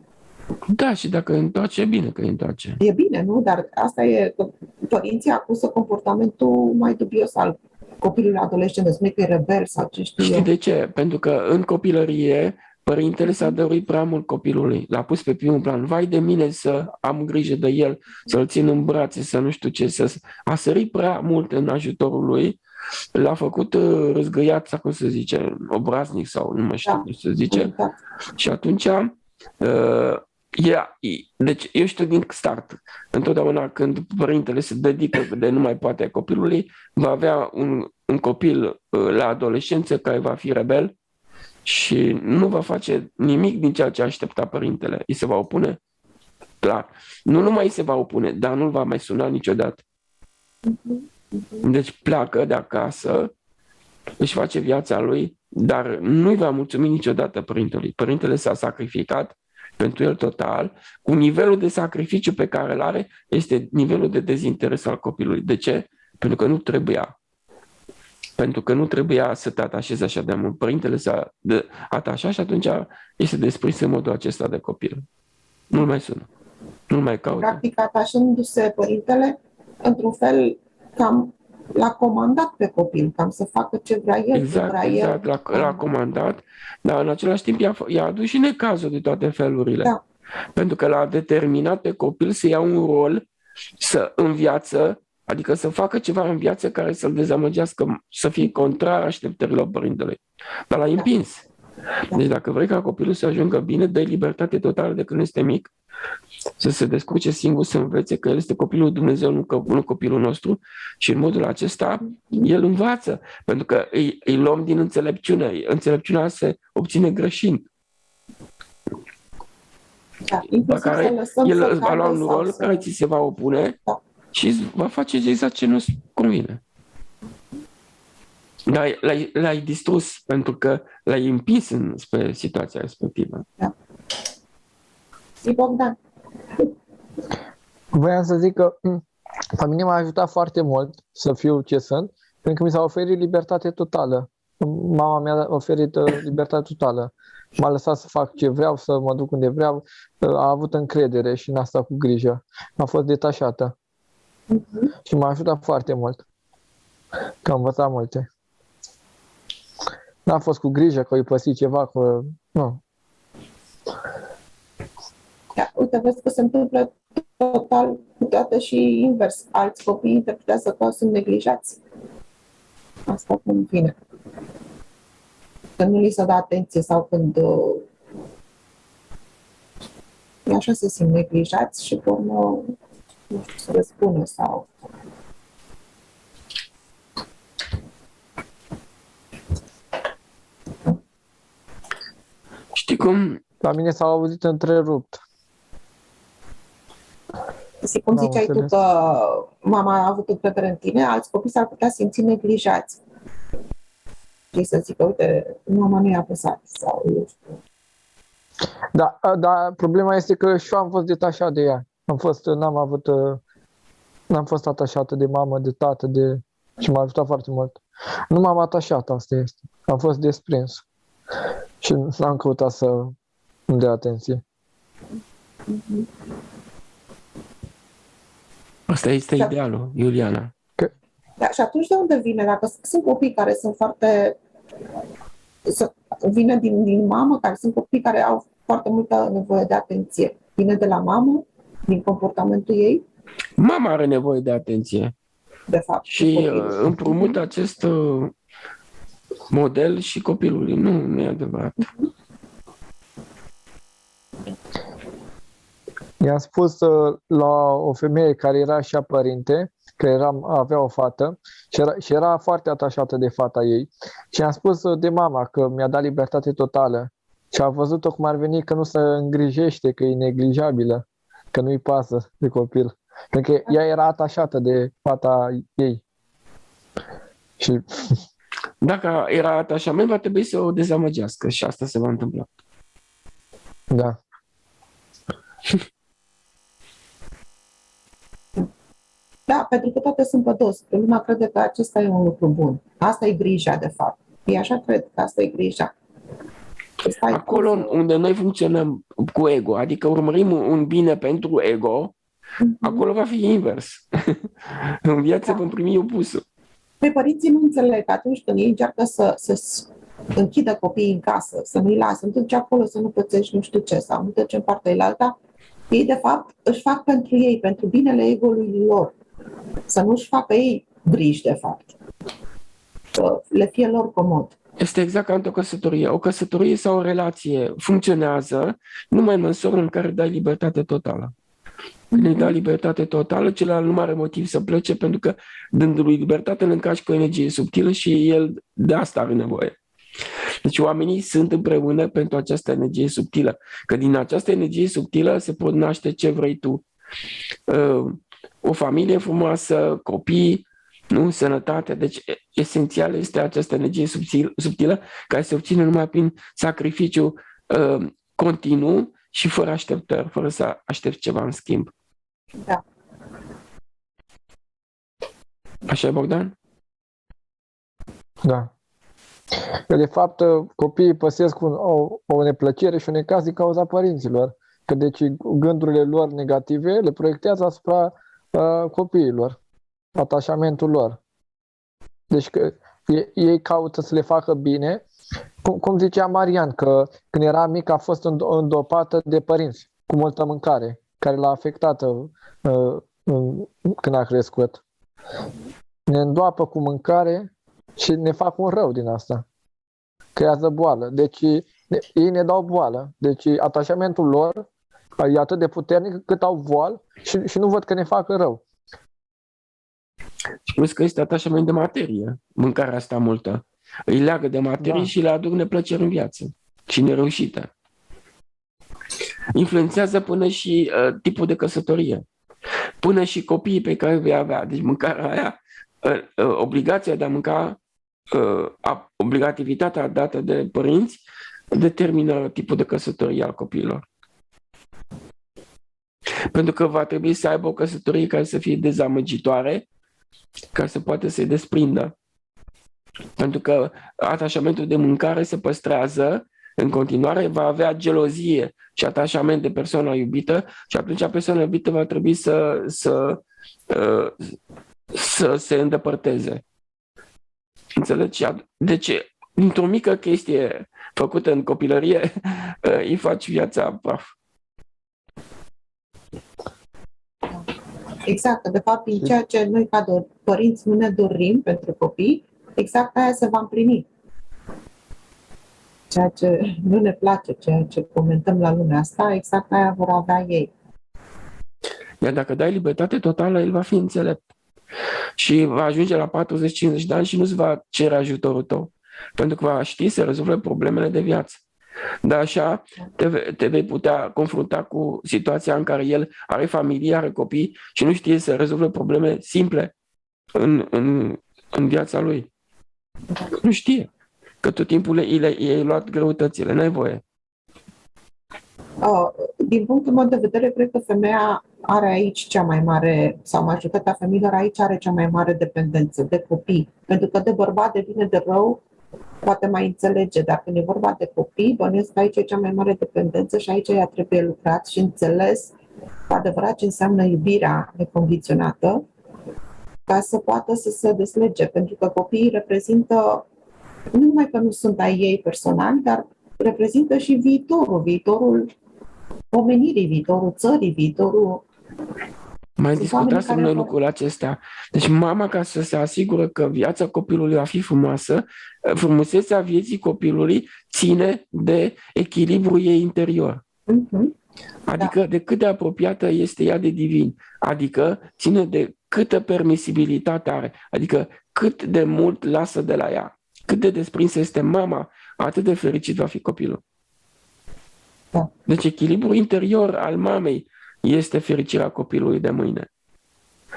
Da, și dacă îi întoarce, e bine că îi întoarce. E bine, nu? Dar asta e că părinții acuză comportamentul mai dubios al copilului adolescent, spune că e rebel sau ce știu eu. Știi de ce? Pentru că în copilărie părintele s-a dăruit prea mult copilului. L-a pus pe primul plan. Vai de mine să am grijă de el, să-l țin în brațe, să nu știu ce, a sărit prea mult în ajutorul lui, l-a făcut răzgăiat, sau cum se zice, obraznic sau nu mai știu cum se zice. Da. Și atunci Deci eu știu din start, întotdeauna când părintele se dedică de nu mai poate copilului, va avea un copil la adolescență care va fi rebel și nu va face nimic din ceea ce aștepta părintele. Îi se va opune, clar. Nu numai îi se va opune, dar nu-l va mai suna niciodată. Deci pleacă de acasă, își face viața lui, dar nu-i va mulțumi niciodată părintelui. Părintele s-a sacrificat pentru el total, cu nivelul de sacrificiu pe care îl are, este nivelul de dezinteres al copilului. De ce? Pentru că nu trebuia. Pentru că nu trebuia să te atașezi așa de mult. Părintele s-a atașat și atunci este desprins în modul acesta de copil. Nu-l mai sună. Nu-l mai caută. Practic, atașându-se părintele, într-un fel, cam l-a comandat pe copil, cam să facă ce vrea el. Exact, l-a comandat, dar în același timp i-a adus și necazul de toate felurile. Da. Pentru că l-a determinat pe copil să ia un rol în viață, adică să facă ceva în viață care să-l dezamăgească, să fie contrar așteptărilor părintelui. Dar l-a împins. Deci dacă vrei ca copilul să ajungă bine, dă-i libertate totală de când este mic, să se descurce singur, să învețe că el este copilul lui Dumnezeu, nu copilul nostru, și în modul acesta el învață, pentru că îi luăm din înțelepciune. Înțelepciunea se obține greșind. Da, care el va lua un rol care ți se va opune și va face exact ce nu-ți convine. Dar l-ai distrus pentru că l-ai împins spre situația respectivă. Da. Bogdan. Voiam să zic că pe mine m-a ajutat foarte mult să fiu ce sunt, pentru că mi s-a oferit libertate totală. Mama mi-a oferit libertate totală. M-a lăsat să fac ce vreau, să mă duc unde vreau. A avut încredere și n-a stat cu grijă. A fost detașată. Și m-a ajutat foarte mult. Că am învățat multe. N-a fost cu grijă că îi păsi ceva, că nu. Da, uite, vezi că se întâmplă total câteodată și invers. Alți copii interpretează că sunt neglijați. Asta cum vine. Când nu li se dă atenție sau când așa se simt neglijați și până nu știu să răspune sau... Știi cum? La mine s-au auzit întrerupt. Și cum ziceai tu că mama a avut încredere în tine, alți copii s-ar putea simți neglijați. Și să zică, uite, mama nu i-a păsat sau eu știu. Da, dar problema este că și eu am fost detașat de ea. N-am fost atașată de mamă, de tată, și m-a ajutat foarte mult. Nu m-am atașat, asta este. Am fost desprins. Și n-am căutat să îmi dea atenție. Asta este idealul, Iuliana. Da, și atunci de unde vine? Dacă sunt copii care sunt foarte... Vine din mamă, care sunt copii care au foarte multă nevoie de atenție. Vine de la mamă, din comportamentul ei? Mama are nevoie de atenție. De fapt. Și împrumută acest model și copilului. Nu e adevărat. I-am spus la o femeie care era și a părinte, că avea o fată și era foarte atașată de fata ei. Și am spus de mama că mi-a dat libertate totală și a văzut-o cum ar veni că nu se îngrijește, că e neglijabilă, că nu-i pasă de copil. Pentru că ea era atașată de fata ei. Și... Dacă era atașament, va trebui să o dezamăgească și asta se va întâmpla. Da. Da, pentru că toate sunt pădos. Lumea crede că acesta e un lucru bun. Asta e grija, de fapt. Ei așa cred că asta e grija. Acolo unde noi funcționăm cu ego, adică urmărim un bine pentru ego, acolo va fi invers. În viață vom primi opusul. Păi părinții nu înțeleg că atunci când ei încearcă să închidă copiii în casă, să nu-i lasă, nu te duci acolo să nu pățești nu știu ce, sau nu te duci în partea elaltă, ei de fapt își fac pentru ei, pentru binele ego-ului lor. Să nu-și facă ei griji de fapt. Să le fie lor comod. Este exact ca într-o căsătorie. O căsătorie sau o relație funcționează numai în măsură în care dai libertate totală. Când îi dai libertate totală, celălalt nu mai are motiv să plece, pentru că dându-lui libertate îl încarci cu energie subtilă și el de asta are nevoie. Deci oamenii sunt împreună pentru această energie subtilă, că din această energie subtilă se pot naște ce vrei tu. O familie frumoasă, copii, nu? Sănătate. Deci esențial este această energie subtilă care se obține numai prin sacrificiu continuu și fără așteptări, fără să aștepți ceva în schimb. Da. Așa e, Bogdan? Da. Că de fapt copiii păsesc o neplăcere și un necaz din cauza părinților. Că deci gândurile lor negative le proiectează asupra copiilor, atașamentul lor. Deci că ei caută să le facă bine. Cum zicea Marian, că când era mic a fost îndopată de părinți cu multă mâncare, care l-a afectat când a crescut. Ne îndoapă cu mâncare și ne fac un rău din asta. Creează boală. Deci ei ne dau boală. Deci atașamentul lor e atât de puternic cât au voal și nu văd că ne fac rău. Și plus că este atașament de materie, mâncarea asta multă. Îi leagă de materie și le aduc neplăceri în viață și nereușite. Influențează până și tipul de căsătorie. Până și copiii pe care vei avea. Deci mâncarea aia, obligația de a mânca, obligativitatea dată de părinți determină tipul de căsătorie al copiilor. Pentru că va trebui să aibă o căsătorie care să fie dezamăgitoare, ca să poată să-i desprindă. Pentru că atașamentul de mâncare se păstrează în continuare, va avea gelozie și atașament de persoana iubită și atunci persoana iubită va trebui să se îndepărteze. Înțelegi? Deci, dintr-o mică chestie făcută în copilărie, îi faci viața praf. Exact, de fapt, din ceea ce noi ca părinți nu ne dorim pentru copii, exact aia se va împlini. Ceea ce nu ne place, ceea ce comentăm la lumea asta, exact aia vor avea ei. Iar dacă dai libertate totală, el va fi înțelept. Și va ajunge la 40-50 de ani și nu-ți va cere ajutorul tău. Pentru că va ști să rezolve problemele de viață. Dar așa te vei putea confrunta cu situația în care el are familie, are copii și nu știe să rezolve probleme simple în viața lui. Nu știe. Că tot timpul i-ai luat greutățile, n-ai voie. Din punctul meu de vedere, cred că femeia are aici cea mai mare, sau majoritatea femeilor aici are cea mai mare dependență de copii. Pentru că de bărbat, de bine, de rău, poate mai înțelege, dar când e vorba de copii, bănuiesc că aici e cea mai mare dependență și aici ea trebuie lucrat și înțeles cu adevărat ce înseamnă iubirea necondiționată, ca să poată să se deslege. Pentru că copiii reprezintă, nu numai că nu sunt ai ei personali, dar reprezintă și viitorul omenirii, viitorul țării, viitorul... Mai discutasem noi lucrul acesta. Deci mama, ca să se asigură că viața copilului va fi frumoasă, frumusețea vieții copilului ține de echilibrul ei interior. Adică de cât de apropiată este ea de divin. Adică ține de câtă permisibilitate are. Adică cât de mult lasă de la ea. Cât de desprinsă este mama, atât de fericit va fi copilul. Da. Deci echilibrul interior al mamei este fericirea copilului de mâine.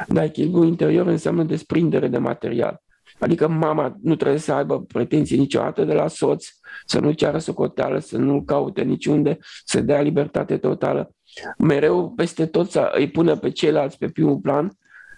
Dar echilibrul interior înseamnă desprindere de material. Adică mama nu trebuie să aibă pretenții niciodată de la soț, să nu ceară socoteală, să nu caute niciunde, să dea libertate totală. Mereu peste tot să îi pună pe ceilalți pe primul plan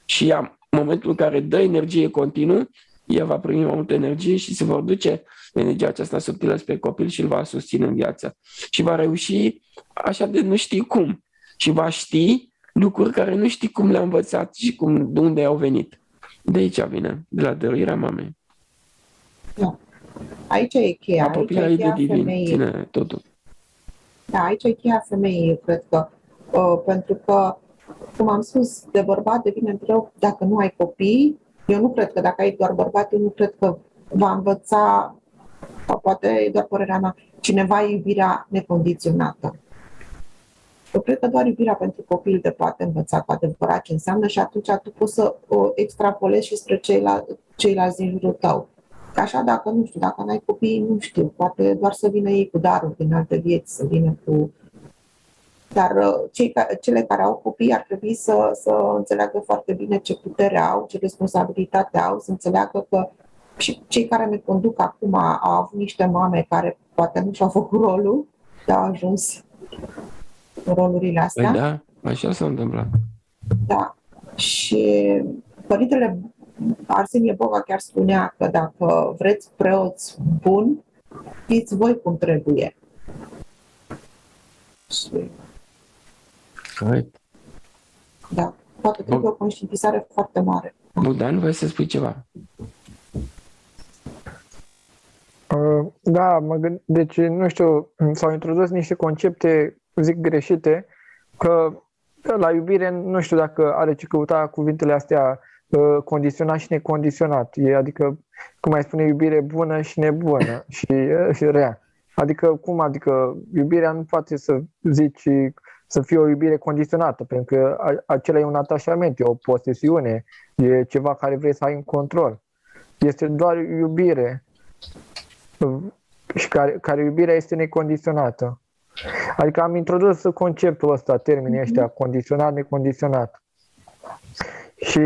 și ea, în momentul în care dă energie continuă, ea va primi mai multă energie și se vor duce energia aceasta subtilă spre copil și îl va susține în viață. Și va reuși așa de nu știi cum. Și va ști lucruri care nu știi cum le-a învățat și de unde au venit. De aici vine, de la dăruirea mamei. Da. Aici e cheia. Apropierea ei de divin, ține totul. Da, aici e cheia femeii, eu cred că. Pentru că, cum am spus, de bărbat devine greu dacă nu ai copii. Eu nu cred că dacă ai doar bărbat, eu nu cred că va învăța sau poate e doar părerea mea, cineva e iubirea necondiționată. Eu cred că doar iubirea pentru copil te poate învăța cu adevărat ce înseamnă și atunci tu poți să o extrapolezi și spre ceilalți din jurul tău. Că așa, dacă nu știu, dacă n-ai copii, nu știu, poate doar să vină ei cu daruri din alte vieți, să vină cu... Dar cele care au copii ar trebui să înțeleagă foarte bine ce putere au, ce responsabilitate au, să înțeleagă că și cei care ne conduc acum au avut niște mame care poate nu și-au făcut rolul, dar au ajuns în rolurile astea. Păi da, așa s-a întâmplat. Da. Și părintele Arsenie Boga chiar spunea că dacă vreți preoți buni, fiți voi cum trebuie. Și, Corect. da, poate trebuie o conștientizare foarte mare. Bogdan, vrei să spui ceva? Da, deci, nu știu, s-au introdus niște concepte, zic, greșite, că la iubire, nu știu dacă are ce căuta cuvintele astea condiționat și necondiționat. Adică, cum mai spune, iubire bună și nebună și rea. Adică, cum? Adică iubirea nu poate să zici să fie o iubire condiționată, pentru că acela e un atașament, e o posesiune, e ceva care vrei să ai în control. Este doar iubire și care iubirea este necondiționată. Adică am introdus conceptul ăsta, termenii ăștia, condiționat, necondiționat. Și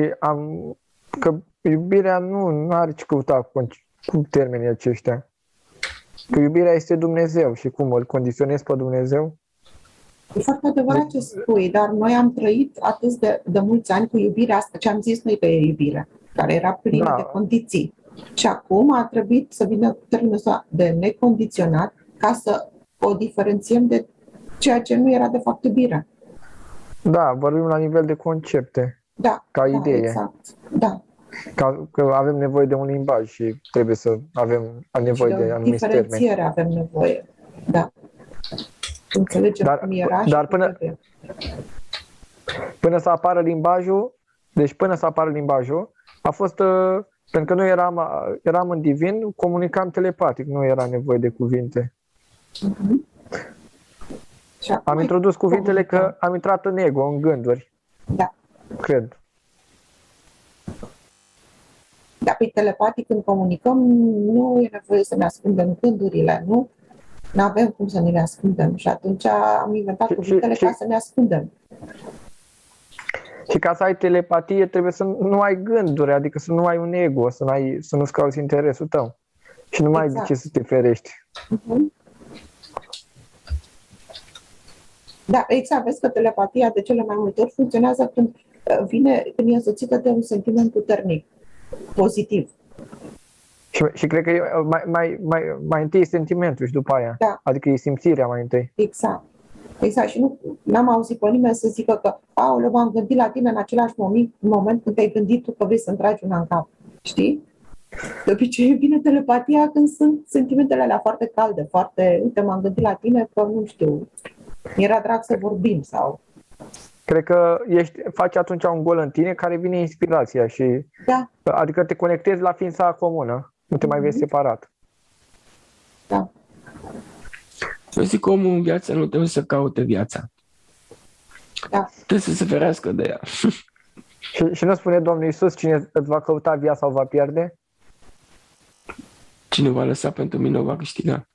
că iubirea nu are ce căuta cu termenii aceștia. Că iubirea este Dumnezeu și cum îl condiționezi pe Dumnezeu? E foarte adevărat ce spui, dar noi am trăit atât de mulți ani cu iubirea asta, ce am zis noi că e iubire, care era plină de condiții. Și acum a trebuit să vină termenul ăsta de necondiționat ca să o diferențiem de ceea ce nu era de fapt iubire. Da, vorbim la nivel de concepte. Da, ca idee. Exact. Da. Că avem nevoie de un limbaj și trebuie să avem nevoie de anumiți termeni. Diferențiere avem nevoie. Da. Înțelegem cum era și dar până să apară limbajul, a fost pentru că noi eram în divin, comunicam telepatic, nu era nevoie de cuvinte. Am introdus cuvintele că am intrat în ego, în gânduri. Da. Cred. Da, pe telepatic când comunicăm, nu e nevoie să ne ascundem gândurile, nu? Nu avem cum să ne le ascundem și atunci am inventat cuvintele ca să ne ascundem. Și ca să ai telepatie trebuie să nu ai gânduri, adică să nu ai un ego, să nu-ți cauți interesul tău. Și nu mai ai de ce să te ferești. Da, exact. Vezi că telepatia de cele mai multe ori funcționează când e însoțită de un sentiment puternic, pozitiv. Și cred că e mai întâi sentimentul și după aia. Da. Adică e simțirea mai întâi. Exact. Exact. Și n-am auzit pe nimeni să zică că aoleu, m-am gândit la tine în același moment când te-ai gândit tu că vrei să-mi tragi una în cap. Știi? De obicei vine telepatia când sunt sentimentele alea foarte calde, foarte, uite, m-am gândit la tine că, nu știu, mi-era drag să vorbim sau... Cred că faci atunci un gol în tine care vine inspirația și... Da. Adică te conectezi la ființa comună, nu te mai vezi separat. Da. Eu zic că omul în viață nu trebuie să caute viața. Da. Trebuie să se ferească de ea. Și nu spune Domnul Iisus, cine îți va căuta viața o va pierde? Cine va lăsa pentru mine o va câștiga.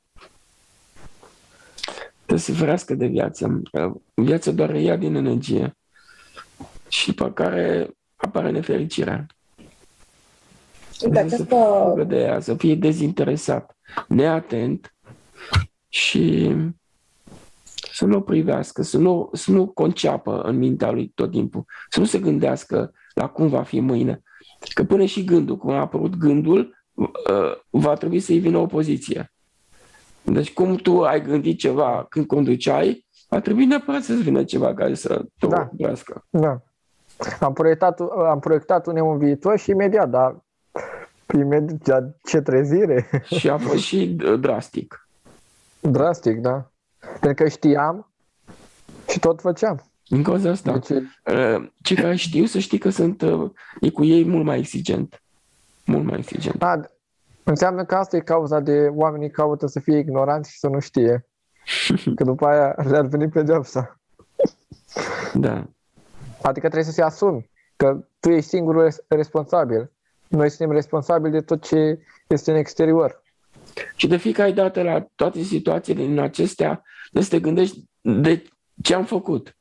Trebuie să se ferească de viață. Viața doar ia din energie. Și după care apare nefericirea. Trebuie să fugă de ea, să fie dezinteresat, neatent și să nu o privească, să nu conceapă în mintea lui tot timpul, să nu se gândească la cum va fi mâine. Că până și gândul, cum a apărut gândul, va trebui să-i vină opoziție. Deci cum tu ai gândit ceva când conduceai, va trebui neapărat să-ți vină ceva care să te oprească. Da. Am proiectat un viitor și imediat, ce trezire! Și a fost și drastic. Drastic, da. Pentru că știam și tot făceam. Din cauza asta. Deci... Cei care știu să știi că e cu ei mult mai exigent. Mult mai exigent. Înseamnă că asta e cauza de oamenii caută să fie ignoranți și să nu știe. Că după aia le-ar veni pedeapsa. Da. Adică trebuie să se asumi că tu ești singurul responsabil. Noi suntem responsabili de tot ce este în exterior. Și de fiecare dată la toate situațiile din acestea, să te gândești de ce am făcut,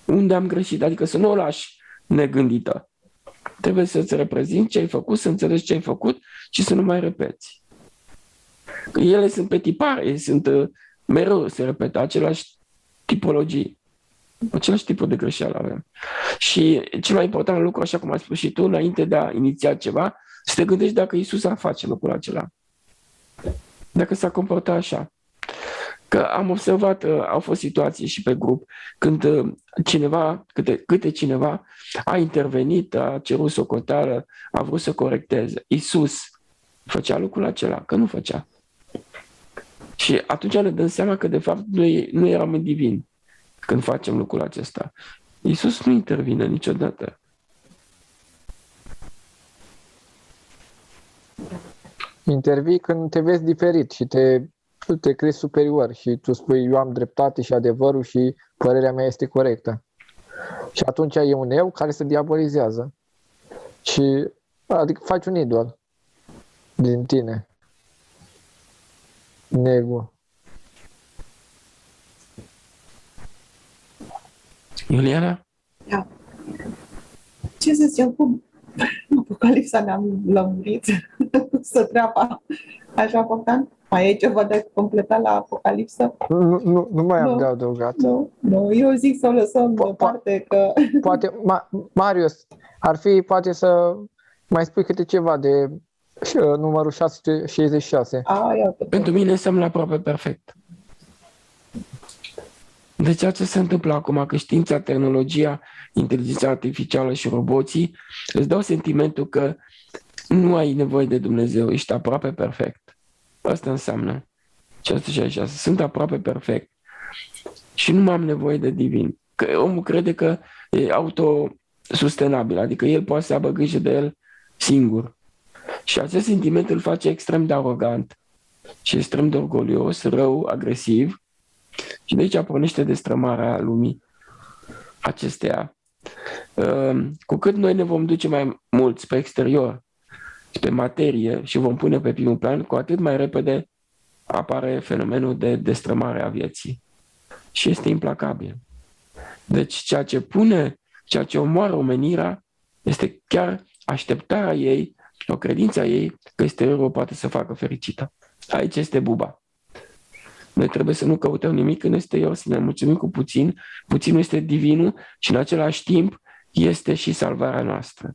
unde am greșit, adică să nu o lași negândită. Trebuie să-ți reprezinți ce ai făcut, să înțelegi ce ai făcut și să nu mai repeți. Ele sunt pe tipare, sunt mereu se repetă aceleași tipologii, același tipul de greșeală avem. Și cel mai important lucru, așa cum ai spus și tu, înainte de a iniția ceva, să te gândești dacă Iisus ar face lucrul acela. Dacă s-a comportat așa. Că am observat, au fost situații și pe grup, când cineva, câte cineva a intervenit, a cerut socoteală, a vrut să corecteze. Iisus făcea lucrul acela, că nu făcea. Și atunci ne dăm seama că de fapt nu eram divini când facem lucrul acesta. Iisus nu intervine niciodată. Intervii când te vezi diferit și te crezi superior și tu spui eu am dreptate și adevărul și părerea mea este corectă. Și atunci e un eu care se diabolizează. Și adică faci un idol din tine. Ego. Iuliana? Da. Ce să zic, cum Apocalipsa ne-am lămurit să treaba așa făctant? Mai e ceva de completat la Apocalipsă? Nu mai am de adăugat. Nu, eu zic să o lăsăm deoparte că... Poate, Marius, ar fi poate să mai spui câte ceva de numărul 666. Pentru mine înseamnă aproape perfect. Deci ceea ce se întâmplă acum, că știința, tehnologia, inteligența artificială și roboții îți dau sentimentul că nu ai nevoie de Dumnezeu, ești aproape perfect. Asta înseamnă 666. Sunt aproape perfect și nu mai am nevoie de divin. Că omul crede că e autosustenabil, adică el poate să aibă grijă de el singur. Și acest sentiment îl face extrem de arogant și extrem de orgolios, rău, agresiv. Și de aici pornește destrămarea lumii acesteia. Cu cât noi ne vom duce mai mult spre exterior, spre materie și vom pune pe primul plan, cu atât mai repede apare fenomenul de destrămare a vieții. Și este implacabil. Deci ceea ce omoară omenirea este chiar așteptarea ei, o credință a ei că exteriorul poate să facă fericită. Aici este buba. Noi trebuie să nu căutăm nimic în exterior, să ne mulțumim cu puțin. Puținul este divinul și în același timp este și salvarea noastră.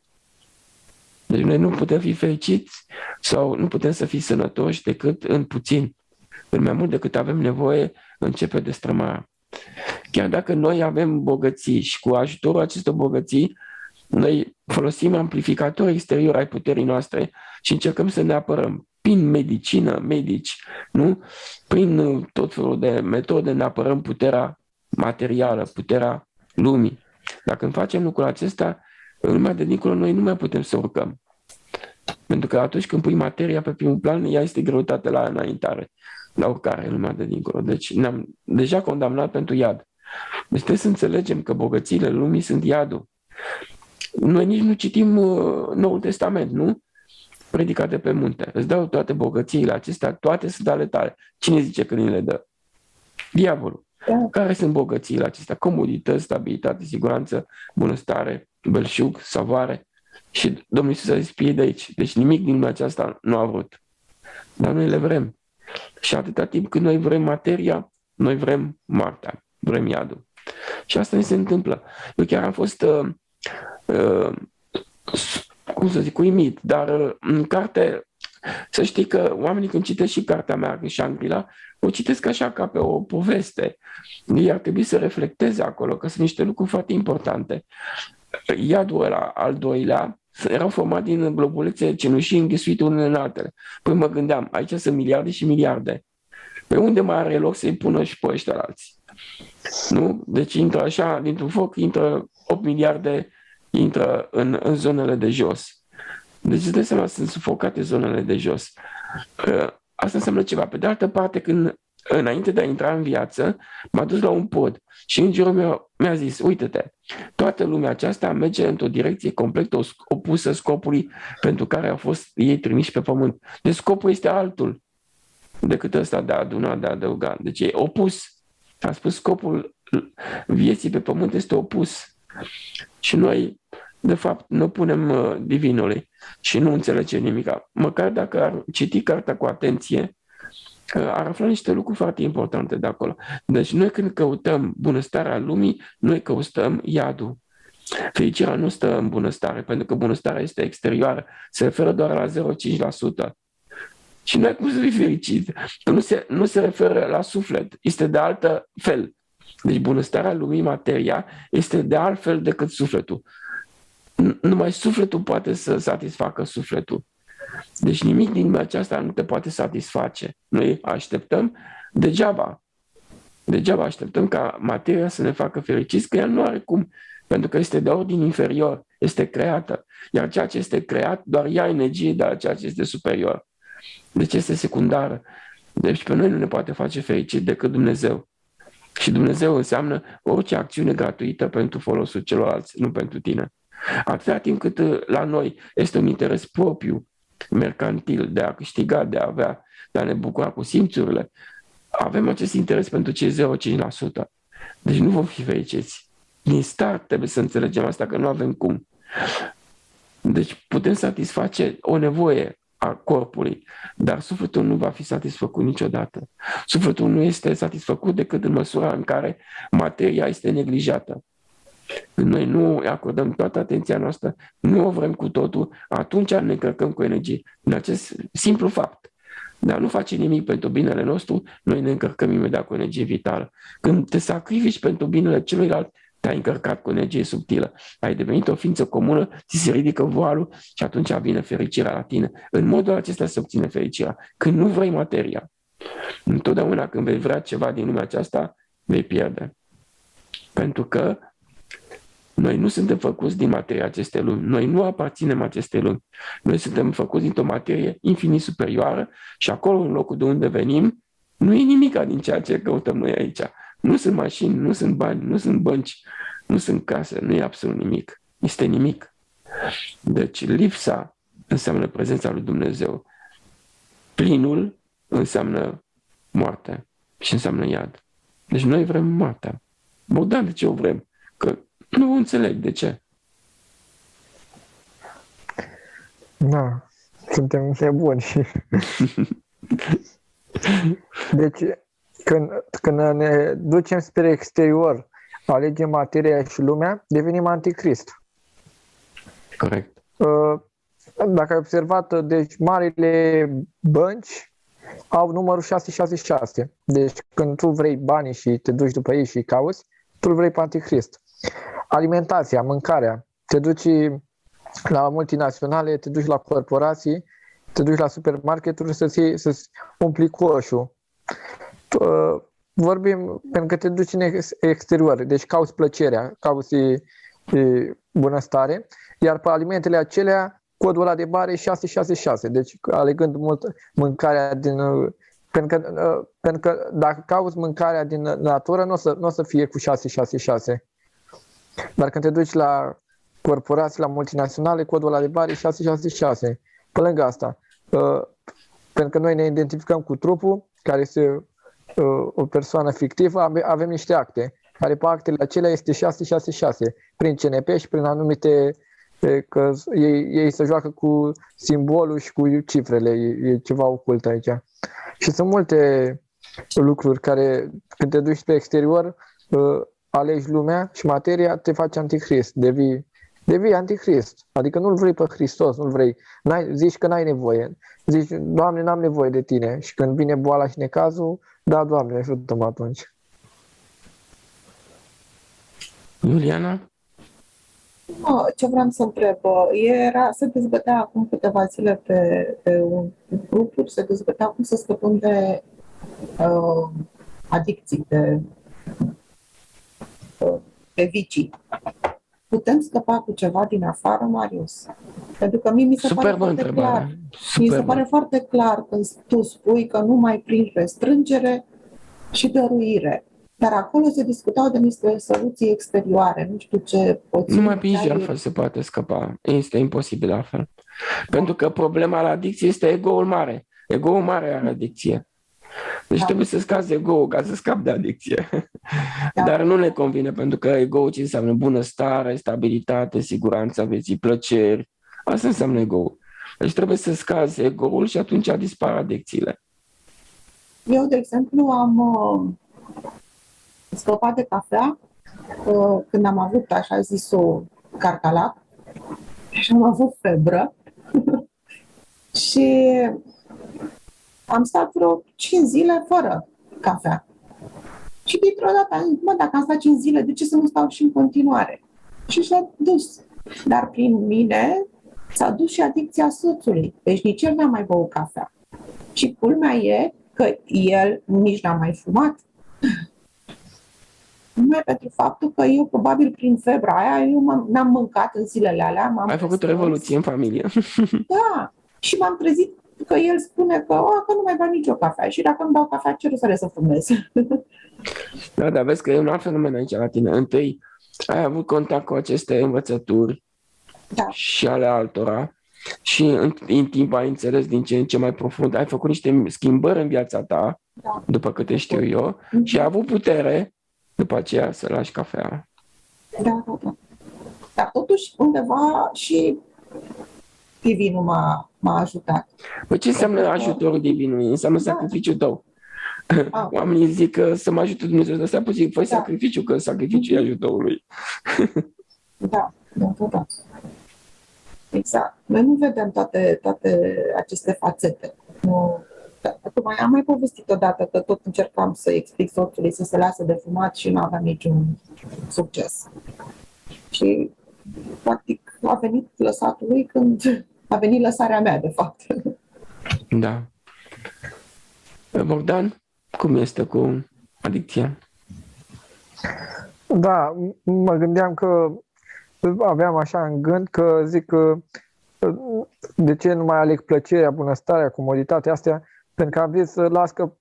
Deci noi nu putem fi fericiți sau nu putem să fim sănătoși decât în puțin. În mai mult decât avem nevoie, începe destrămarea. Chiar dacă noi avem bogății și cu ajutorul acestor bogății, noi folosim amplificatori exteriori ai puterii noastre și încercăm să ne apărăm. Prin medicină, medici, nu? Prin tot felul de metode ne apărăm puterea materială, puterea lumii. Dacă când facem lucrul acesta, în lumea de dincolo noi nu mai putem să urcăm. Pentru că atunci când pui materia pe primul plan, ea este greutate la înaintare, la urcare în lumea de dincolo. Deci ne-am deja condamnat pentru iad. Deci trebuie să înțelegem că bogățiile lumii sunt iadul. Noi nici nu citim Noul Testament, nu? Predicate pe munte. Îți dau toate bogățiile acestea, toate sunt ale tale. Cine zice că ni le dă? Diavolul. Da. Care sunt bogățiile acestea? Comodități, stabilitate, siguranță, bunăstare, belșug, savoare. Și Domnul Iisus a zis, fie de aici. Deci nimic din lumea aceasta nu a vrut. Dar noi le vrem. Și atâta timp cât noi vrem materia, noi vrem moartea, vrem iadul. Și asta ne se întâmplă. Eu chiar am fost uimit, dar în carte, să știi că oamenii când citesc și cartea mea, Shangri-La, o citesc așa ca pe o poveste. Ei ar trebui să reflecteze acolo, că sunt niște lucruri foarte importante. Iadul ăla, al doilea, erau format din globulețe cenușii înghesuite unele în altele. Păi mă gândeam, aici sunt miliarde și miliarde. Pe unde mai are loc să-i pună și pe ăștia alții? Nu? Deci intră așa, dintr-un foc, intră 8 miliarde, intră în zonele de jos. Deci îți dai seama, sunt sufocate zonele de jos. Asta înseamnă ceva. Pe de altă parte, când înainte de a intra în viață, m-a dus la un pod și îngerul meu mi-a zis, uite-te, toată lumea aceasta merge într-o direcție complet opusă scopului pentru care au fost ei trimiși pe pământ. Deci scopul este altul decât ăsta de a aduna, de a adăuga. Deci e opus. A spus scopul vieții pe pământ este opus. Și noi, de fapt, nu punem divinului și nu înțelegem nimic. Măcar dacă ar citi cartea cu atenție, ar afla niște lucruri foarte importante de acolo. Deci noi când căutăm bunăstarea lumii, noi căutăm iadul. Fericirea nu stă în bunăstare, pentru că bunăstarea este exterioară, se referă doar la 0,5%. Și noi cum să fii fericit? Nu se referă la suflet, este de altă fel. Deci bunăstarea lumii, materia, este de altfel decât sufletul. Numai sufletul poate să satisfacă sufletul. Deci nimic din lumea aceasta nu te poate satisface. Noi așteptăm degeaba. Degeaba așteptăm ca materia să ne facă fericiți, că ea nu are cum, pentru că este de ordin inferior, este creată. Iar ceea ce este creat doar ia energie de la ceea ce este superior. Deci este secundară. Deci pe noi nu ne poate face fericit decât Dumnezeu. Și Dumnezeu înseamnă orice acțiune gratuită pentru folosul celorlalți, nu pentru tine. Atâta timp cât la noi este un interes propriu, mercantil, de a câștiga, de a avea, de a ne bucura cu simțurile, avem acest interes pentru cei 0,5%. Deci nu vom fi fericiți. Din start trebuie să înțelegem asta, că nu avem cum. Deci putem satisface o nevoie a corpului, dar sufletul nu va fi satisfăcut niciodată. Sufletul nu este satisfăcut decât în măsura în care materia este neglijată. Când noi nu acordăm toată atenția noastră, nu o vrem cu totul, atunci ne încărcăm cu energie. În acest simplu fapt. Dar nu face nimic pentru binele nostru, noi ne încărcăm imediat cu energie vitală. Când te sacrifici pentru binele celuilalt, te-ai încărcat cu energie subtilă. Ai devenit o ființă comună, ți se ridică voalul și atunci vine fericirea la tine. În modul acesta se obține fericirea. Când nu vrei materia, întotdeauna când vei vrea ceva din lumea aceasta, vei pierde. Pentru că noi nu suntem făcuți din materia acestei lumi. Noi nu aparținem acestei lumi. Noi suntem făcuți dintr-o materie infinit superioară și acolo, în locul de unde venim, nu e nimica din ceea ce căutăm noi aici. Nu sunt mașini, nu sunt bani, nu sunt bănci, nu sunt case, nu e absolut nimic. Este nimic. Deci lipsa înseamnă prezența lui Dumnezeu. Plinul înseamnă moarte și înseamnă iad. Deci noi vrem moartea. Bogdan, de ce o vrem? Că nu înțeleg de ce. Da, suntem nebuni. Deci, când ne ducem spre exterior, alegem materia și lumea, devenim anticrist. Corect. Dacă ai observat, deci marile bănci au numărul 666. Deci când tu vrei banii și te duci după ei și îi cauți, tu îl vrei pe anticrist. Alimentația, mâncarea, te duci la multinaționale, te duci la corporații, te duci la supermarketuri să-ți umpli coșul. Vorbim pentru că te duci în exterior, deci cauți plăcerea, cauți bunăstare, iar pe alimentele acelea, codul ăla de bare e 666, deci alegând mult mâncarea din... Pentru că dacă cauți mâncarea din natură, nu o să fie cu 666. Dar când te duci la corporații, la multinaționale, codul ăla de bare e 666. Pe lângă asta, pentru că noi ne identificăm cu trupul, care este o persoană fictivă, avem niște acte, care pe actele acelea este 666, prin CNP și prin anumite, că ei se joacă cu simbolul și cu cifrele, e ceva ocult aici. Și sunt multe lucruri care, când te duci pe exterior, alegi lumea și materia, te faci anticrist, devii anticrist. Adică nu-L vrei pe Hristos, nu-L vrei. Zici că n-ai nevoie. Zici, Doamne, n-am nevoie de Tine. Și când vine boala și necazul, da, Doamne, ajută-mă atunci. Iuliana? Ce vreau să întreb, se dezbătea acum câteva zile pe un grupuri, se dezbătea cum să scăpăm de adicții, de vicii. Putem scăpa cu ceva din afară, Marius? Pentru că mie mi se pare Superbă foarte clar. întrebare. Mi se Superbă. pare foarte clar când tu spui că nu mai prin restrângere și dăruire. Dar acolo se discutau de niște soluții exterioare, nu știu ce poți. Numai prin jertfă se poate scăpa. Este imposibil altfel. Pentru că problema la adicție este ego-ul mare. Ego-ul mare are adicție. Deci trebuie să scazi ego-ul ca să scapi de adicție. Dar nu ne convine, pentru că ego-ul ce înseamnă bunăstare, stabilitate, siguranța vieții, plăceri. Asta înseamnă ego-ul. Deci trebuie să scazi ego-ul și atunci dispar adicțiile. Eu, de exemplu, am scăpat de cafea când am avut, așa zis-o, carcalac și am avut febră și am stat vreo 5 zile fără cafea. Și dintr-o dată am zis, dacă am stat 5 zile, de ce să nu stau și în continuare? Și s-a dus. Dar prin mine s-a dus și adicția soțului. Deci nici el n-a mai băut cafea. Și culmea e că el nici n-a mai fumat. Numai pentru faptul că eu, probabil prin febra aia, eu n-am mâncat în zilele alea. Ai făcut o revoluție în familie. Da. Și m-am trezit că el spune că nu mai bea nicio cafea. Și dacă nu beau cafea, ce rost are să fumez? Da, dar vezi că e un alt fenomen aici la tine. Întâi, ai avut contact cu aceste învățături și ale altora și în timp ai înțeles din ce în ce mai profund, ai făcut niște schimbări în viața ta, după câte știu eu, și ai avut putere după aceea să lași cafea. Da. Dar totuși, undeva și divinul m-a ajutat. Păi ce înseamnă ajutorul divinului? Înseamnă sacrificiul tău. Oamenii zic că să mă ajute Dumnezeu, dar stai puțin, fă sacrificiu, că sacrificiul e ajutorului. Da. Exact. Noi nu vedem toate aceste fațete. Acum, am mai povestit odată că tot încercam să explic soțului să se lase de fumat și nu aveam niciun succes. Și, practic, a venit lăsatul lui când a venit lăsarea mea, de fapt. Da. Bogdan, cum este cu adicția? Da, mă gândeam că aveam așa în gând că zic că de ce nu mai aleg plăcerea, bunăstarea, comoditatea astea, pentru că am zis să las că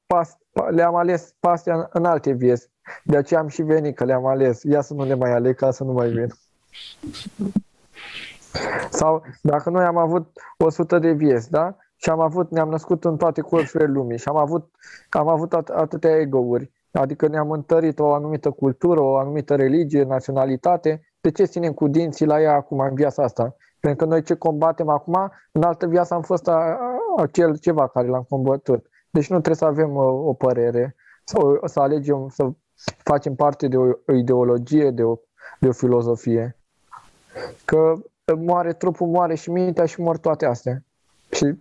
le-am ales pe astea în alte vieți. De aceea am și venit că le-am ales. Ia să nu le mai aleg ca să nu mai vin. Sau dacă noi am avut 100 de vieți, da? Și ne-am născut în toate colțurile lumii și am avut atâtea ego-uri. Adică ne-am întărit o anumită cultură, o anumită religie, naționalitate. De ce ținem cu dinții la ea acum, în viața asta? Pentru că noi ce combatem acum, în altă viață am fost acel ceva care l-am combătut. Deci nu trebuie să avem o părere, sau să alegem să facem parte de o ideologie, de o filozofie. Că moare trupul, moare și mintea și mor toate astea. Și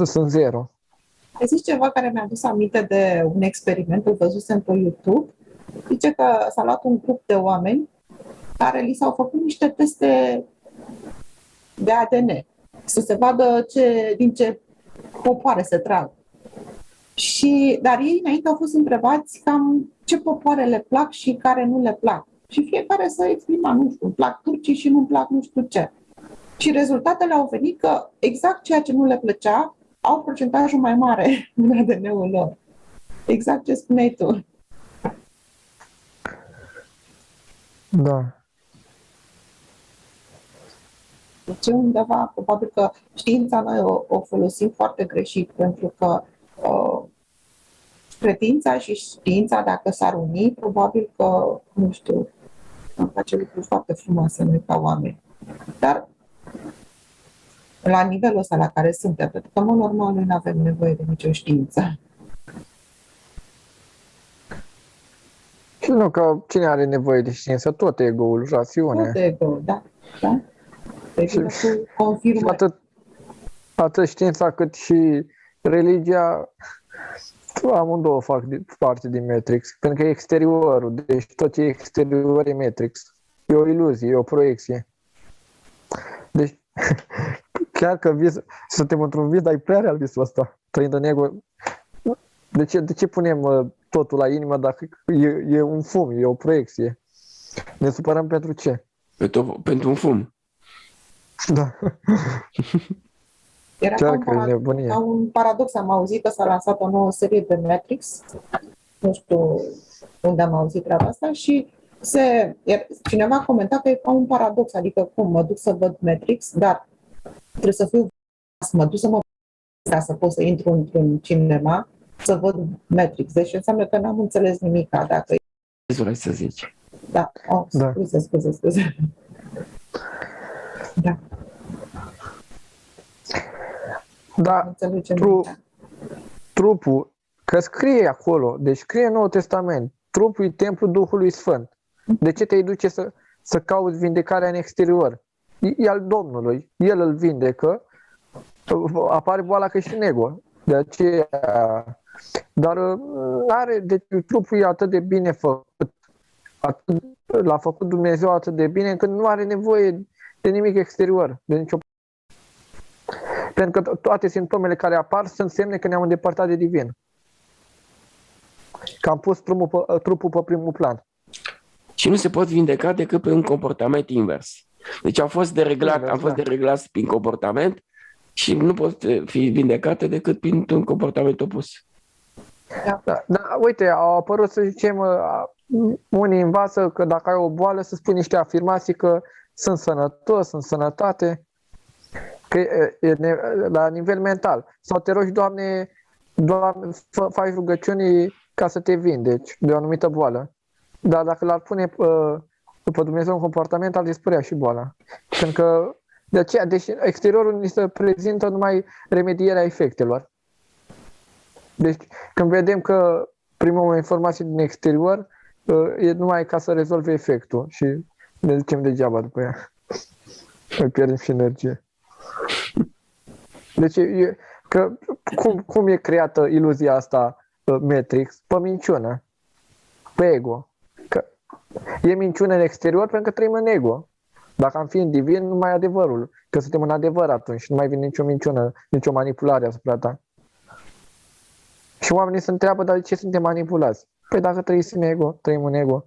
sunt zero. Ai zis ceva care mi-a adus aminte de un experiment, îl văzusem pe YouTube. Zice că s-a luat un grup de oameni care li s-au făcut niște teste de ADN, să se vadă din ce popoare se trag. Dar ei înainte au fost întrebați cam ce popoare le plac și care nu le plac. Și fiecare să exprima, nu știu, îmi plac turcii și nu-mi plac nu știu ce. Și rezultatele au venit că exact ceea ce nu le plăcea au procentajul mai mare în ADN-ul lor. Exact ce spuneai tu. Da. Deci undeva, probabil că știința noi o folosim foarte greșit, pentru că credința și știința, dacă s-ar uni, probabil că, nu știu, am face lucruri foarte frumoase noi ca oameni. Dar la nivelul ăsta la care suntem, pentru că, în mod normal, noi nu avem nevoie de nicio știință. Și nu că cine are nevoie de știință? Tot ego-ul, rațiunea. Tot ego, da. Deci, confirmă. Atât știința cât și religia, amândouă fac parte din Matrix, pentru că e exteriorul, deci tot ce e exterior e Matrix. E o iluzie, e o proiecție. Deci, chiar că suntem într-un vis, dar e prea real visul ăsta, trăind în ego. De ce punem totul la inimă dacă e un fum, e o proiecție? Ne supărăm pentru ce? Pentru un fum. Da. Era Chiar că e nebunie. ca un paradox. Am auzit că s-a lansat o nouă serie de Matrix. Nu știu unde am auzit treaba asta și cineva a comentat că e ca un paradox. Adică cum, mă duc să văd Matrix, dar trebuie să mă duc să mă ca să pot să intru într-un cinema să văd Matrix. Deci înseamnă că n-am înțeles nimic. Dacă... Vrei să zici. Da, scuze. Da. Da, trupul, că scrie acolo, deci scrie în Noul Testament, trupul e templul Duhului Sfânt. De ce te duce să cauți vindecarea în exterior? E al Domnului, El îl vindecă, apare boala că și în ego. De aceea, dar deci trupul e atât de bine făcut, l-a făcut Dumnezeu atât de bine încât nu are nevoie de nimic exterior, de nicio. Pentru că toate simptomele care apar sunt semne că ne-am îndepărtat de divin. Că am pus trupul pe primul plan. Și nu se pot vindeca decât pe un comportament invers. Deci am fost dereglați prin comportament și nu pot fi vindecate decât prin un comportament opus. Da, uite, au apărut, să zicem, unii învață că dacă ai o boală să spui niște afirmații că sunt sănătos, sunt sănătate, că e la nivel mental. Sau te rogi, Doamne, faci rugăciuni ca să te vindeci de o anumită boală. Dar dacă l-ar pune după Dumnezeu un comportament, ar dispărea și boala. Pentru că de aceea, deși exteriorul ni se prezintă numai remedierea efectelor. Deci când vedem că primim o informație din exterior, e numai ca să rezolve efectul și ne ducem degeaba după ea. Îi pierdem și energie. Deci, cum e creată iluzia asta Matrix? Pe minciună, pe ego. Că e minciună în exterior pentru că trăim în ego. Dacă am fi în divin, numai adevărul. Că suntem în adevăr atunci, nu mai vine nicio minciună, nicio manipulare asupra ta. Și oamenii se întreabă, dar de ce suntem manipulați? Păi dacă trăiți în ego, trăim în ego.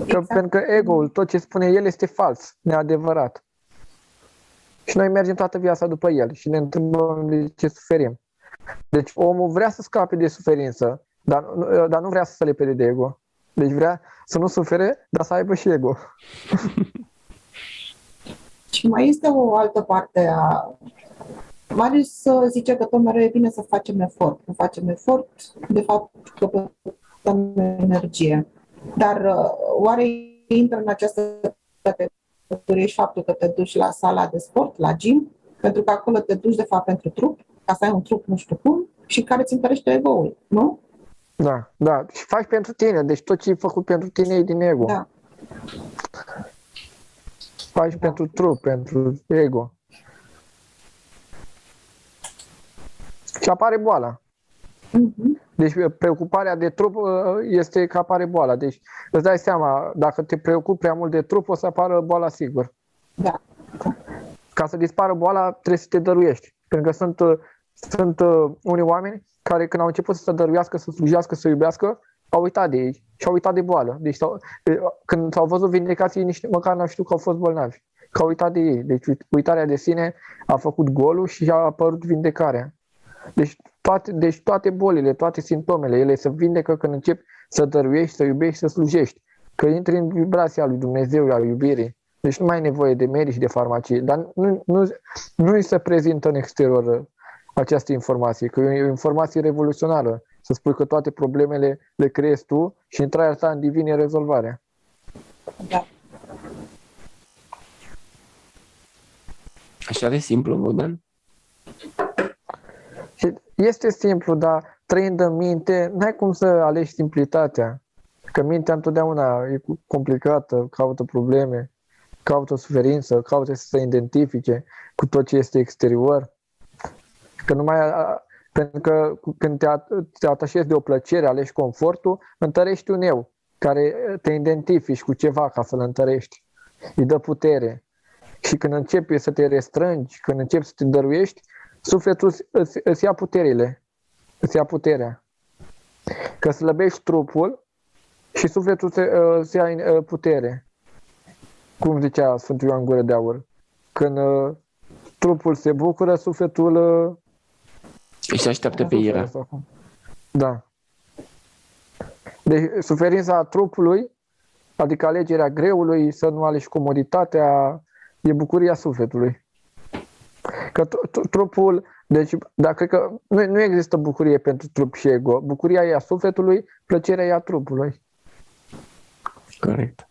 Exact. Pentru că ego-ul, tot ce spune el este fals, neadevărat. Și noi mergem toată viața după el și ne întrebăm de ce suferim. Deci omul vrea să scape de suferință, dar nu vrea să se lepede de ego. Deci vrea să nu sufere, dar să aibă și ego. Și mai este o altă parte a... Marius zice că tot mereu e bine să facem efort. Când facem efort, de fapt, căpătăm energie. Dar oare intră în această categorie și faptul că te duci la sala de sport, la gym, pentru că acolo te duci de fapt pentru trup, ca să ai un trup nu știu cum, și care ți întărește ego-ul, nu? Da. Și faci pentru tine, deci tot ce e făcut pentru tine e din ego. Da. Faci pentru trup, pentru ego. Și apare boala. Deci preocuparea de trup este că apare boala. Deci îți dai seama, dacă te preocupi prea mult de trup, o să apară boala sigur. Da. Ca să dispară boala, trebuie să te dăruiești. Pentru că sunt unii oameni care când au început să se dăruiască, să slujească, să iubească, au uitat de ei și au uitat de boală. Deci când s-au văzut vindecați, ei nici măcar n-au știut că au fost bolnavi. Că au uitat de ei. Deci uitarea de sine a făcut golul și a apărut vindecarea. Deci toate bolile, toate simptomele, ele se vindecă când începi să dăruiești, să iubești, să slujești. Că intri în vibrația lui Dumnezeu, a iubirii. Deci nu mai ai nevoie de medici, de farmacie. Dar nu îi se prezintă în exterior această informație, că e o informație revoluționară. Să spui că toate problemele le creezi tu și intrarea ta în divin e rezolvarea. Da. Așa de simplu, Bogdan? Este simplu, dar trăind în minte, n-ai cum să alegi simplitatea. Că mintea întotdeauna e complicată, caută probleme, caută suferință, caută să se identifice cu tot ce este exterior. Pentru că când te atașezi de o plăcere, alegi confortul, întărești un eu care te identifici cu ceva ca să-l întărești. Îi dă putere. Și când începi să te restrângi, când începi să te dăruiești, sufletul îți ia puterile, îți ia puterea. Că slăbești trupul și sufletul îți ia putere. cum zicea Sfântul Ioan Gură de Aur, când trupul se bucură, sufletul Și se așteaptă pe ira. Da. Deci suferința trupului, adică alegerea greului, să nu alegi comoditatea, e bucuria sufletului. Că trupul, deci, dar cred că nu există bucurie pentru trup și ego. Bucuria e a sufletului, plăcerea e a trupului. Corect.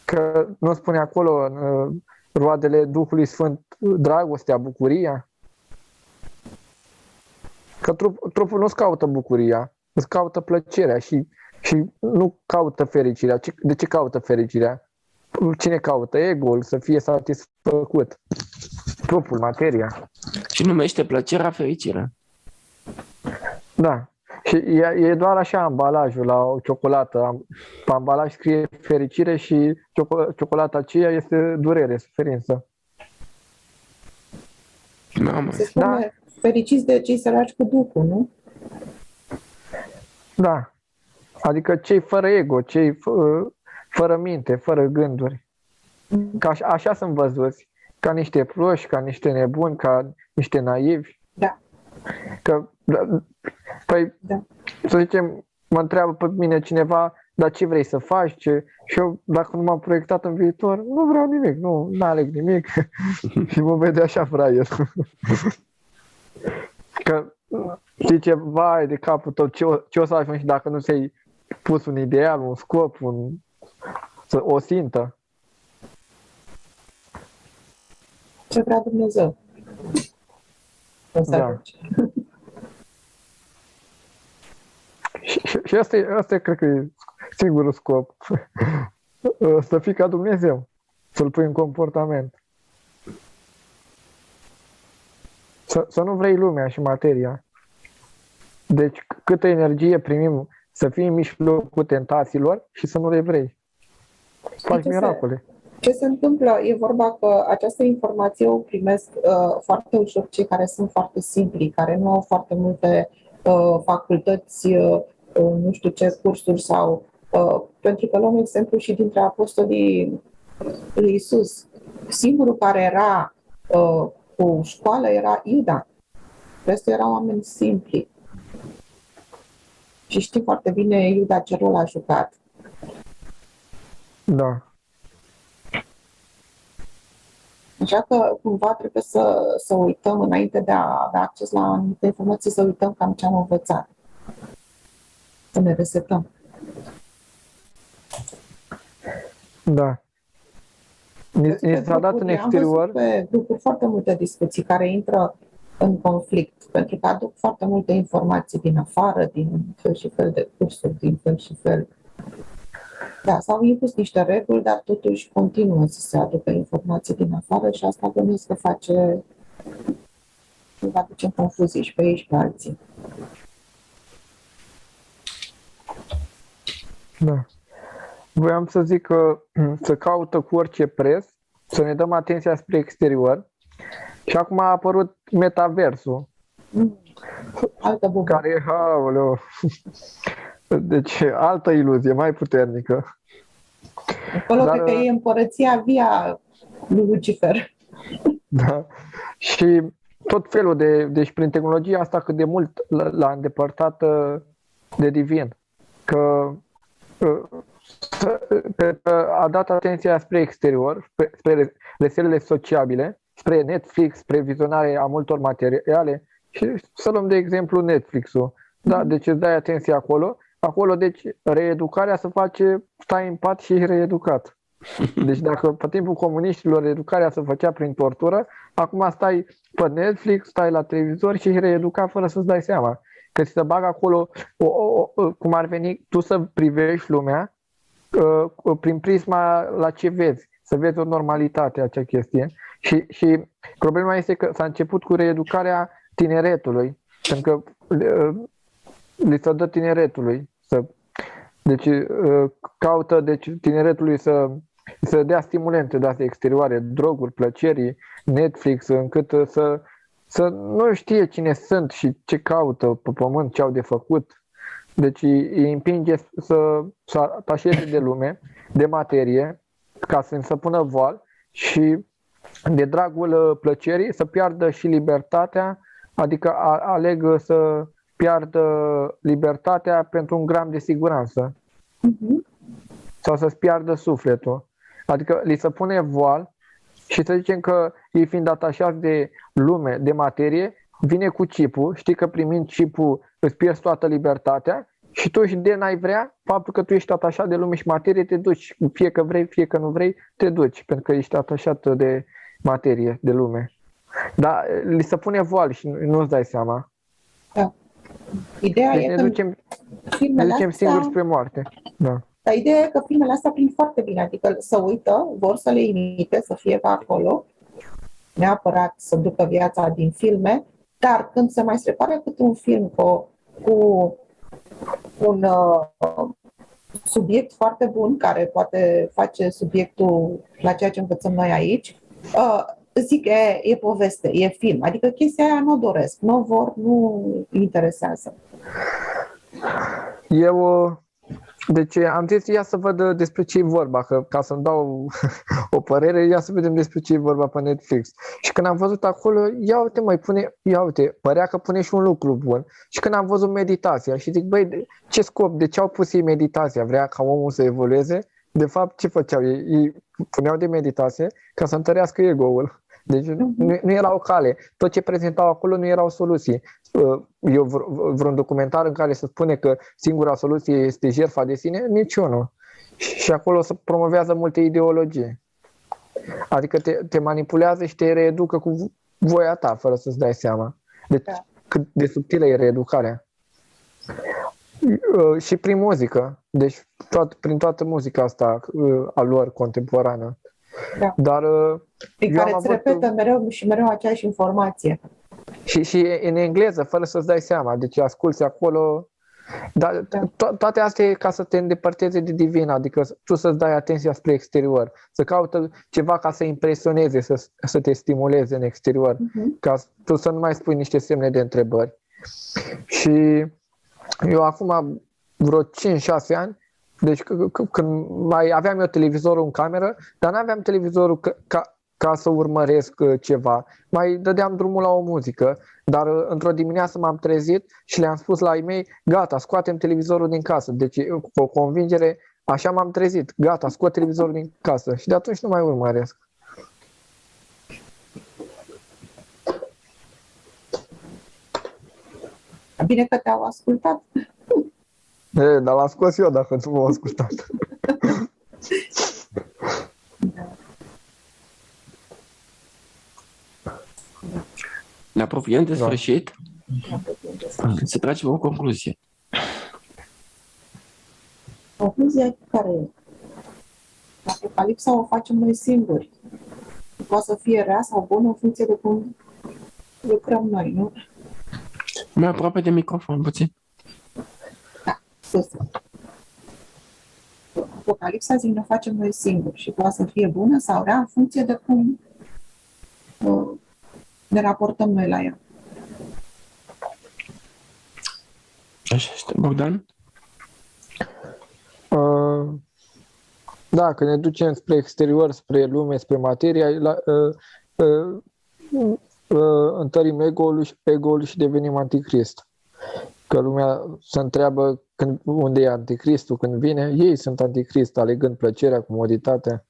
Că nu spune acolo în roadele Duhului Sfânt dragostea, bucuria? Că trupul nu-ți caută bucuria, îți caută plăcerea și nu caută fericirea. De ce caută fericirea? Cine caută? Ego-ul, să fie satisfăcut. Trupul, materia. Și numește plăcerea fericirea. Da. Și e doar așa ambalajul la o ciocolată. Pe ambalaj scrie fericire și ciocolata aceea este durere, suferință. Mamă. Se spune fericiți de cei săraci cu Duhul, nu? Da. Adică cei fără ego, cei fără minte, fără gânduri. Că așa sunt văzuți. Ca niște proști, ca niște nebuni, ca niște naivi. Da. Că, Da. să zicem, mă întreabă pe mine cineva, dar ce vrei să faci? Și eu, dacă nu m-am proiectat în viitor, nu vreau nimic, nu aleg nimic. Și mă vede așa fraier. Că zice, vai de capul tău, ce o să ajungi dacă nu ți-ai pus un ideal, un scop, o țintă? Ce vrea Dumnezeu. Da. Și asta cred că e singurul scop. Să fii ca Dumnezeu. Să-L pui în comportament. Să nu vrei lumea și materia. Deci câtă energie primim să fii în mijlocul tentațiilor și să nu le vrei. Faci miracole. Ce se întâmplă? E vorba că această informație o primesc foarte ușor cei care sunt foarte simpli, care nu au foarte multe facultăți, nu știu ce cursuri sau... pentru că luăm exemplu și dintre apostolii lui Iisus. Singurul care era cu școală era Iuda. Restul erau oameni simpli. Și știm foarte bine Iuda ce rol a jucat. Da. Așa că cumva trebuie să uităm înainte de a avea acces la anumite informații, să uităm cam ce am învățat. Să ne resetăm. Da. Mi s-a dat în exterior. Am văzut pe grupuri foarte multe discuții care intră în conflict, pentru că aduc foarte multe informații din afară, din fel și fel de cursuri, din fel și fel. Da, s-au impus niște reguli, dar totuși continuă să se aducă informații din afară și asta bănuiesc că face, va duce în confuzii și pe ei și pe alții. Da. Voiam să zic că să caută cu orice preț, să ne dăm atenția spre exterior și acum a apărut metaversul. Altă bubă. Care e, aoleu, deci altă iluzie mai puternică. Acolo cred că e împărăția via lui Lucifer. Da. Și tot felul deci prin tehnologia asta cât de mult l-a îndepărtat de divin. Că a dat atenția spre exterior, spre rețelele sociabile, spre Netflix, spre vizionarea a multor materiale și să luăm de exemplu Netflix-ul. Da, deci îți dai atenție acolo. Acolo, deci, reeducarea se face, stai în pat și ești reeducat. Deci dacă pe timpul comuniștilor educarea se făcea prin tortură, acum stai pe Netflix, stai la televizor și ești reeducat fără să-ți dai seama. Că ți se bagă acolo, cum ar veni, tu să privești lumea prin prisma la ce vezi, să vezi o normalitate acea chestie. Și problema este că s-a început cu reeducarea tineretului, pentru că li se dă tineretului. Deci caută tineretului să dea stimulente de astea exterioare, droguri, plăcerii, Netflix, încât să nu știe cine sunt și ce caută pe pământ, ce au de făcut. Deci îi împinge să atașeze de lume, de materie, ca să se pună voal și de dragul plăcerii să piardă și libertatea, adică aleg să piardă libertatea pentru un gram de siguranță sau să-ți piardă sufletul. Adică li se pune voal și să zicem că ei fiind atașați de lume, de materie, vine cu chipul, știi că primind chipul îți pierzi toată libertatea și tu și de n-ai vrea, faptul că tu ești atașat de lume și materie, te duci, fie că vrei, fie că nu vrei, te duci, pentru că ești atașat de materie, de lume. Dar li se pune voal și nu-ți dai seama. Da. Ideea Deci e ne că ducem singuri spre moarte. Da. dar ideea e că filmele astea prind foarte bine, adică să uită, vor să le imite, să fie ca acolo, neapărat să ducă viața din filme, dar când se mai strecoară câte un film cu un subiect foarte bun, care poate face subiectul la ceea ce învățăm noi aici, zic, e poveste, e film. Adică chestia aia nu o doresc, nu o vor, nu interesează. Deci am zis, ia să văd despre ce e vorba, că ca să-mi dau o părere, ia să vedem despre ce e vorba pe Netflix. Și când am văzut acolo, ia uite, părea că pune și un lucru bun. Și când am văzut meditația și zic, băi, ce scop, de ce au pus ei meditația? Vrea ca omul să evolueze? De fapt, ce făceau? Ei puneau de meditație ca să întărească ego-ul. Deci nu era o cale. Tot ce prezentau acolo nu erau soluții. Eu vreun documentar în care se spune că singura soluție este jertfa de sine? Niciunul. Și acolo se promovează multe ideologii. Adică te manipulează și te reeducă cu voia ta, fără să-ți dai seama. Deci cât de subtilă e reeducarea. Și prin muzică. Deci prin toată muzica asta a lor contemporană. Da. Dar prin care îți repetă mereu și mereu aceeași informație. Și în engleză, fără să-ți dai seama. Deci asculți acolo. Dar toate astea e ca să te îndepărteze de divin, adică tu să-ți dai atenția spre exterior, să caută ceva ca să impresioneze, să te stimuleze în exterior, ca tu să nu mai spui niște semne de întrebări. Și eu acum vreo 5-6 ani, deci când mai aveam eu televizorul în cameră, dar n-aveam televizorul ca să urmăresc ceva. Mai dădeam drumul la o muzică, dar într-o dimineață m-am trezit și le-am spus la ei mei, gata, scoatem televizorul din casă. Deci cu o convingere, așa m-am trezit, gata, scot televizorul din casă. Și de atunci nu mai urmăresc. Bine că te-au ascultat. Dar l-am scos eu dacă nu m-au ascultat. Ne apropiem de sfârșit. Să tragem o concluzie. Concluzia care e? Apocalipsa o facem noi singuri. Poate să fie rea sau bună în funcție de cum lucrăm noi, nu? Mai aproape de microfon, puțin. Da, sus. Apocalipsa, zic, ne facem noi singuri și poate să fie bună sau rea în funcție de cum ne raportăm noi la ea. Așa este. Bogdan? Da, că ne ducem spre exterior, spre lume, spre materie, întărim ego-ul și devenim anticrist. Că lumea se întreabă unde e anticristul când vine. Ei sunt anticrist, alegând plăcerea, comoditatea,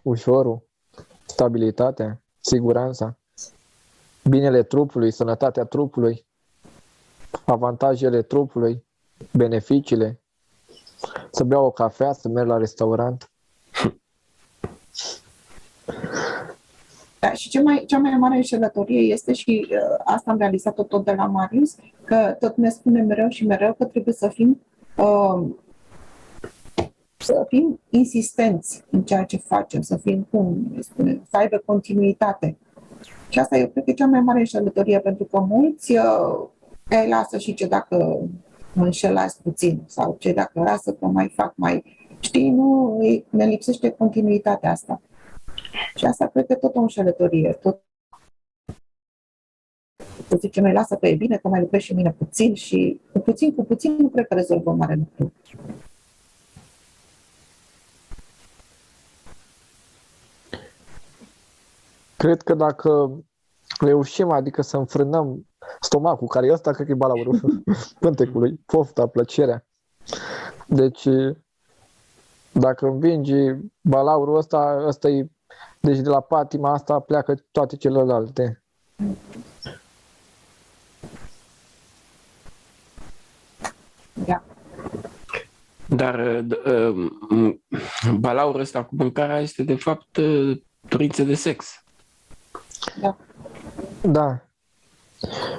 ușorul, stabilitatea, siguranța, binele trupului, sănătatea trupului, avantajele trupului, beneficiile, să bea o cafea, să merg la restaurant. Da, și cea mai mare înșelătorie este, și asta am realizat-o tot de la Marius, că tot ne spune mereu și mereu că trebuie să fim insistenți în ceea ce facem, să fim, să aibă continuitate. Și asta eu cred că e cea mai mare înșelătorie, pentru că mulți îi lasă și ce dacă mă înșelați puțin, sau ce dacă lasă că mai fac, știi, nu, ne lipsește continuitatea asta. Și asta cred că e tot o înșelătorie. Tot zice, mai lasă că e bine, că mai lucrez și mine puțin și cu puțin nu cred că rezolvăm mare lucru. Cred că dacă reușim, adică să înfrânăm stomacul, care e ăsta, cred că e balaurul pântecului, pofta, plăcerea. Deci, dacă învingi balaurul ăsta e, deci de la patima asta pleacă toate celelalte. Da. Dar balaurul ăsta cu mâncarea este de fapt dorință de sex. Da. Da.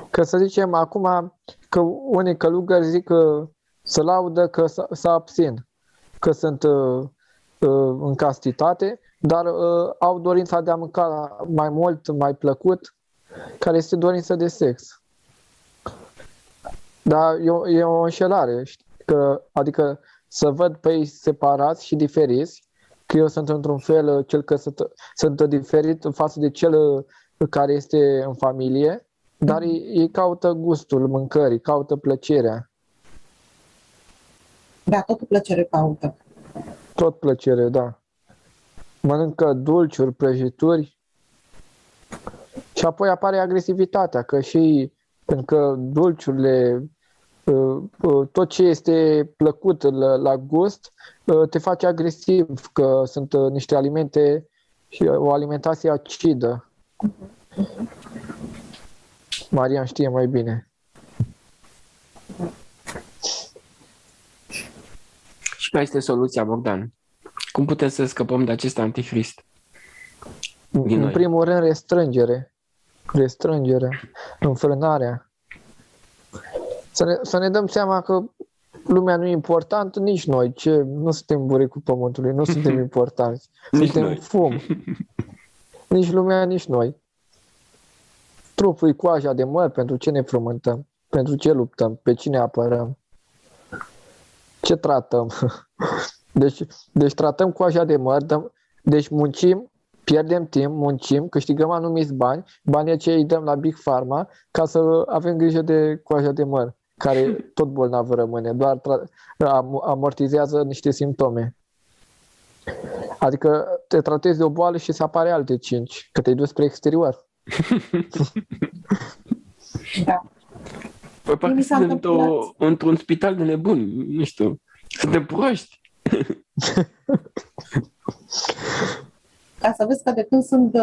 Că să zicem acum că unii călugări zic că se laudă că se abțin, că sunt în castitate, dar au dorința de a mânca mai mult, mai plăcut, care este dorința de sex. Dar e o înșelare, adică să văd pe ei separați și diferiți, că eu sunt într-un fel cel că sunt diferit față de cel care este în familie, dar ei caută gustul mâncării, caută plăcerea. Da, tot plăcere caută. Tot plăcere, da. Mănâncă dulciuri, prăjituri și apoi apare agresivitatea, că și pentru că dulciurile, tot ce este plăcut la gust, te face agresiv, că sunt niște alimente și o alimentație acidă. Marian știe mai bine. Și care este soluția, Bogdan? Cum putem să scăpăm de acest antichrist? În primul rând, restrângerea, înfrânarea. Să ne dăm seama că lumea nu e importantă, nici noi. Nu suntem buricul pământului, nu suntem importanți. Suntem noi. fum. Nici lumea, nici noi. Trupul e coaja de măr, pentru ce ne frământăm? Pentru ce luptăm? Pe cine apărăm? Ce tratăm? Deci tratăm coaja de măr, deci muncim, pierdem timp, muncim, câștigăm anumiți bani, banii aceia îi dăm la Big Pharma ca să avem grijă de coaja de măr, care tot bolnavă rămâne, doar amortizează niște simptome. Adică te tratezi de o boală și să apare alte 5, că te-ai dus spre exterior. Da. Păi parcă sunt într-un spital de nebuni, nu știu, suntem proști. Ca să vezi că de când sunt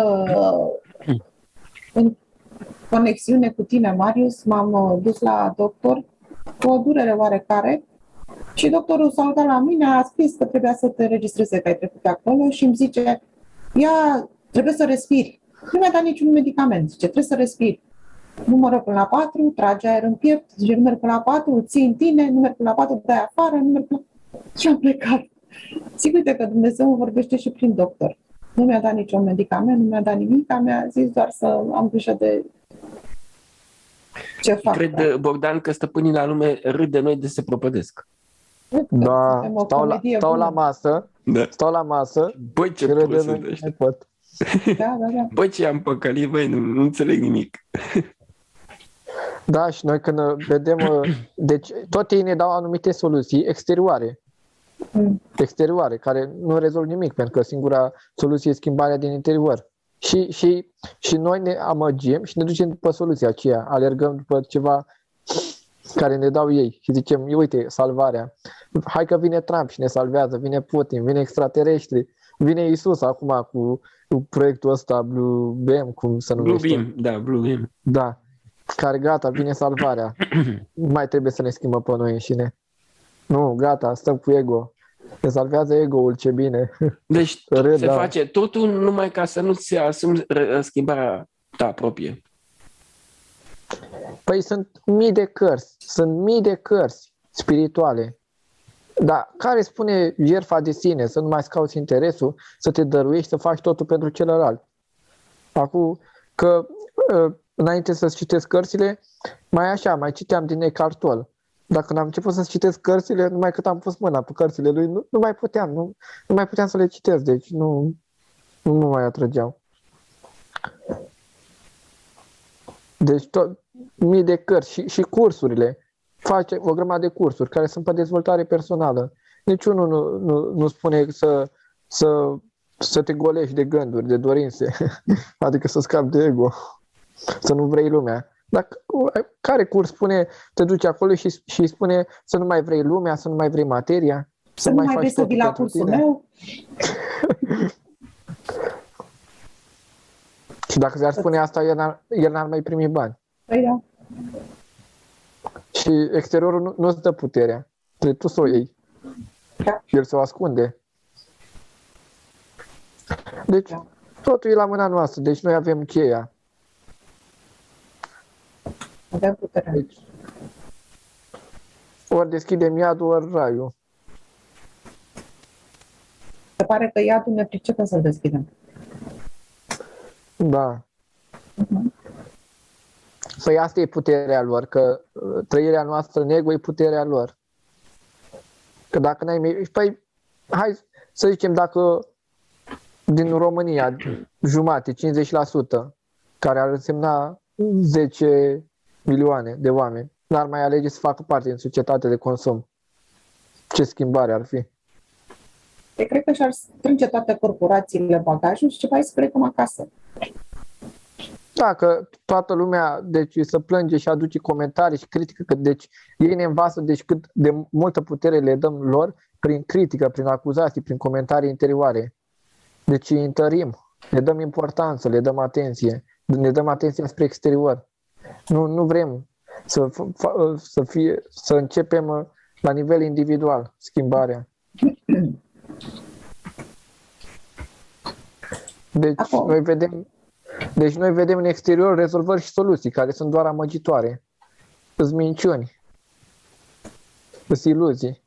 în conexiune cu tine, Marius, m-am dus la doctor cu o durere oarecare și doctorul s-a uitat la mine, a scris că trebuia să te registreze, că ai trecut pe acolo și îmi zice, trebuie să respiri. Nu mi-a dat niciun medicament, zice, trebuie să respiri. Numără până la 4, trage aer în piept, zice, numeri până la 4, îl ții în tine, numeri până la 4, dai afară, numeri până la... Și am plecat. Sigur că Dumnezeu îmi vorbește și prin doctor. Nu mi-a dat niciun medicament, nu mi-a dat nimic, mi-a zis doar să am grijă de ce fac. Cred, Bogdan, că stăpânii la lume râd de noi de se propădesc. Da, stau la masă, Da. stau la masă. Băi, ce prost sunt ăștia. Da. Băi, ce am păcălit, băi, nu înțeleg nimic. Da, și noi când vedem, deci tot ei ne dau anumite soluții exterioare, care nu rezolv nimic, pentru că singura soluție e schimbarea din interior. Și noi ne amăgim și ne ducem după soluția aceea, alergăm după ceva care ne dau ei și zicem, uite, salvarea. Hai că vine Trump și ne salvează, vine Putin, vine extraterestri, vine Isus acum cu proiectul ăsta Blue Beam, cum se numește. Blue Beam, da, Blue Beam. Da, care gata, vine salvarea. Nu mai trebuie să ne schimbăm pe noi înșine. Nu, gata, stăm cu ego. Ne salvează ego-ul, ce bine. Deci se face totul numai ca să nu-ți asumi schimbarea ta proprie. Păi sunt mii de cărți spirituale. Dar care spune jertfa de sine, să nu mai scauți interesul, să te dăruiești, să faci totul pentru celălalt. Acum că înainte să-ți citesc cărțile, mai citeam din Eckhart Tolle. Dacă n-am început să citesc cărțile, numai cât am pus mâna pe cărțile lui, nu mai puteam, nu mai puteam să le citesc, deci nu mai atrăgeau. Deci mii de cărți și cursurile. Face o grămadă de cursuri care sunt pe dezvoltare personală. Niciunul nu spune să să te golești de gânduri, de dorințe, adică să scapi de ego, să nu vrei lumea. Dar care curs spune, te duci acolo și îi spune să nu mai vrei lumea, să nu mai vrei materia, să nu mai faci vrei să totul vii la pentru cursul tine? meu? Și dacă ți-ar spune asta, el n-ar mai primi bani. Păi da. Și exteriorul nu-ți dă puterea. Trebuie tu să o iei. Da. Și el se o ascunde. Deci, Da. totul e la mâna noastră. Deci noi avem cheia. Avem puterea. Deci, ori deschidem iadul, ori raiul. Se pare că iadul ne pricepem să-l deschidem. Da. Păi asta e puterea lor, că trăirea noastră în ego e puterea lor. Că dacă n-ai... Păi, hai să zicem dacă din România jumate, 50%, care ar însemna 10 milioane de oameni, n-ar mai alege să facă parte din societate de consum. Ce schimbare ar fi? Eu cred că și-ar strânge toate corporațiile bagajul și ceva să plecăm acasă. Da, că toată lumea deci să plânge și aduce comentarii și critică, că deci ei ne învață deci cât de multă putere le dăm lor prin critică, prin acuzații, prin comentarii interioare. Deci îi întărim, le dăm importanță, le dăm atenție, ne dăm atenție spre exterior. Nu vrem să începem la nivel individual schimbarea. Deci noi vedem în exterior rezolvări și soluții care sunt doar amăgitoare. Sunt minciuni. Sunt iluzii.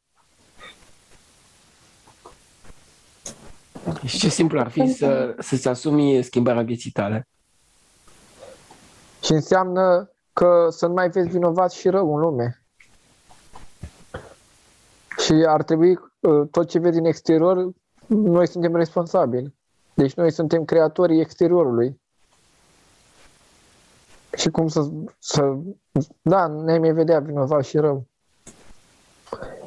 Și ce simplu ar fi să-ți asumi schimbarea vieții tale. Și înseamnă că să nu mai vezi vinovat și rău în lume. Și ar trebui tot ce vezi din exterior, noi suntem responsabili. Deci noi suntem creatorii exteriorului. Și cum da, ne mai vedea vinovat și rău.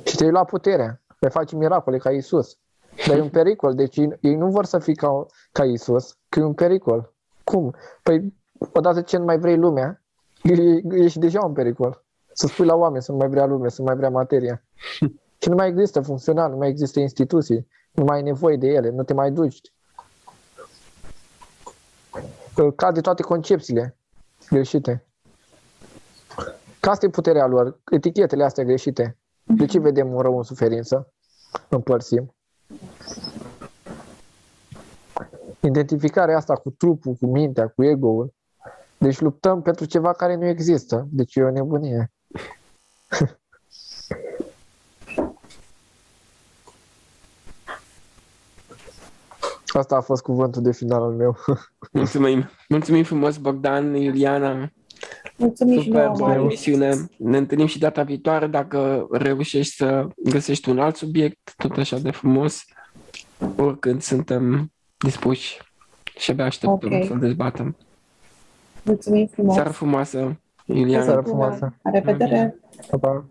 Și te-ai luat puterea. Vei face miracole ca Iisus. Dar e un pericol. Deci ei nu vor să fie ca Iisus, că e un pericol. Cum? Păi odată ce nu mai vrei lumea, ești deja un pericol. Să spui la oameni să nu mai vrea lume, să nu mai vrea materia. Și nu mai există funcțional, nu mai există instituții, nu mai ai nevoie de ele, nu te mai duci. Cade toate concepțiile greșite. Că asta e puterea lor, etichetele astea greșite. De ce vedem un rău în suferință? Împărțim. Identificarea asta cu trupul, cu mintea, cu ego-ul. Deci luptăm pentru ceva care nu există. Deci e o nebunie. Asta a fost cuvântul de final al meu. Mulțumim frumos, Bogdan, Iuliana. Mulțumim și nouă, Superbă emisiune. Ne întâlnim și data viitoare dacă reușești să găsești un alt subiect tot așa de frumos. Oricând suntem dispuși și abia așteptăm să-l dezbatem. Mulțumim frumos. Seară frumoasă, Iuliana. Seară frumoasă. La revedere. Pa, pa.